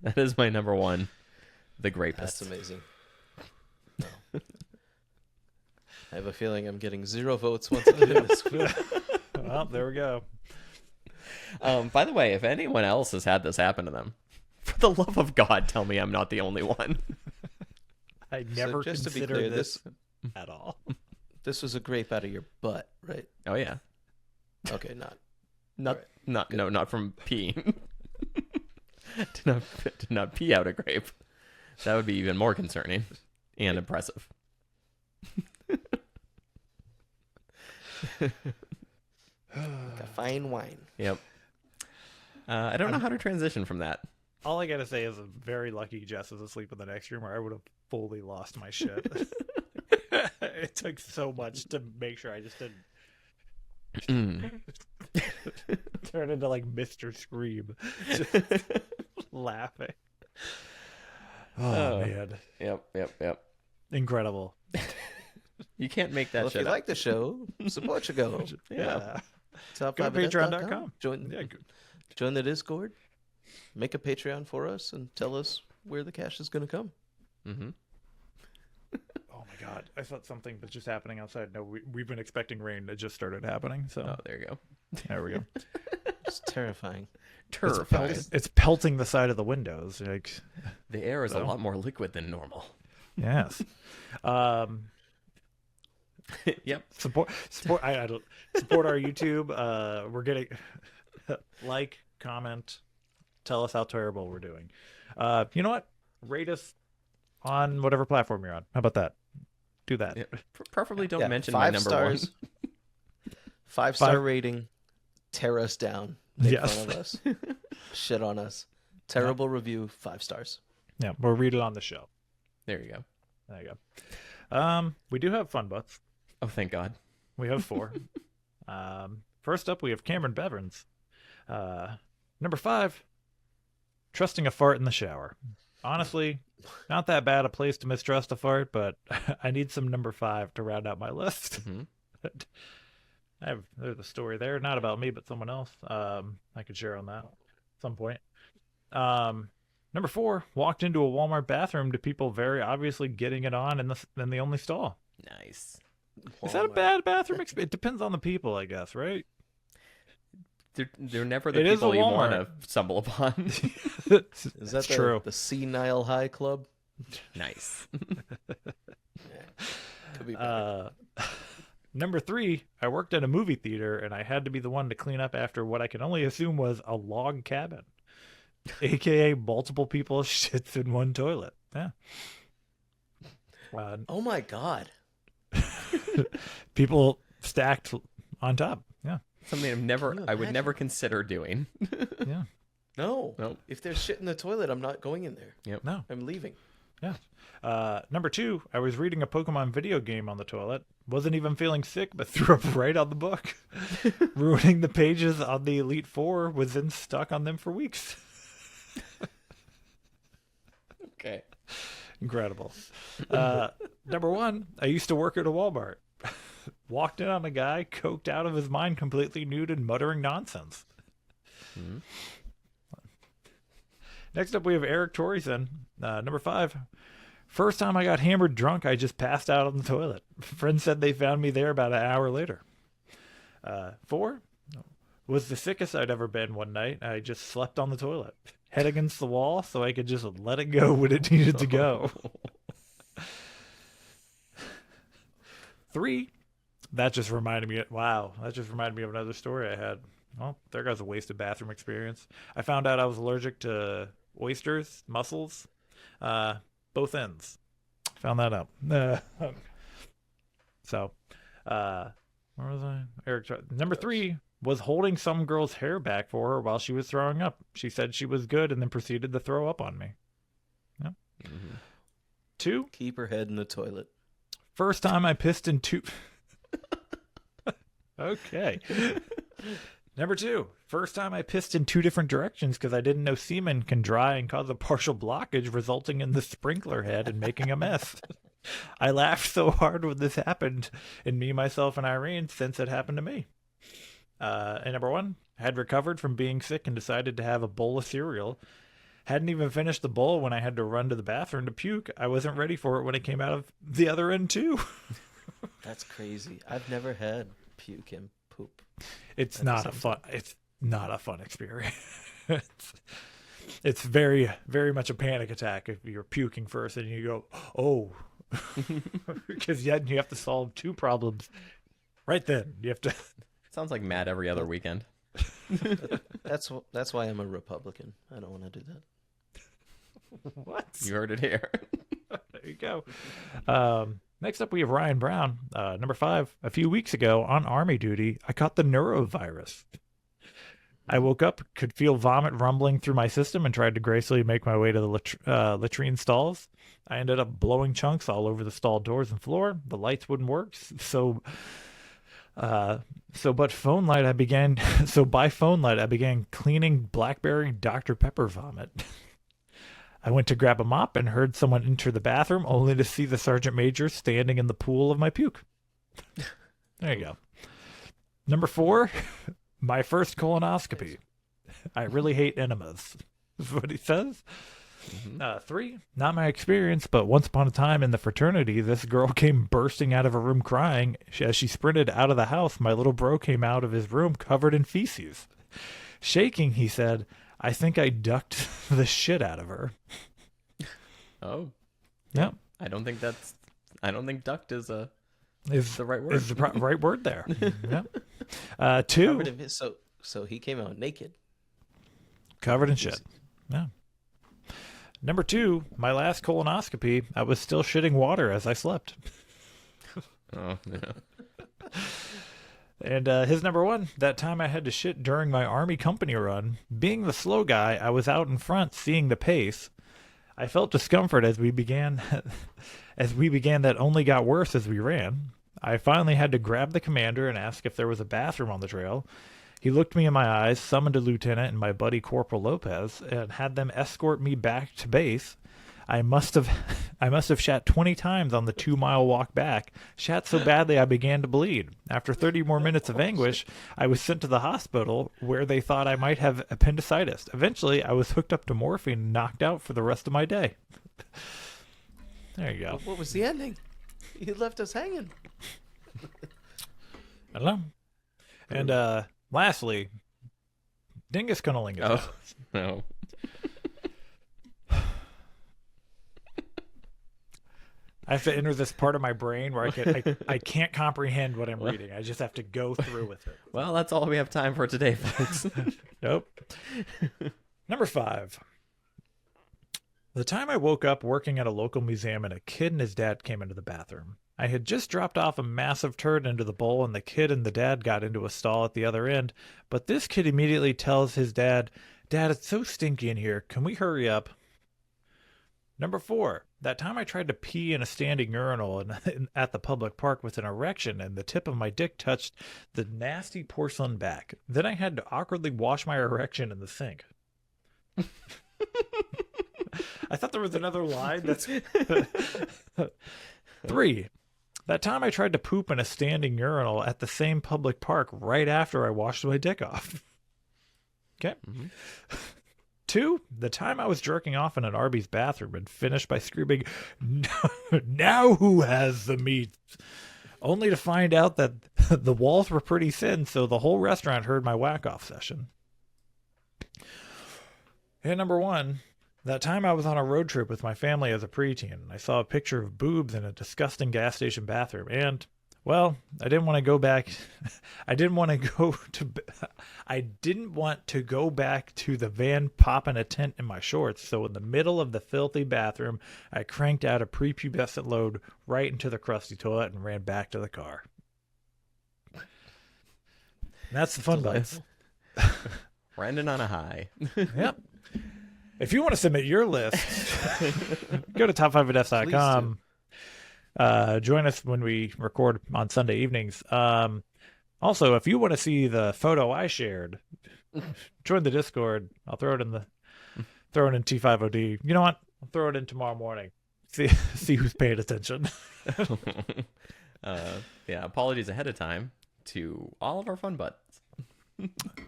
that is my number one, the grapist. That's amazing. Wow. I have a feeling I'm getting 0 votes once I do this. Well, there we go. By the way, if anyone else has had this happen to them, for the love of God, tell me I'm not the only one. I never just to be considered clear, this at all. This was a grape out of your butt, right? Oh yeah, Okay, not. not from peeing. did not pee out a grape. That would be even more concerning and impressive. Like a fine wine. Yep. I don't know how to transition from that. All I gotta say is I'm very lucky Jess was asleep in the next room, or I would have fully lost my shit. It took so much to make sure I just didn't turn into like Mr. Scream, just laughing. Oh man, Yep. incredible! You can't make that Well, if shit you up. like the show, support your go. Yeah. Top Go to 5event.com. patreon.com. Join the Discord. Make a Patreon for us and tell us where the cash is going to come. Mm-hmm. Oh my God, I thought something was just happening outside. No, we've been expecting rain. It just started happening. So Oh, there you go. there we go. It's terrifying. Terrifying. It's pelting the side of the windows. Like, The air is a lot more liquid than normal. yes. Yep. Support. I don't support our YouTube. We're getting like, comment, tell us how terrible we're doing. You know what? Rate us on whatever platform you're on. How about that? Do that. Yeah. Preferably don't Yeah, mention my 5 number stars. 5-star rating. Tear us down. Make Yes. fun of us. Shit on us. Terrible review. 5 stars. Yeah, we'll read it on the show. There you go. There you go. We do have fun butts. Oh, thank God. We have 4. First up, we have Cameron Bevins. Number 5, trusting a fart in the shower. Honestly, not that bad a place to mistrust a fart, but I need some number 5 to round out my list. There's a story there, not about me, but someone else. I could share on that at some point. Number 4, walked into a Walmart bathroom to people very obviously getting it on in the only stall. Nice. Is that a bad bathroom experience? It depends on the people, I guess, right? They're never the It is people a you want Walmart. to stumble upon. Is that true. the Senile High Club? Nice. Could be better. Number 3, I worked at a movie theater and I had to be the one to clean up after what I can only assume was a log cabin, aka multiple people shits in one toilet. Yeah. Oh my God. People stacked on top. Yeah. Something I would never consider doing. Yeah. No. Nope. If there's shit in the toilet, I'm not going in there. Yep. No. I'm leaving. Yeah. Number 2, I was reading a Pokemon video game on the toilet. Wasn't even feeling sick, but threw up right on the book. Ruining the pages on the Elite Four, was then stuck on them for weeks. Okay. Incredible. Number 1, I used to work at a Walmart. Walked in on a guy coked out of his mind, completely nude and muttering nonsense. Mhm. Next up, we have Eric Torreyson. Number 5, first time I got hammered drunk, I just passed out on the toilet. Friends said they found me there about an hour later. 4, was the sickest I'd ever been one night. I just slept on the toilet, head against the wall, so I could just let it go when it needed to go. 3, that just reminded me of another story I had. Well, there goes a wasted bathroom experience. I found out I was allergic to oysters, mussels, both ends. Found that out. So, where was I? Number 3 was holding some girl's hair back for her while she was throwing up. She said she was good and then proceeded to throw up on me. Yeah. Mhm. 2, Keep her head in the toilet. first time I pissed in 2. Okay. Number 2, first time I pissed in 2 different directions because I didn't know semen can dry and cause a partial blockage, resulting in the sprinkler head and making a mess. I laughed so hard when this happened, and me, myself, and Irene, since it happened to me. And number 1, had recovered from being sick and decided to have a bowl of cereal. Hadn't even finished the bowl when I had to run to the bathroom to puke. I wasn't ready for it when it came out of the other end, too. That's crazy. I've never had puke and poop. It's At the not same a fun. It's not a fun experience. It's very, very much a panic attack if you're puking first and you go, oh, because yet you have to solve 2 problems right then. You have to. Sounds like Matt every other weekend. That's why I'm a Republican. I don't want to do that. What? You heard it here. There you go. Next up, we have Ryan Brown. Number 5, a few weeks ago on Army duty, I caught the neurovirus. I woke up, could feel vomit rumbling through my system, and tried to gracefully make my way to the latrine stalls. I ended up blowing chunks all over the stall doors and floor. The lights wouldn't work, so by phone light I began cleaning blackberry Dr. Pepper vomit. I went to grab a mop and heard someone enter the bathroom, only to see the sergeant major standing in the pool of my puke. There you go. Number 4, my first colonoscopy. I really hate enemas, is what he says. 3, not my experience, but once upon a time in the fraternity, this girl came bursting out of her room crying. As she sprinted out of the house, my little bro came out of his room covered in feces. Shaking, he said, "I think I ducked the shit out of her." Oh. Yep. I don't think ducked is the right word. Is the right word there. Yep. 2, Covered in his, so he came out naked. covered in shit. Yeah. Number 2, my last colonoscopy, I was still shitting water as I slept. Oh, yeah. And his number 1, that time I had to shit during my Army company run. Being the slow guy, I was out in front seeing the pace. I felt discomfort as we began that only got worse as we ran. I finally had to grab the commander and ask if there was a bathroom on the trail. He looked me in my eyes, summoned a lieutenant and my buddy Corporal Lopez, and had them escort me back to base. I must have shat 20 times on the 2-mile walk back, shat so badly I began to bleed. After 30 more minutes of anguish, I was sent to the hospital where they thought I might have appendicitis. Eventually, I was hooked up to morphine and knocked out for the rest of my day. There you go. What was the ending? He left us hanging. I don't know. And lastly, Dingus Cunnilingus. Oh, no. I have to enter this part of my brain where I can't comprehend what I'm reading. I just have to go through with it. Well, that's all we have time for today, folks. Nope. Number 5. The time I woke up working at a local museum and a kid and his dad came into the bathroom. I had just dropped off a massive turd into the bowl and the kid and the dad got into a stall at the other end, but this kid immediately tells his dad, "Dad, it's so stinky in here. Can we hurry up?" Number 4, that time I tried to pee in a standing urinal at the public park with an erection and the tip of my dick touched the nasty porcelain back. Then I had to awkwardly wash my erection in the sink. I thought there was another line. That's 3, that time I tried to poop in a standing urinal at the same public park right after I washed my dick off. Okay. Mm-hmm. 2, the time I was jerking off in an Arby's bathroom and finished by screaming, "Now who has the meat?" Only to find out that the walls were pretty thin, so the whole restaurant heard my whack-off session. And number 1, that time I was on a road trip with my family as a preteen, and I saw a picture of boobs in a disgusting gas station bathroom, and, well, I didn't want to go back to the van popping a tent in my shorts, so in the middle of the filthy bathroom, I cranked out a prepubescent load right into the crusty toilet and ran back to the car. And that's the fun bites. Brandon on a high. Yep. If you want to submit your list, go to top5fs.com. Join us when we record on Sunday evenings. Also, if you want to see the photo I shared, join the Discord. I'll throw it in T5OD. You know what? I'll throw it in tomorrow morning. See who's paying attention. Yeah, apologies ahead of time to all of our fun butts.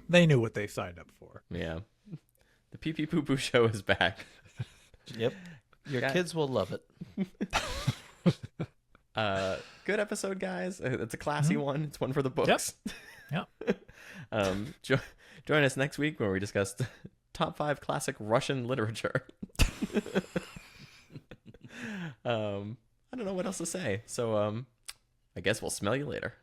They knew what they signed up for. Yeah. The Pee Pee Poo Poo show is back. Yep. Your kids will love it. Good episode, guys. It's a classy one. It's one for the books. Yep. Join us next week where we discuss top 5 classic Russian literature. I don't know what else to say. So I guess we'll smell you later.